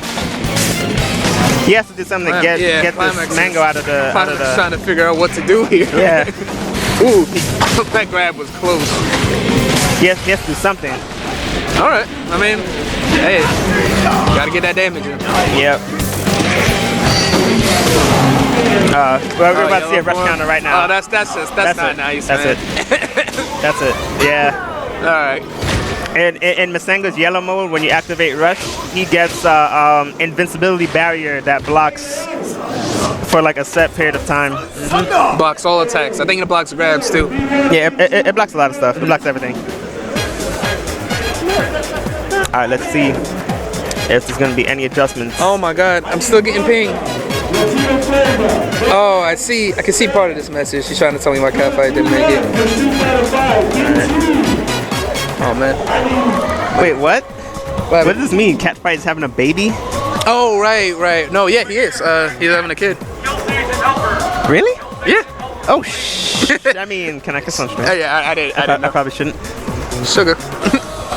He has to do something to get this mango out of the. Trying to figure out what to do here. Yeah. Ooh, that grab was close. He has to do something. All right. I mean, hey, gotta get that damage in. Yep. We're about to see a rush counter right now. Oh, that's not nice. That's man. it. That's it. Yeah. All right. And in Masengo's yellow mode, when you activate rush, he gets invincibility barrier that blocks for like a set period of time. Blocks all attacks. I think it blocks grabs too. Yeah, it blocks a lot of stuff. It blocks everything. All right, let's see if there's gonna be any adjustments. Oh my God, I'm still getting pinged. Oh, I see. I can see part of this message. She's trying to tell me my catfight didn't make it. Oh man. Wait, what? What does this mean? Catfight is having a baby? Oh right. No, yeah, he is. He's having a kid. Really? Yeah. Oh shit. I mean, can I kiss on stream? Yeah, I didn't know. I probably shouldn't. Sugar.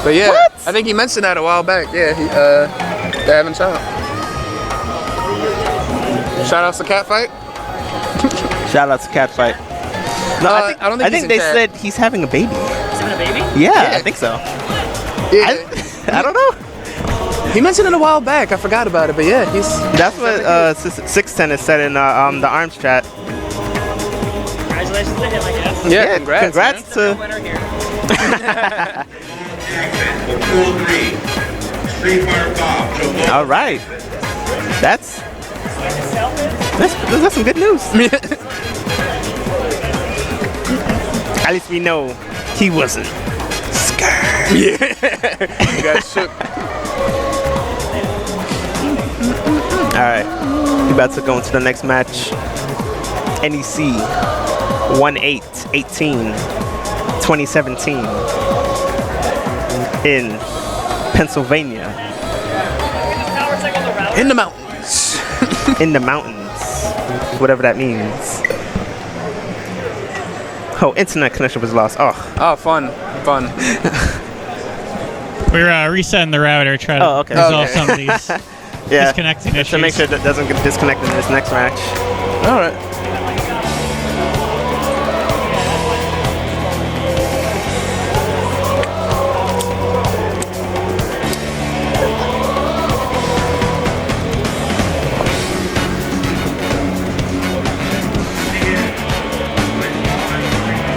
But yeah, What? I think he mentioned that a while back. Yeah, they're having a child. Shout outs to Catfight. Shout out to Catfight. No, I think they said he's having a baby. Is it a baby? Yeah, I think so. Yeah. I don't know. He mentioned it a while back. I forgot about it, but yeah, That's what 610 has said in the arms chat. Congratulations to him, I guess. Yeah, congrats The winner here. All right. That's some good news. At least we know he wasn't scared. Yeah. You got shook. All right, we about to go into the next match. NEC 18, 2017 in Pennsylvania. In the mountains. In the mountains, whatever that means. Oh, internet connection was lost. Oh, fun. We're resetting the router, trying to okay. resolve some of these Yeah, disconnecting issues. to make sure that doesn't get disconnected in this next match. All right.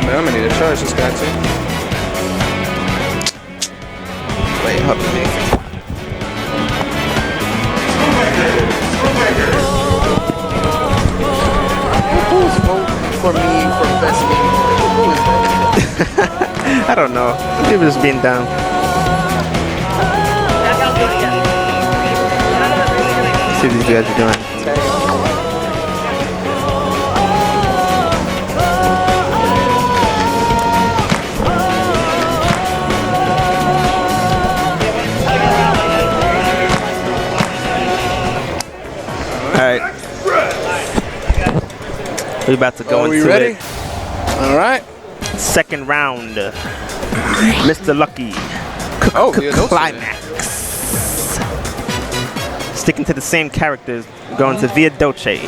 Man, I'm gonna need to charge this guy too. Wait, hold on. Who's vote for me for best game? Who is that? I don't know. People just being dumb. Let's see what these guys are doing. Alright. We're about to go into ready? it. All right. Second round. Mr. Lucky. Oh, yeah, those Climax. Sticking to the same characters, going to Via Dolce.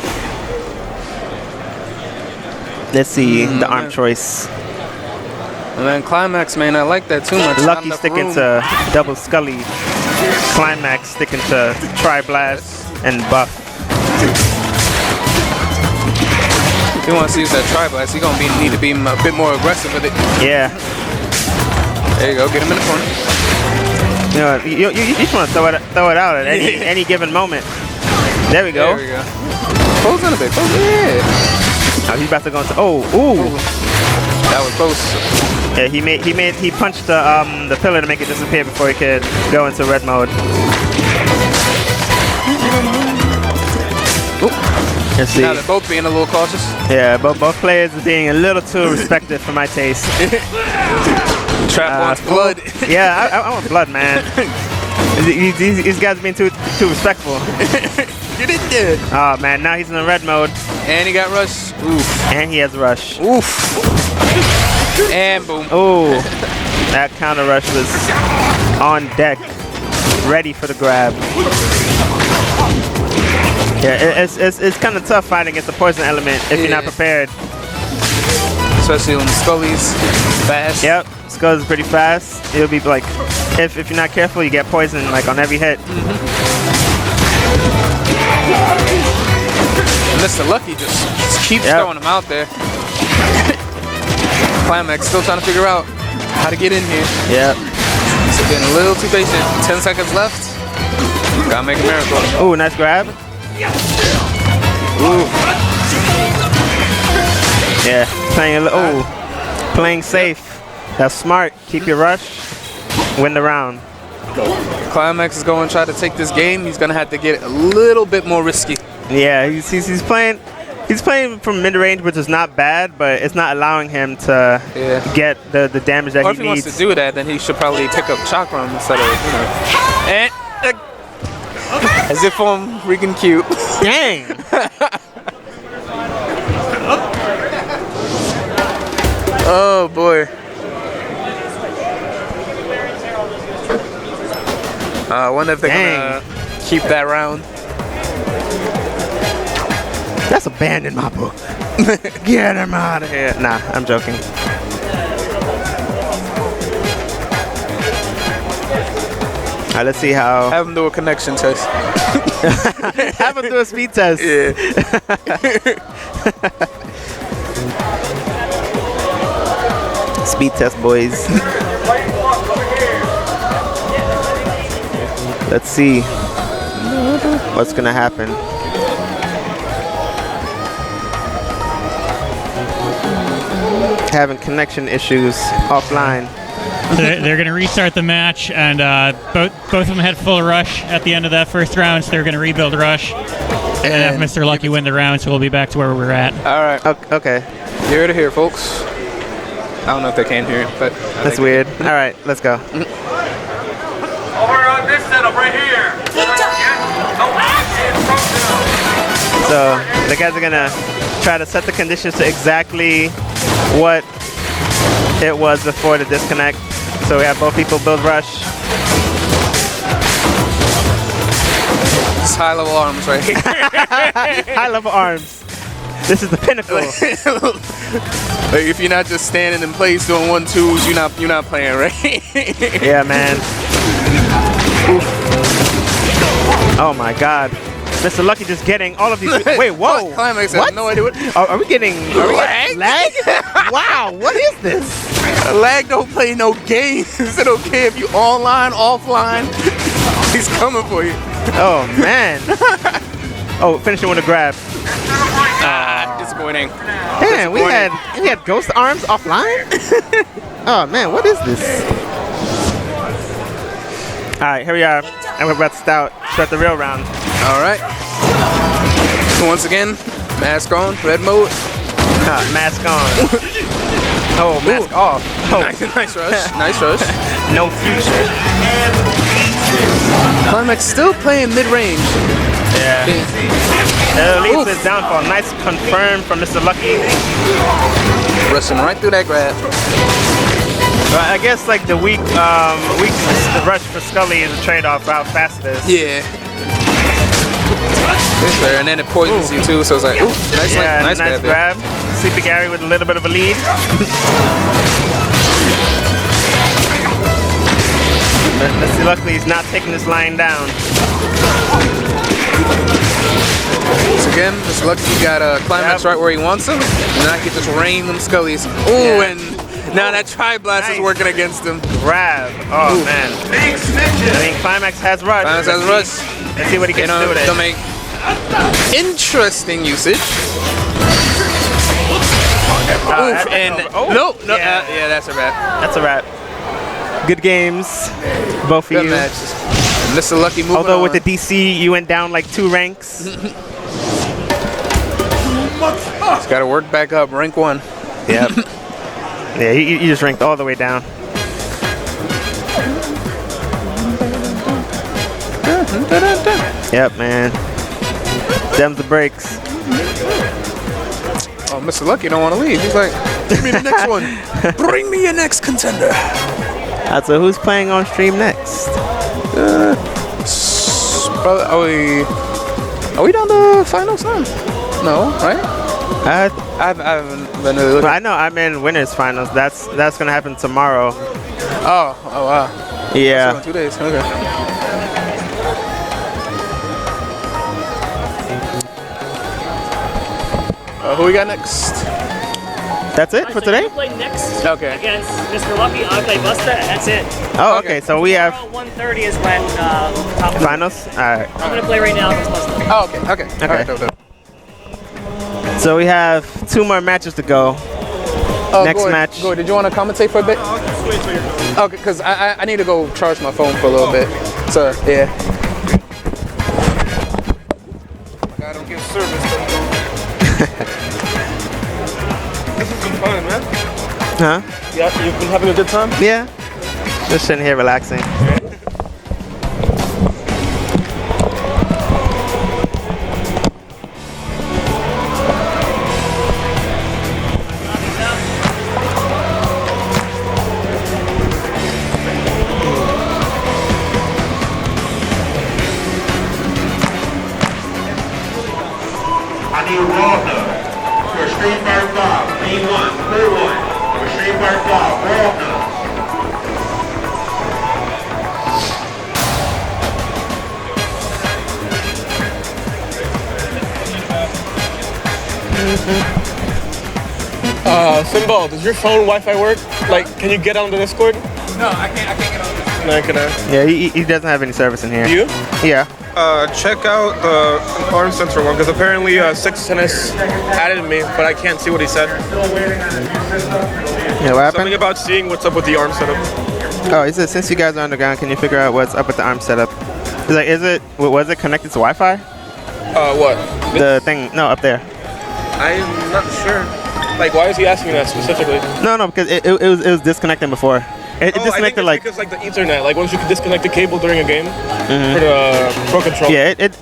Let's see the arm choice. And then Climax, man, I like that too much. Lucky Not enough sticking room. to Double Scully. Climax sticking to Tri-Blast and Buff. If he wants to use that Tri-Blast, he's gonna need to be a bit more aggressive with it. Yeah. There you go, get him in the corner. You just want to throw it out at any given moment. There we go. There we go. Close in a bit. Close. Yeah. Now he's about to go into. Ooh. That was close. Yeah, he punched the pillar to make it disappear before he could go into red mode. Ooh. Let's see. Now they're both being a little cautious. Yeah, both players are being a little too respected for my taste. Trap wants blood. Yeah, I want blood, man. These guys are being too respectful. You did good. Oh man, now he's in the red mode. And he got rush. Oof. And he has rush. Oof. And boom. Ooh. That counter rush was on deck. Ready for the grab. Yeah, it's kind of tough fighting against the poison element if you're not prepared. especially when Scully's fast. Yep, Skull's pretty fast. It'll be like, if you're not careful, you get poisoned like on every hit. Mr. Lucky just keeps throwing him out there. Climax still trying to figure out how to get in here. Yep. He's getting a little too patient. 10 seconds left. Gotta make a miracle. Ooh, nice grab. Ooh. Yeah, playing safe. That's smart. Keep your rush. Win the round. Climax is going to try to take this game. He's going to have to get a little bit more risky. Yeah, he's playing from mid-range, which is not bad, but it's not allowing him to get the damage that he needs. Or if he wants to do that, then he should probably pick up Chakram instead of, you know. And as if I'm freaking cute. Dang. Oh boy. I wonder if they're gonna keep that round. That's a band in my book. Get him out of here. Nah, I'm joking. All right, let's see how. Have him do a connection test. Have him do a speed test. Yeah. Speed test, boys. Let's see what's gonna happen. Having connection issues offline. They're going to restart the match, and both of them had full rush at the end of that first round, so they're going to rebuild rush and have Mr. Lucky win the round, so we'll be back to where we're at. All right. Okay. Hear to hear, folks. I don't know if they can hear it, but that's weird. All right, let's go. Over on this setup right here. So the guys are gonna try to set the conditions to exactly what it was before the disconnect. So we have both people build rush. It's high level arms right here. High level arms. This is the pinnacle. Like if you're not just standing in place doing 1-2s, you're not playing, right? Yeah, man. Oof. Oh my God. Mr. Lucky just getting all of these. Wait, whoa. Climax has no idea what. Are we getting lag? Wow, what is this? Lag don't play no games. Is it okay if you online, offline? He's coming for you. Oh man. Oh, finishing with a grab. Disappointing. Man, we had ghost arms offline? Oh man, what is this? Alright, here we are. And we're about to start the real round. Alright. So once again, mask on, red mode. Mask on. Oh, mask off. Oh. Nice rush. Nice rush. No future. Climax still playing mid-range. Yeah. Leads his downfall. Nice confirm from Mr. Lucky. Rushing right through that grab. I guess like the weakness, the rush for Scully is a trade-off for how fast it is. Yeah. This way, and then it poisons you too, so it's like, ooh, nice grab. Sleepy Gary with a little bit of a lead. Mr. Lucky is not taking this line down. Once again, Mr. Lucky got a Climax right where he wants him, and now he can just rain them Scullies. Ooh, and now that Tri-Blast is working against him. Grab. Oh, man. I think Climax has rush. Climax has rush. Let's see what he can do with it. They'll make interesting usage. Yeah, that's a wrap. That's a wrap. Good games, both of you. Good matches. Mr. Lucky moving Although on. with the DC, you went down like 2 ranks. Just got to work back up, rank 1. Yep. Yeah, you just ranked all the way down. Yep, man. Them's the breaks. Oh, Mr. Lucky don't want to leave. He's like, give me the next one. Bring me your next contender. So who's playing on stream next? Are we down to finals now? No, right? I haven't been really looking. I know I'm in winners finals. That's gonna happen tomorrow. Oh wow. Yeah. So in 2 days. Okay. Who we got next? That's it for today? You play next Okay. against Mr. Lucky, I play Busta, and that's it. Oh, okay. So we have 1:30 is when top finals. All right. I'm gonna play right now against Busta. Oh, okay. All right, dope. So we have 2 more matches to go. Next match. Go. Did you want to commentate for a bit? Okay, because I need to go charge my phone for a little bit. So yeah. I don't give service. This has been fun, man. Huh? Yeah, you've been having a good time? Yeah. Just sitting here relaxing. I need Walter for Street Fighter 5, B1, clear 1. For Street Fighter 5, Walter. Symbol, does your phone Wi-Fi work? Like, can you get on the Discord? No, I can't get on this. No, can I? Yeah, he doesn't have any service in here. Do you? Yeah. Check out the arm sensor one, because apparently Six Tennis added me, but I can't see what he said. Yeah, what Something happened? about seeing what's up with the arm setup. Oh, he said since you guys are underground, can you figure out what's up with the arm setup? Was it connected to Wi-Fi? What? The thing, no, up there. I'm not sure. Like, why is he asking that specifically? No, because it was disconnecting before. It I think disconnected it's like. because like the Ethernet, like once you can disconnect the cable during a game for the Pro Controller. Yeah, it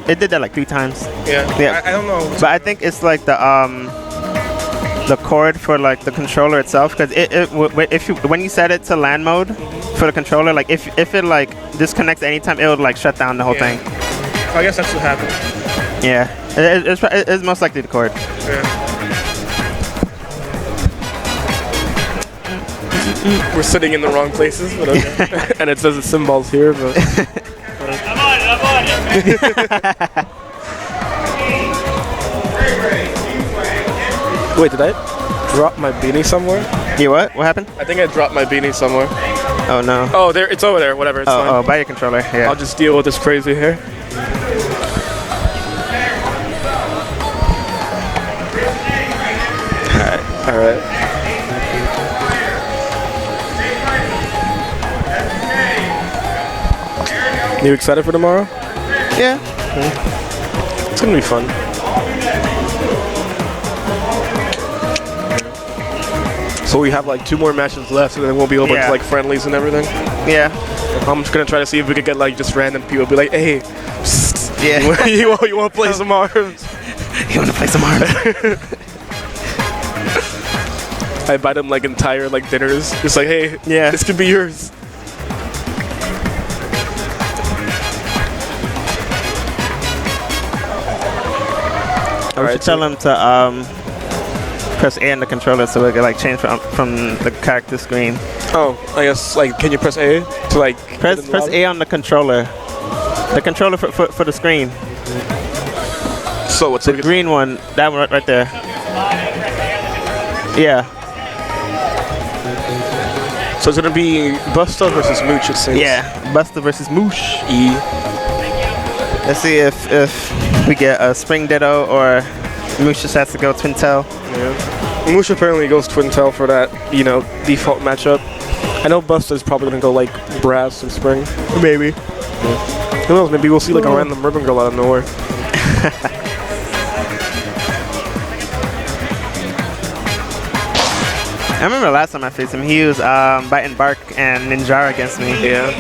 did that like 3 times. Yeah. I don't know. But I think it's like the cord for like the controller itself, because when you set it to LAN mode for the controller, like if it like disconnects anytime, it would like shut down the whole thing. I guess that's what happened. Yeah, it's most likely the cord. Yeah. We're sitting in the wrong places, but okay. And it says the symbols here, but. I'm on it. Wait, did I drop my beanie somewhere? You what? What happened? I think I dropped my beanie somewhere. Oh no. Oh, there, it's over there. Whatever, it's fine. Oh, by your controller. Yeah. I'll just deal with this crazy hair. All right. You excited for tomorrow? Yeah. It's gonna be fun. So we have like 2 more matches left, and then we'll be able to like friendlies and everything. Yeah. I'm just gonna try to see if we could get like just random people. Be like, hey, Yeah. you want to play some arms? You want to play some arms? I buy them like entire like dinners. Just like, hey, Yeah. this could be yours. I should tell him to press A on the controller so it can like change from the character screen. Oh, I guess like, can you press A to like Press A on the controller. The controller for the screen. So what's The green one, that one right there. Yeah. So it's gonna be Busta versus Mooch, it seems. Yeah. Busta versus Moosh. E. Let's see if we get a Spring Ditto or Moosh just has to go Twin Tail. Yeah. Mooch apparently goes Twin Tail for that, you know, default matchup. I know Busta's probably gonna go like Brass or Spring. Maybe. Yeah. Who knows? Maybe we'll see like a random ribbon girl out of nowhere. I remember last time I faced him, he was Bite and Bark and Ninjara against me. Yeah.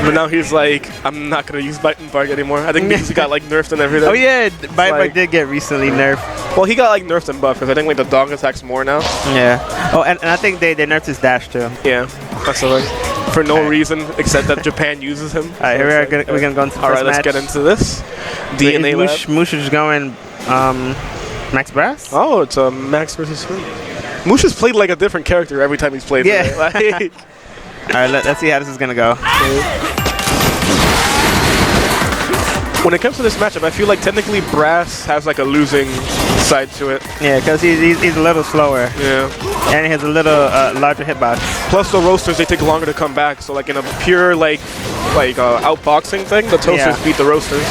But now he's like, I'm not gonna use Bite and Bark anymore. I think because he got like nerfed and everything. Oh yeah, Bite and Bark did get recently nerfed. Well, he got like nerfed and buffed because I think like the dog attacks more now. Yeah. Oh, and I think they nerfed his dash too. Yeah. That's the thing. For no reason except that Japan uses him. Alright, here we're gonna go into the Alright, first let's match. get into this. DNA Lab. Moosh is going Max Brass? Oh, it's a Max versus Spring. Moosh has played like a different character every time he's played. Yeah. Today. Like, All right, let's see how this is gonna go. when it comes to this matchup, I feel like technically Brass has like a losing side to it. Yeah, because he's a little slower. Yeah. And he has a little larger hitbox. Plus the roasters, they take longer to come back. So like in a pure like outboxing thing, the toasters beat the roasters.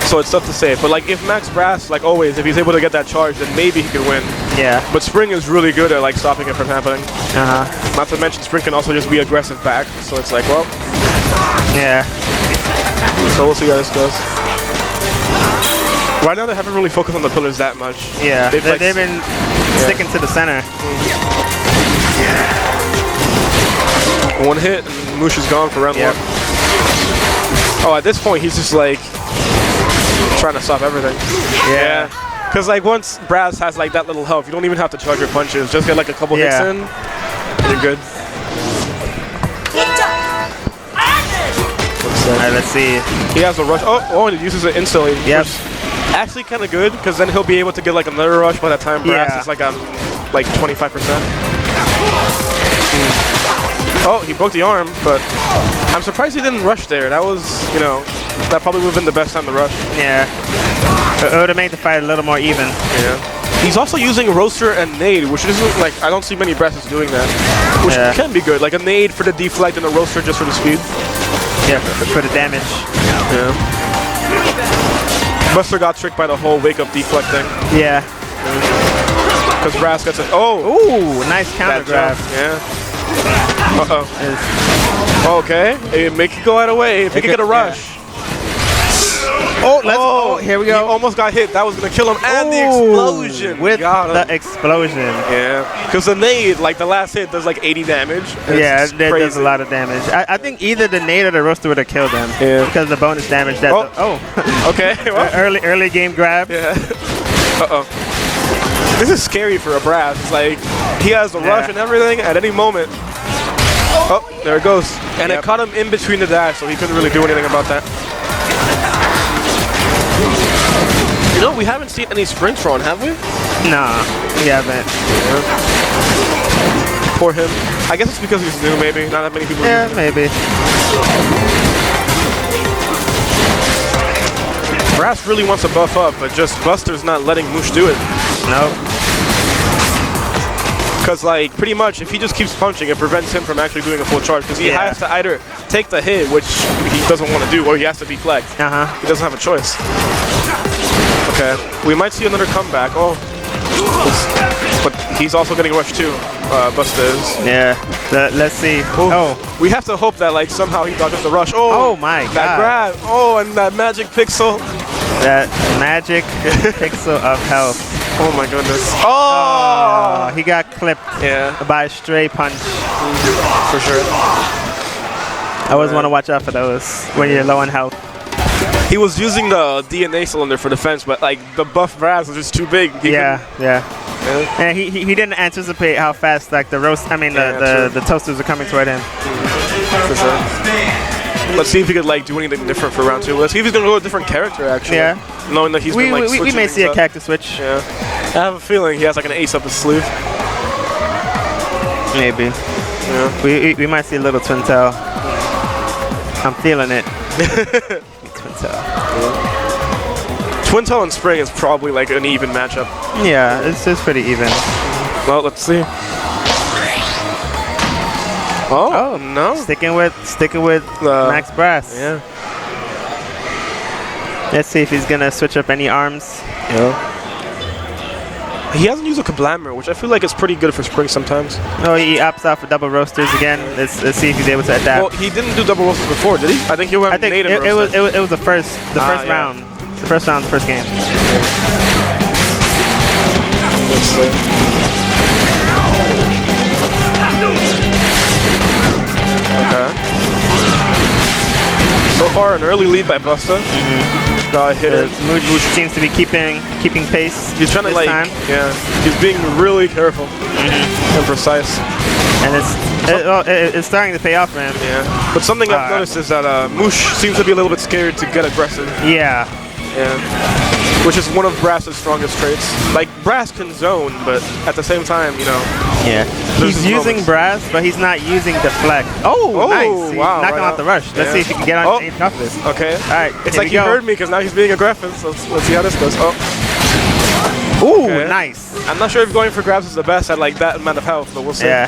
So it's tough to say. But like if Max Brass, like always, if he's able to get that charge, then maybe he could win. Yeah. But Spring is really good at like stopping it from happening. Uh-huh. Not to mention Spring can also just be aggressive back. So it's like, well. Yeah. So we'll see how this goes. Right now they haven't really focused on the pillars that much. Yeah. They've been sticking to the center. One hit and Moosh is gone for round one. Oh, at this point he's just like trying to stop everything. Yeah. Because like once Brass has like that little health, you don't even have to charge your punches. Just get like a couple hits in, and you're good. Alright, let's see. He has a rush. Oh, and he uses it instantly. Yep. Actually kind of good, because then he'll be able to get like another rush by the time Brass is like 25%. Oh, he broke the arm, but I'm surprised he didn't rush there. That was, you know, that probably would have been the best time to rush. Yeah. It would have made the fight a little more even. Yeah. He's also using Roaster and Nade, which isn't like, I don't see many Brasses doing that. Which can be good. Like a Nade for the deflect and a Roaster just for the speed. Yeah, for the damage. Yeah. Buster got tricked by the whole wake-up deflect thing. Yeah. Because Brass gets it. Oh! Ooh, nice counter grab. Yeah. Uh-oh. Okay. Hey, make it go out of the way. If he can get a rush. Oh, here we go. He almost got hit. That was going to kill him. And the explosion. With the explosion. Yeah. Because the nade, like the last hit, does like 80 damage. Yeah, it does a lot of damage. I think either the nade or the roaster would have killed him. Yeah. Because of the bonus damage that. Okay. Well. early game grab. Yeah. Uh-oh. This is scary for a Brass. It's like he has the rush and everything at any moment. Oh, there it goes. And it caught him in between the dash, so he couldn't really do anything about that. You know, we haven't seen any sprints run, have we? Nah, we haven't. Yeah. Poor him. I guess it's because he's new, maybe. Not that many people. Yeah, maybe. Brass really wants to buff up, but just Buster's not letting Moosh do it. Nope. Because, like, pretty much, if he just keeps punching, it prevents him from actually doing a full charge. Because he has to either take the hit, which he doesn't want to do, or he has to deflect. He doesn't have a choice. Okay, we might see another comeback. Oh, but he's also getting rushed too. Buster is. Yeah. Let's see. We have to hope that like somehow he dodges the rush. Oh my God. That grab. Oh, and that magic pixel. That magic pixel of health. Oh my goodness. Oh, he got clipped. By a stray punch. For sure. I always want to watch out for those when you're low on health. He was using the DNA cylinder for defense, but like the buff Brass was just too big. And he didn't anticipate how fast like the the toasters are coming toward him. For sure. Let's see if he could like do anything different for round two. Let's see if he's gonna go a different character actually. Yeah. Knowing that he's been like we may see a character switch. Yeah. I have a feeling he has like an ace up his sleeve. Maybe. Yeah. We might see a little twin tail. I'm feeling it. Twin tail. Twin tail and Spring is probably like an even matchup. Yeah, it's pretty even. Well, let's see. Oh no! Sticking with Max Brass. Yeah. Let's see if he's gonna switch up any arms. Yeah. He hasn't used a Kablammer, which I feel like is pretty good for Spring sometimes. Oh, he opts out for double roasters again. Let's see if he's able to adapt. Well, he didn't do double roasters before, did he? I think he went native it was the first round. The first round, the first game. Let's see. Okay. So far, an early lead by Buster. Hit it. Moosh seems to be keeping pace. He's trying to like, he's being really careful and precise. And it's It's starting to pay off, man. Yeah. But something I've noticed is that Moosh seems to be a little bit scared to get aggressive. Yeah. Yeah. Which is one of Brass's strongest traits. Like, Brass can zone, but at the same time, you know. Yeah. He's using Brass, but he's not using deflect. Oh, nice. He's wow. knocking out the rush. Let's see if he can get on off this. Okay. All right. It's like he heard me because now he's being aggressive. So let's see how this goes. Oh. Ooh, okay. Nice. I'm not sure if going for grabs is the best at like that amount of health, but we'll see. Yeah.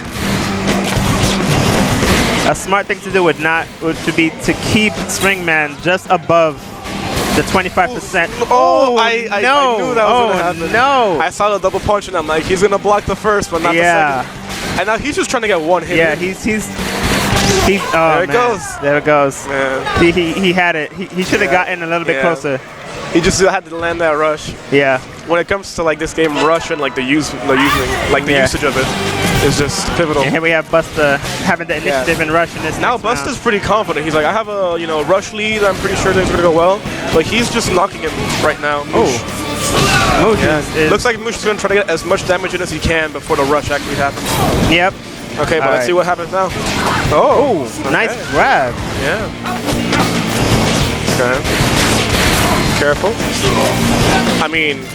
A smart thing to do would be to keep Springman just above the 25%. Oh, I knew that was gonna happen. No. I saw the double punch and I'm like, he's gonna block the first, but not the second. And now he's just trying to get one hit. Yeah, he's there it goes. There it goes. Man. He had it. He should have gotten a little bit closer. He just had to land that rush. Yeah. When it comes to like this game, rush and like the usage of it is just pivotal. And here we have Buster having the initiative and rush in this. Now Buster's pretty confident. He's like, I have a rush lead. I'm pretty sure things are gonna go well. But he's just knocking him right now. Moosh. Yeah. Looks like Moosh is gonna try to get as much damage in as he can before the rush actually happens. Yep. Okay, but let's see what happens now. Oh, nice grab. Yeah. Okay. Careful. I mean,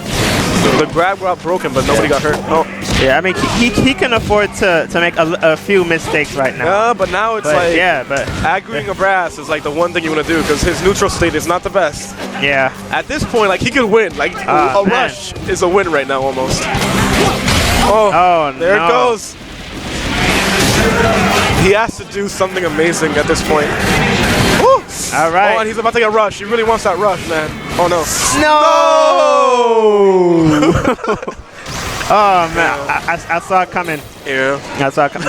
the grab got broken, but nobody got hurt. Oh. Yeah, I mean, he can afford to make a few mistakes right now. Yeah, but now it's like aggroing a Brass is like the one thing you want to do because his neutral state is not the best. Yeah. At this point, like he could win. Like a rush is a win right now almost. Oh, there it goes. He has to do something amazing at this point. Woo! All right. Oh, and he's about to get rushed. He really wants that rush, man. Oh no. No! Oh man, I saw it coming. Yeah. I saw it coming.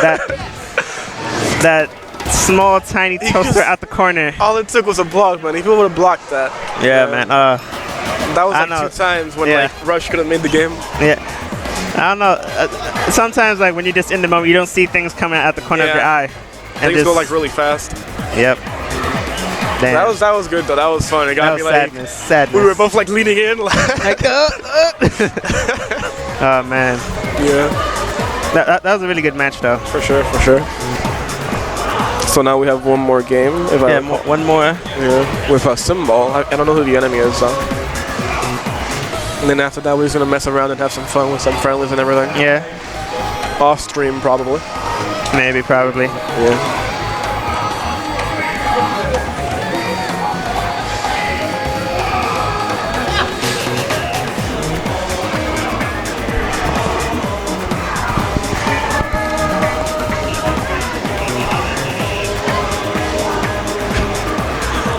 That small, tiny toaster out the corner. All it took was a block, man. If he would have blocked that. Yeah, man. That was like 2 times when like Rush could have made the game. Yeah. I don't know. Sometimes, like when you're just in the moment, you don't see things coming out the corner of your eye. And things go like really fast. Yep. Damn. That was good though. That was fun. It got me like sadness. We were both like leaning in. Like, oh man. Yeah. That was a really good match though. For sure. So now we have one more game. One more. Yeah. With a Symbol. I don't know who the enemy is though. And then after that, we're just gonna mess around and have some fun with some friendlies and everything. Yeah. Off stream, probably. Maybe, probably. Yeah.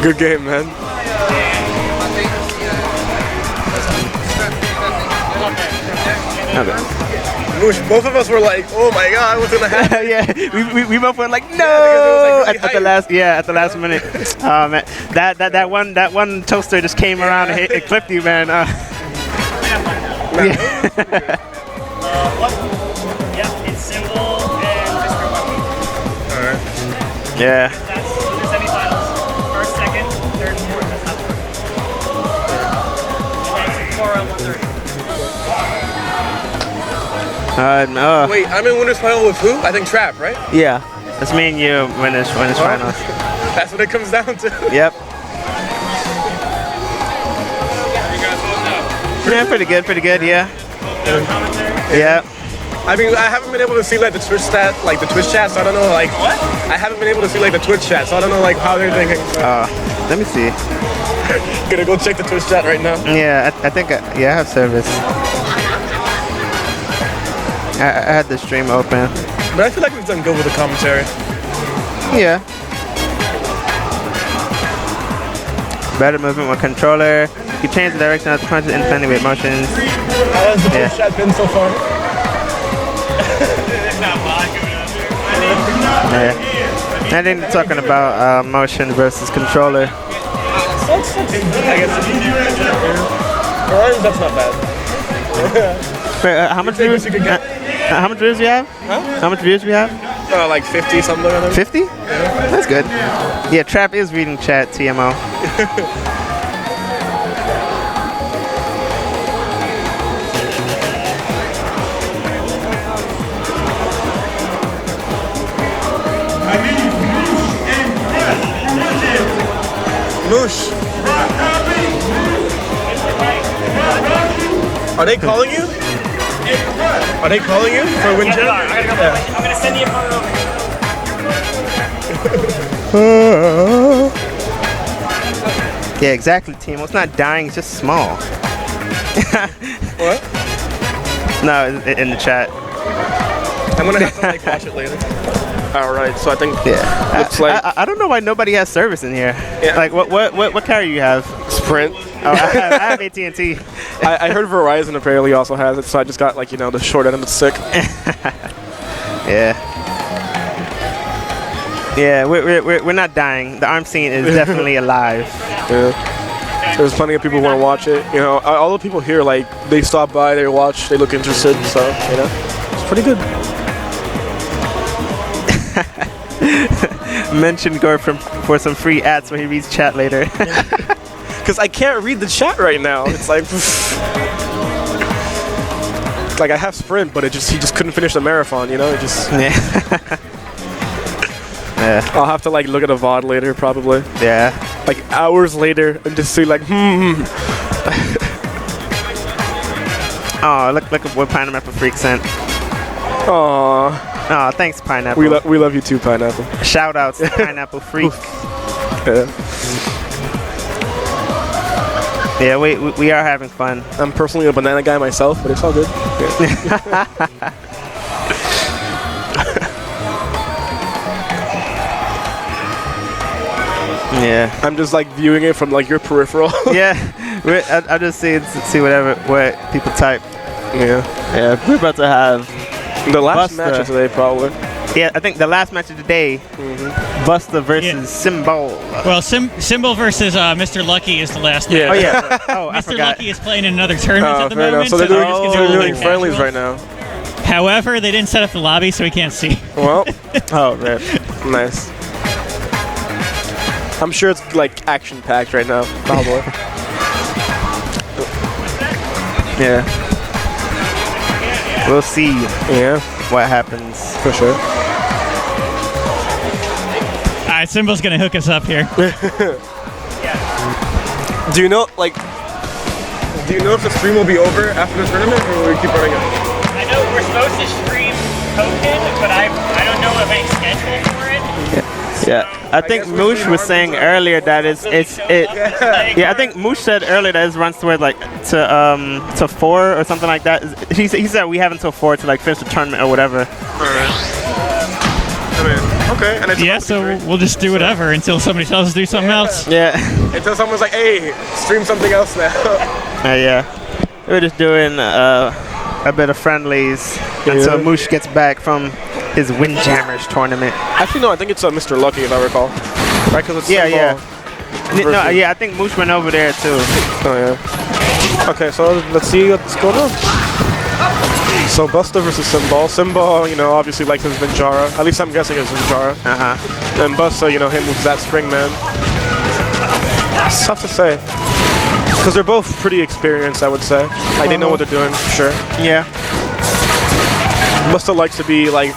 Good game, man. Okay. Both of us were like, "Oh my God, what's gonna happen?" Yeah, we both were like, "No!" Like really at the last minute. Oh man, that one toaster just came around and it clipped you, man. It's Symbol and Mr. Lucky. All right. Yeah. That's the semifinals. First, second, third, and fourth. That's not the first. 4 on 130. No. Wait, I'm in winners final with who? I think Trap, right? Yeah. That's me and you winners finals. That's what it comes down to. Yep. Yeah, pretty good, yeah. Yeah. I mean, I haven't been able to see like the Twitch chat, so I don't know like what? I haven't been able to see like the Twitch chat, so I don't know like how they're thinking. Let me see. Gonna go check the Twitch chat right now. Yeah, I think I have service. I had the stream open. But I feel like we've done good with the commentary. Yeah. Better movement with controller. You change the direction of the punches independently with motions. How has the Twitch chat been so far? Yeah. I think they're talking about motion versus controller. I guess for ours, that's not bad. Wait, how much views? How much views do you have? Huh? How much views do we have? Like 50 something. 50? Yeah. That's good. Yeah, Trap is reading chat, TMO. Moosh. Are they calling you? Are they calling you for Wind Yeah, they Jam? are. I gotta go. I'm gonna send the info over. Yeah, exactly, Timo. It's not dying, it's just small. What? No, in the chat. I'm gonna have to like watch it later. All right, so I think looks like I don't know why nobody has service in here. Yeah. Like what carrier you have? Sprint. Oh, I have AT&T. I heard Verizon apparently also has it, so I just got like the short end of the stick. Yeah. Yeah, we're not dying. The ARM scene is definitely alive. Yeah. There's plenty of people who want to watch it. All the people here, like, they stop by, they watch, they look interested, so, it's pretty good. Mention Gore for some free ads when he reads chat later. Because I can't read the chat right now. It's like, like I have Sprint, but he just couldn't finish the marathon, It just. Yeah. Yeah. I'll have to like look at a VOD later, probably. Yeah. Like hours later, and just see like, Oh, look what Pineapple Freak sent. Aww. Oh, thanks, Pineapple. We love you too, Pineapple. Shout outs to Pineapple Freak. Yeah. Yeah, we are having fun. I'm personally a banana guy myself, but it's all good. Yeah. Yeah. I'm just like viewing it from like your peripheral. Yeah. I'll just see what people type. Yeah. Yeah. We're about to have the last Busta. match of today, probably. Yeah, I think the last match of the day, Busta versus Symbol. Well, Symbol versus Mr. Lucky is the last match. Yeah. Oh yeah. Oh, I Mr. forgot. Lucky is playing in another tournament at the fair enough. moment, So they're we're doing, just gonna they're do doing like friendlies casuals. right now. However, they didn't set up the lobby, so we can't see. Well, Oh, man. nice. I'm sure it's like action packed right now, probably. Yeah. We'll see Yeah, what happens. for sure. All right, Symbol's gonna hook us up here. Do you know if the stream will be over after the tournament, or will we keep running it? I know we're supposed to stream Token, but I don't know of any schedule for it. Yeah. I think guess we're Moosh seeing was hard saying results. earlier that yeah, I think Moosh said earlier that it runs towards like to 4 or something like that. He said we have until 4 to like finish the tournament or whatever. Alright. I mean, okay. And it's Yeah, so we'll just do whatever until somebody tells us to do something else. Yeah. until someone's like, hey, stream something else now. Yeah. We're just doing a bit of friendlies until Moosh gets back from his Windjammers tournament. Actually, no, I think it's Mr. Lucky, if I recall. Right, because it's Yeah, Symbol No, versus- yeah, I think Moosh went over there too. Oh, yeah. Okay, so let's see what's going on. So Busta versus Symbol. Symbol, obviously likes his Vinjara. At least I'm guessing it's Vinjara. And Busta, him with that Springman. It's tough to say. Because they're both pretty experienced, I would say. Like, they know what they're doing, for sure. Yeah. Busta likes to be, like,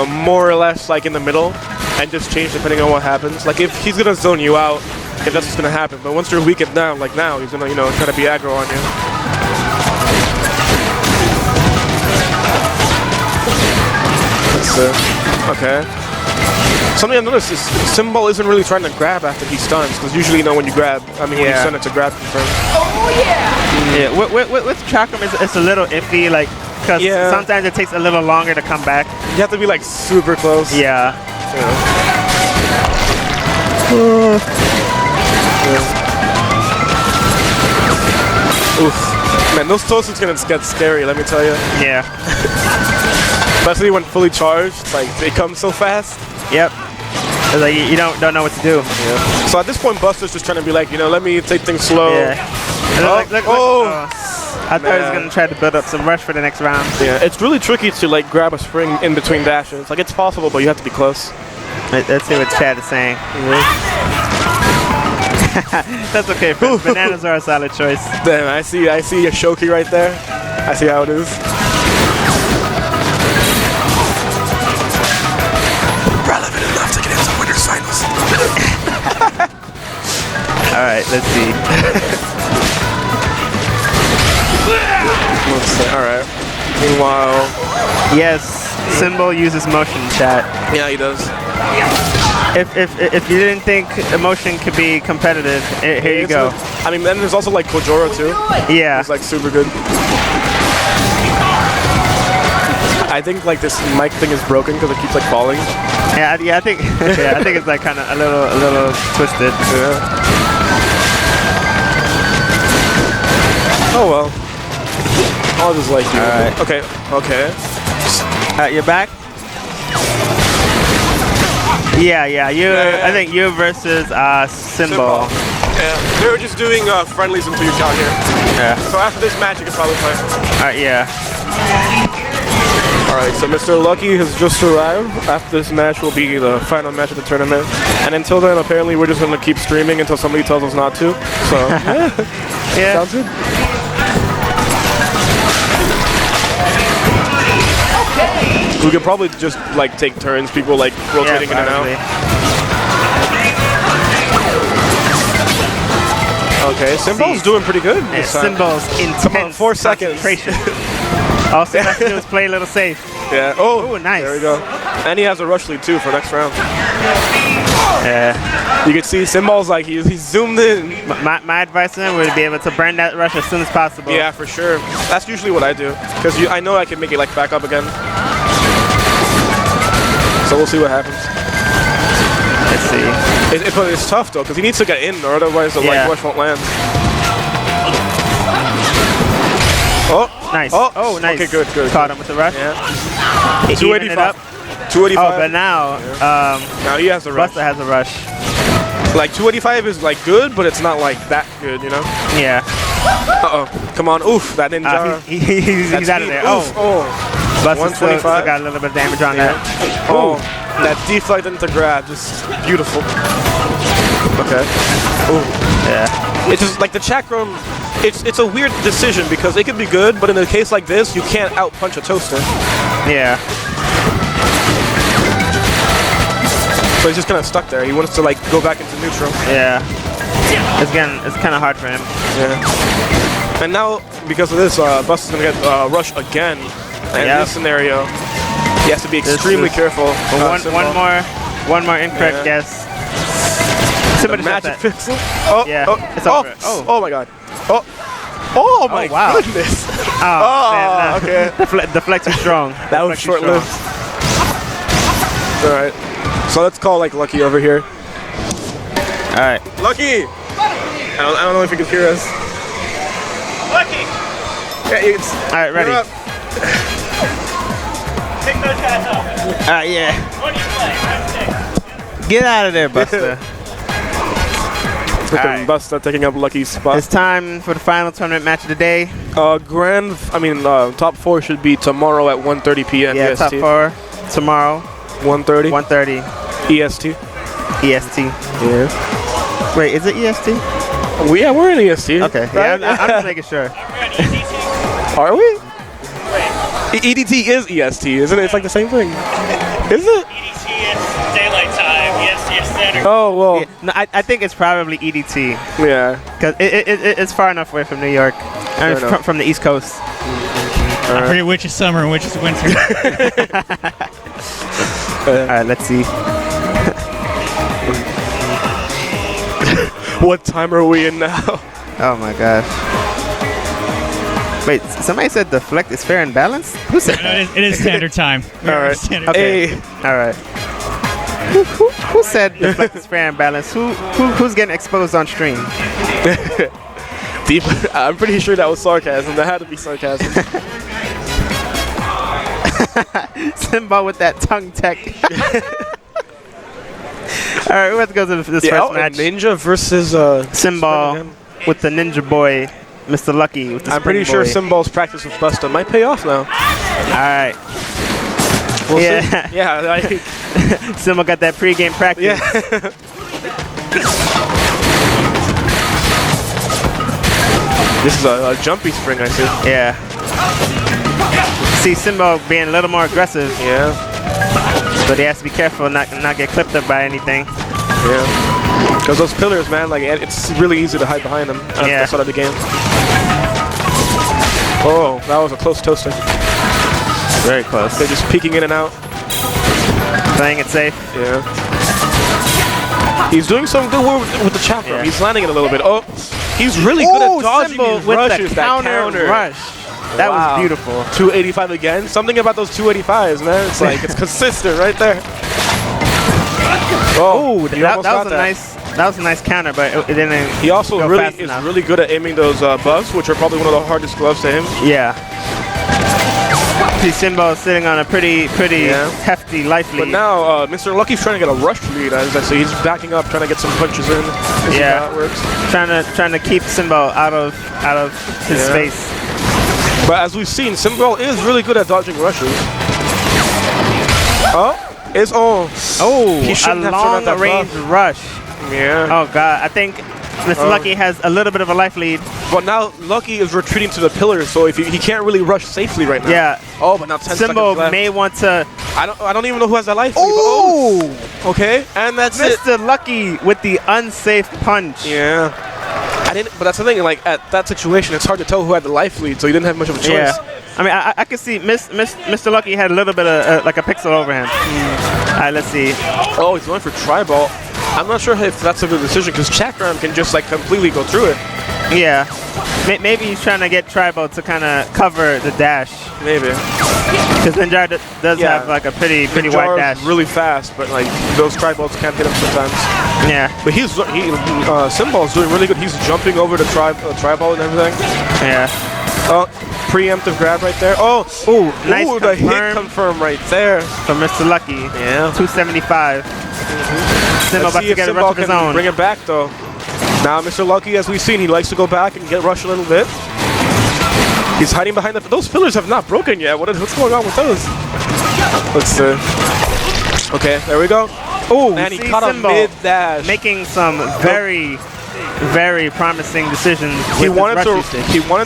more or less, like, in the middle and just change depending on what happens. Like, if he's going to zone you out, if that's what's going to happen. But once you're weakened down, like now, he's going to, try to be aggro on you. Okay. Something I noticed is Symbol isn't really trying to grab after he stuns, because usually, when you grab, when you stun, it's a grab confirm. Yeah. With Chakram, it's a little iffy, like, because sometimes it takes a little longer to come back. You have to be, like, super close. Yeah. Oof. Man, those toasts gonna get scary, let me tell you. Yeah. Especially when fully charged, like, they come so fast. Yep. It's like you don't know what to do. Yeah. So at this point, Buster's just trying to be like, let me take things slow. Yeah. Look, I thought he was Man. gonna try to build up some rush for the next round. Yeah, it's really tricky to like grab a spring in between dashes. Like, it's possible, but you have to be close. Let's see what Chad is saying. That's okay, friends. Bananas are a solid choice. Damn, I see a Shoki right there. I see how it is. Relevant enough to get into Winner's Finals. All right. right, let's see. All right. Meanwhile, Yes, Symbol uses motion chat. yeah, he does. If you didn't think emotion could be competitive, here you go. I mean, then there's also like Kojoro too. Yeah. It's like super good. I think like this mic thing is broken because it keeps like falling. Yeah, I think I think it's like kind of a little twisted. Yeah. Oh well. I'll just like you. All right. Okay. Okay. You're back. Yeah. I think you versus Symbol. Yeah. They were just doing friendlies until you got here. Yeah. So after this match, you can probably play. Yeah. All right. So Mr. Lucky has just arrived. After this match will be the final match of the tournament. And until then, apparently, we're just gonna keep streaming until somebody tells us not to. So Yeah. sounds good. We could probably just like take turns, people like rotating in and out. Okay, Symbol's doing pretty good. This time. Symbol's intense. Come on, 4 seconds. concentration. All you have to do is play a little safe. Yeah. Oh, Ooh, nice. There we go. And he has a rush lead too for next round. Yeah. You can see Symbol's like he's zoomed in. My advice to him would be able to burn that rush as soon as possible. Yeah, for sure. That's usually what I do because I know I can make it like back up again. So we'll see what happens. Let's see. But it's tough though because he needs to get in or otherwise the like rush won't land. Oh, Nice. Oh, nice. Okay, good. Caught him with the rush. Yeah. Even it up. 285. Oh, but now, Now he has the rush. Busta has a rush. Like 285 is like good, but it's not like that good, you know? Yeah. Uh-oh. Come on. Oof, that ninja. He's out of there. Oof. Oh. Busta still 125. got a little bit of damage on that. Oh. That deflect into grab, just beautiful. Okay. Ooh. Yeah. It's just like the chakram, it's a weird decision because it could be good, but in a case like this, you can't out-punch a toaster. Yeah. So he's just kind of stuck there. He wants to like go back into neutral. Yeah. It's kind of hard for him. Yeah. And now, because of this, Busta's gonna get rush again. And in this scenario, he has to be extremely careful. One more incorrect guess. Somebody magic that. pixel. Oh, Yeah, oh, it's oh, over. oh my god. Oh my wow. goodness. Oh, man, no. Okay. The flex is strong. That was short-lived. All right. So let's call like Lucky over here. All right. Lucky. I don't know if you can hear us. Lucky! Yeah, it's, All right, ready. you're up. Pick those guys up. All right, yeah. What do you play? Round 6. Get out of there, Busta. Freaking Busta taking up Lucky's spot. It's time for the final tournament match of the day. Top 4 should be tomorrow at 1:30 p.m. Yeah, EST. top 4 tomorrow. 1:30 1:30 EST. EST. Yeah. Wait, is it EST? We're in EST. Okay. Right? Yeah, I'm just making sure. We're on EDT. Are we? Wait, EDT is EST, isn't it? It's like the same thing. Is it? EDT is daylight time. EST is standard. Oh well. Yeah, no, I think it's probably EDT Yeah. because it's far enough away from New York. I mean, enough. from the East Coast. I forget which is summer and which is winter. All right, let's see. What time are we in now? Oh my gosh. Wait, somebody said deflect is fair and balanced? Who said No, that? it is standard time. All right. Standard Okay. Hey. All right. Who said deflect is fair and balanced? Who's getting exposed on stream? Deep. I'm pretty sure that was sarcasm. That had to be sarcasm. Simba with that tongue tech. All right, let's go to this first match. Ninja versus Simba with the Ninja Boy, Mr. Lucky with the I'm pretty Spring sure Boy. Symbol's practice with Busta might pay off now. All right. We'll Yeah. see. Yeah. Like, Simba got that pregame practice. yeah. This is a jumpy spring, I see. Yeah. See Simba being a little more aggressive, Yeah. but he has to be careful not get clipped up by anything. Yeah. Because those pillars, man, like it's really easy to hide behind them at the start of the game. Oh, that was a close toaster. Very close. They're just peeking in and out. Playing it safe. Yeah. He's doing some good work with the chakra. Yeah. He's landing it a little bit. Oh, he's really good at dodging Simba these with rushes. the counter rush. That was beautiful. 285 again. Something about those 285s, man. It's like it's consistent right there. Oh, that was a nice counter, but it didn't. He also go really fast is enough. really good at aiming those buffs, which are probably one of the hardest gloves to him. Yeah. See Simba sitting on a pretty hefty life lead. But now Mr. Lucky's trying to get a rush lead, as I say. He's backing up, trying to get some punches in. This is how it works. Trying to keep Simba out of his space. But as we've seen, Simba is really good at dodging rushes. Oh, it's he shouldn't have thrown out that long-range buff. rush. Yeah. Oh God, I think Mr. Lucky has a little bit of a life lead. But now Lucky is retreating to the pillars, so if he can't really rush safely right now. Yeah. Oh, but now 10 seconds Simba left. may want to. I don't even know who has that life lead. Oh! Okay, and that's it. Mr. Lucky with the unsafe punch. Yeah. But that's the thing, like at that situation, it's hard to tell who had the life lead, so he didn't have much of a choice. Yeah. I mean, I could see Mr. Lucky had a little bit of like a pixel over him. All right, let's see. Oh, he's going for tri-ball. I'm not sure if that's a good decision because Chakram can just like completely go through it. Yeah. Maybe he's trying to get Tribal to kind of cover the dash. Maybe. Because Ninja does have like a pretty wide dash. Really fast, but like those tri-balls can't hit him sometimes. Yeah. But Simbal's doing really good. He's jumping over the tri-ball and everything. Yeah. Oh, preemptive grab right there. Oh, nice the hit confirm right there. From Mr. Lucky. Yeah. 275. Simba about to get a rush of his own. Bring it back though. Now Mr. Lucky, as we've seen, he likes to go back and get rushed a little bit. He's hiding behind those pillars have not broken yet. What's going on with those? Let's see. Okay, there we go. Oh, and he caught a mid-dash. Making some very promising decisions. He wanted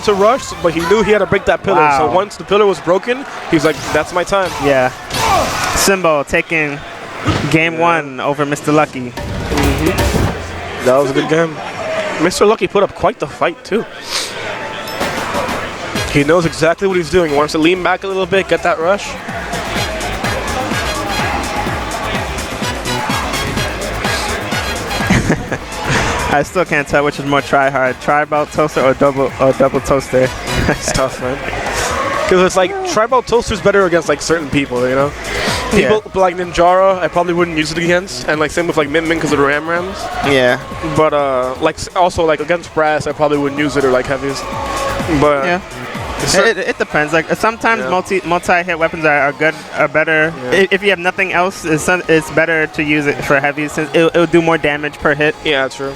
to rush, but he knew he had to break that pillar. Wow. So once the pillar was broken, he was like, that's my time. Yeah. Simba taking game 1 over Mr. Lucky. That was a good game. Mr. Lucky put up quite the fight too. He knows exactly what he's doing. He wants to lean back a little bit, get that rush. I still can't tell which is more try-hard, tri-belt toaster or double toaster. It's tough, man. Because it's like tri-belt toaster's better against like certain people, you know. People like Ninjara, I probably wouldn't use it against, and like same with like Min because of the Rams. Yeah. But like also like against Brass, I probably wouldn't use it or like heavies. But it depends. Like sometimes multi-hit weapons are better. Yeah. If you have nothing else, it's better to use it for heavies since it'll do more damage per hit. Yeah, true.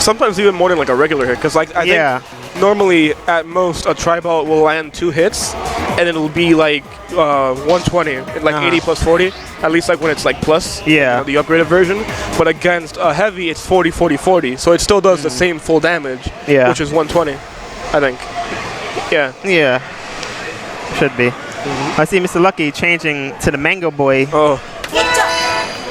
Sometimes even more than like a regular hit, because like I think normally at most a tri-belt will land 2 hits, and it'll be like 120, like 80 plus 40. At least like when it's like plus, the upgraded version. But against a heavy, it's 40, 40, 40. So it still does the same full damage, which is 120, I think. Yeah. Yeah. Should be. I see Mr. Lucky changing to the Mango Boy. Oh.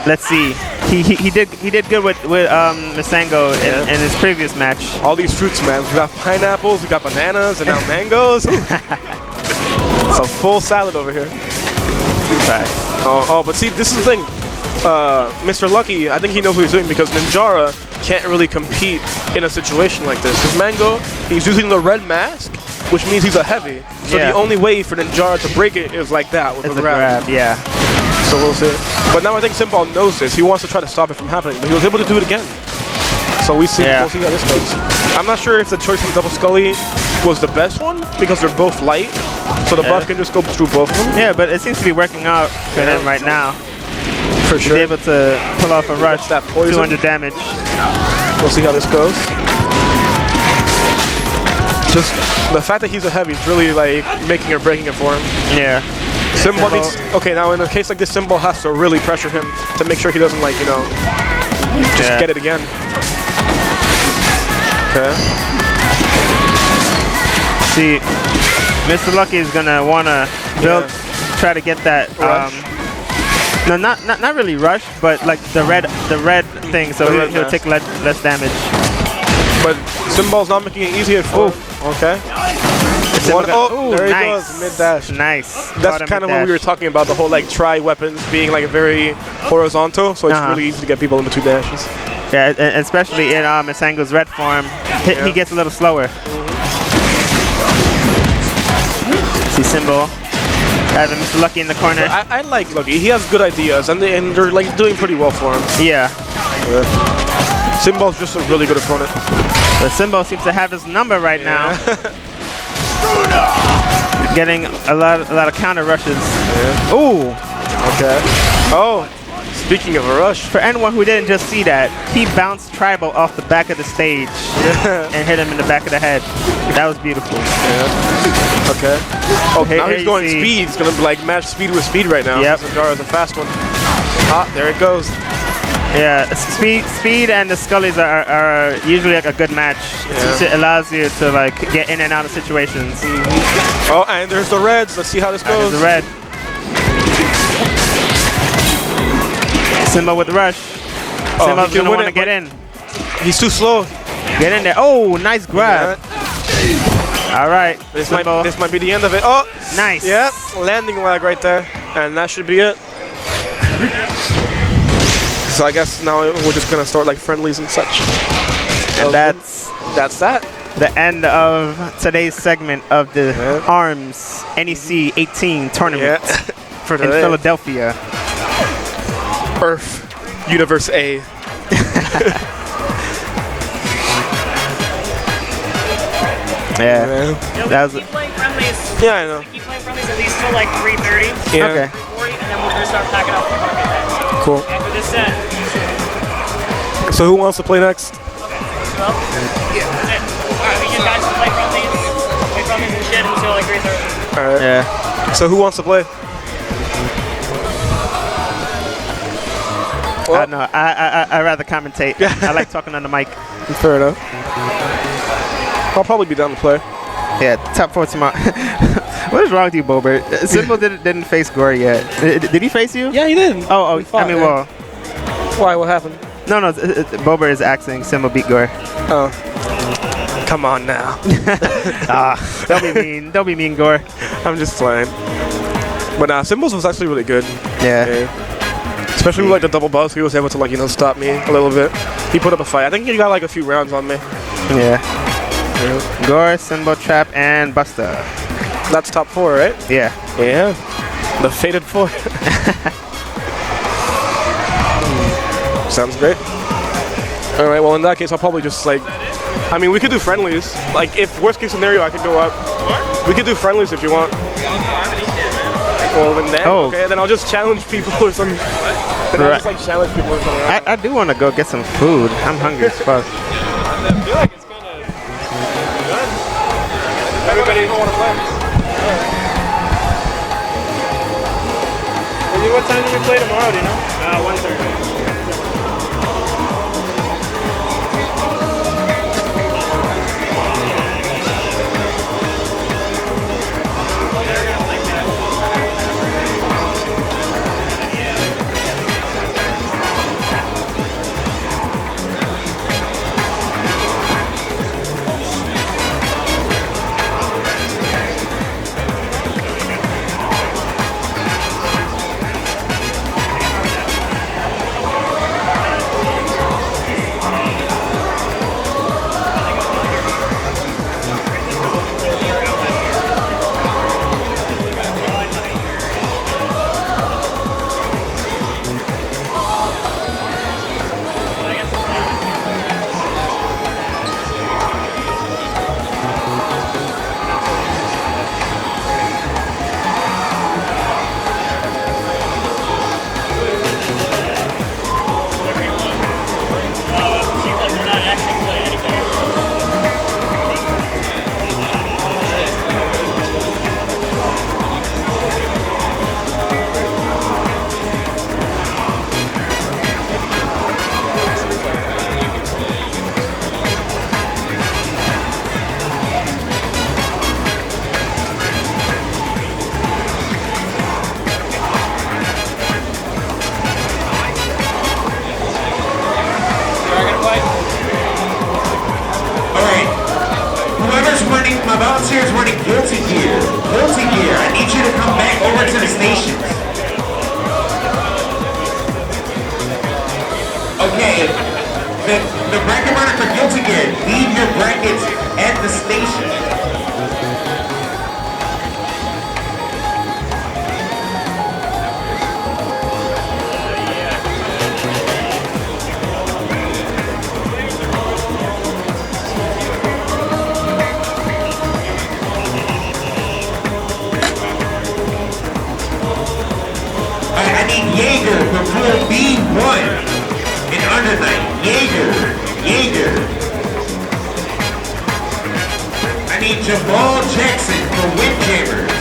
Let's see. He did good with Misango in his previous match. All these fruits, man. We got pineapples, we got bananas, and now mangoes. It's a full salad over here. But see, this is the thing. Mr. Lucky, I think he knows what he's doing because Ninjara can't really compete in a situation like this. Because Mango, he's using the red mask, which means he's a heavy. So the only way for Ninjara to break it is like that, with a grab. Yeah. So we'll see. But now I think Simba knows this. He wants to try to stop it from happening, but he was able to do it again. So we'll see how this goes. I'm not sure if the choice from Double Scully was the best one because they're both light, so the buff can just go through both of them. Yeah, but it seems to be working out for him right now. For sure. He's able to pull off a rush, that poison. 200 damage. We'll see how this goes. Just the fact that he's a heavy is really like making or breaking it for him. Yeah. Simba needs, now in a case like this, Simba has to really pressure him to make sure he doesn't like, just get it again. Okay. No, not really rush, but like the red thing, so he'll take less damage. But Symbol's not making it easy at full. Okay. There he goes, mid dash. Nice. That's kind of what we were talking about, the whole like tri-weapons being like very horizontal, so it's really easy to get people in between dashes. Yeah, and especially in Masango's red form, he gets a little slower. See Symbol. Having Mr. Lucky in the corner. I like Lucky. He has good ideas, and they're like doing pretty well for him. Yeah. Symbol's just a really good opponent. But Symbol seems to have his number right now. Getting a lot of counter rushes. Yeah. Ooh. Okay. Oh. Speaking of a rush, for anyone who didn't just see that, he bounced Tribal off the back of the stage and hit him in the back of the head. That was beautiful. Yeah. Okay. Oh, now he's going speed. He's gonna like match speed with speed right now. Yep. Zagara's a fast one. Ah, there it goes. Yeah, speed and the Scullies are usually like a good match. It allows you to like get in and out of situations. Oh, and there's the reds. Let's see how this goes. There's the red. Simba with the rush. Simba's gonna want to get in. He's too slow. Get in there. Oh, nice grab. All right. This might be the end of it. Oh, nice. Yeah, landing lag right there, and that should be it. So I guess now we're just gonna start like friendlies and such. And that's that. The end of today's segment of the ARMS NEC18 tournament in Philadelphia. Earth, Universe A. Yeah. That was keep playing friendlies. Yeah, I know. Keep playing friendlies at least till like 3:30. Yeah. Okay. 40, and then we're gonna start packing up the market then. Cool. After this set. So who wants to play next? Well, yeah. That's it. Alright, we just guys play friendlies and shit until like 3:30. Alright. Yeah. So who wants to play? Well, I know. I rather commentate. I like talking on the mic. Fair enough. I'll probably be down to play. Yeah, top 4 tomorrow. What is wrong with you, Bobert? Simple didn't face Gore yet. Did he face you? Yeah, he did. Oh, fought, I mean, well. Why? What happened? No, Bobert is asking Simba beat Gore. Oh. Come on now. Don't be mean. Don't be mean, Gore. I'm just playing. But nah, Symbols was actually really good. Yeah. Especially with like the double buzz, he was able to like, stop me a little bit. He put up a fight. I think he got like a few rounds on me. Yeah. Gore, Symbol, Trap, and Buster. That's top 4, right? Yeah. Yeah. The fated 4. Sounds great. All right. Well, in that case, I'll probably just like. I mean, we could do friendlies. Like, if worst case scenario, I could go up. We could do friendlies if you want. Well, then okay, then I'll just challenge people or something. Then I'll just like challenge people or something. I do want to go get some food. I'm hungry as fuck. I feel like it's kind of good. Everybody don't want to play. What time do we play tomorrow, do you know? 1:30. volunteers running guilty gear. Guilty gear, I need you to come back over to the stations. Okay, the bracket runner for guilty gear, leave your brackets at the station. I need Jaeger for pool B1 in Undernight. Jaeger. I need Jamal Jackson for Windjammers.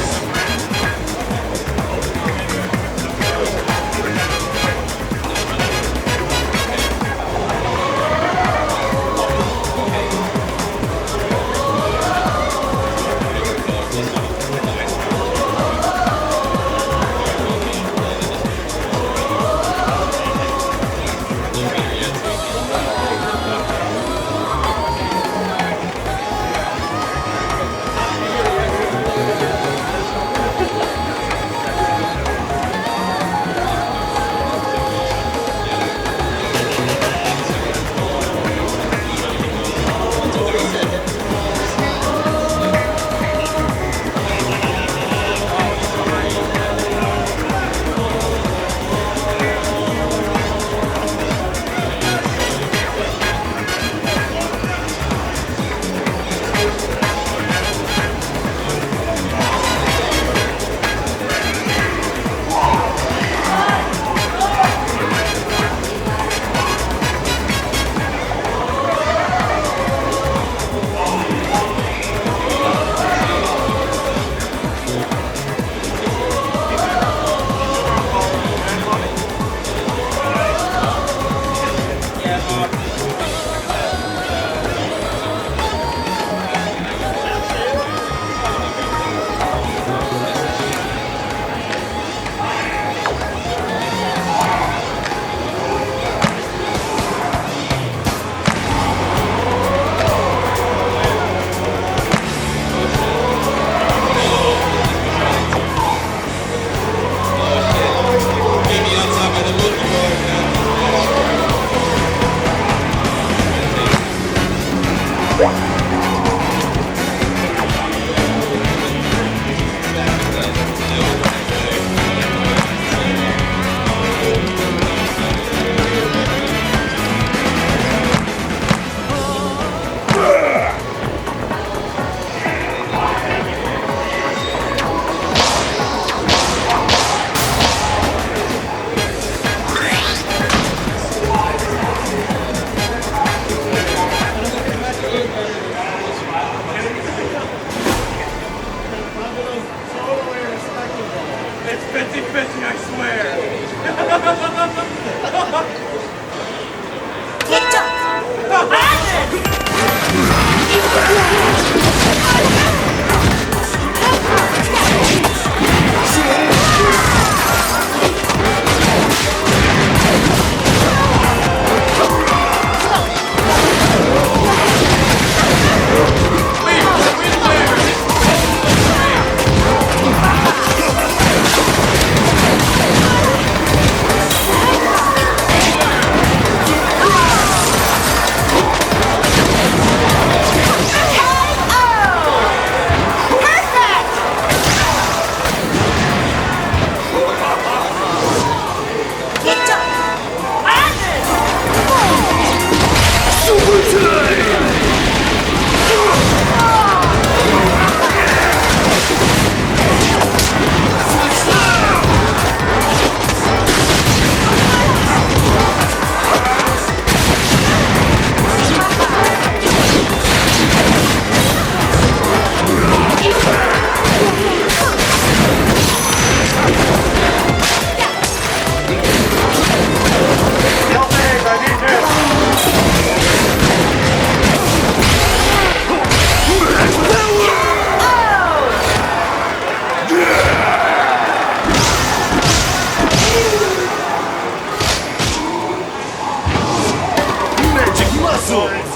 Muscles!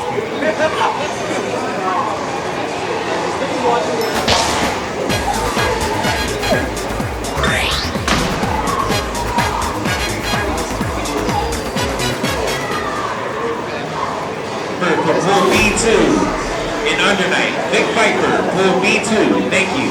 B2. In Undernight, Vic Viper, pool B2. Thank you.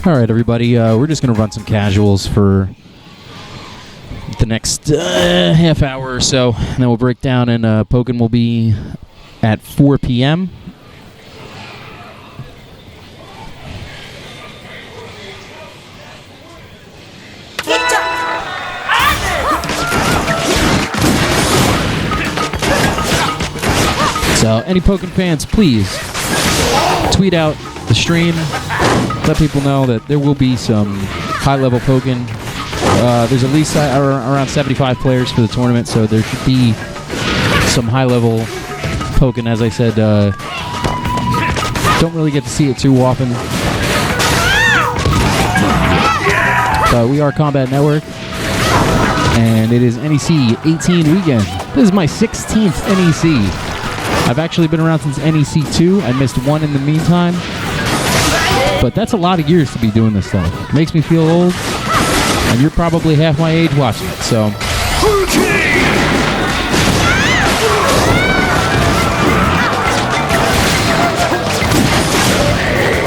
All right, everybody, we're just going to run some casuals for the next half hour or so, and then we'll break down, and Pokken will be at 4 p.m. So, any Pokken fans, please tweet out the stream. Let people know that there will be some high-level Pokken. There's at least around 75 players for the tournament, so there should be some high-level Pokken. As I said, don't really get to see it too often. But we are Kombat Network, and it is NEC18 weekend. This is my 16th NEC. I've actually been around since NEC2. I missed one in the meantime. But that's a lot of years to be doing this stuff. Makes me feel old. And you're probably half my age watching it, so.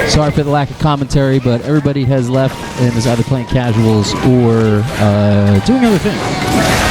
Sorry for the lack of commentary, but everybody has left and is either playing casuals or doing other things.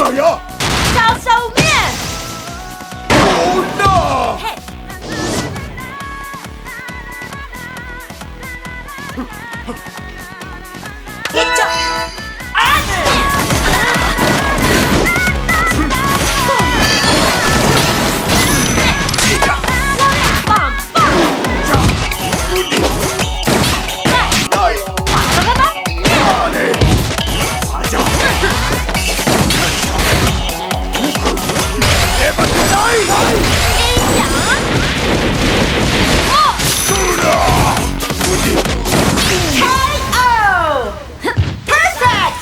招手面。KO! Perfect!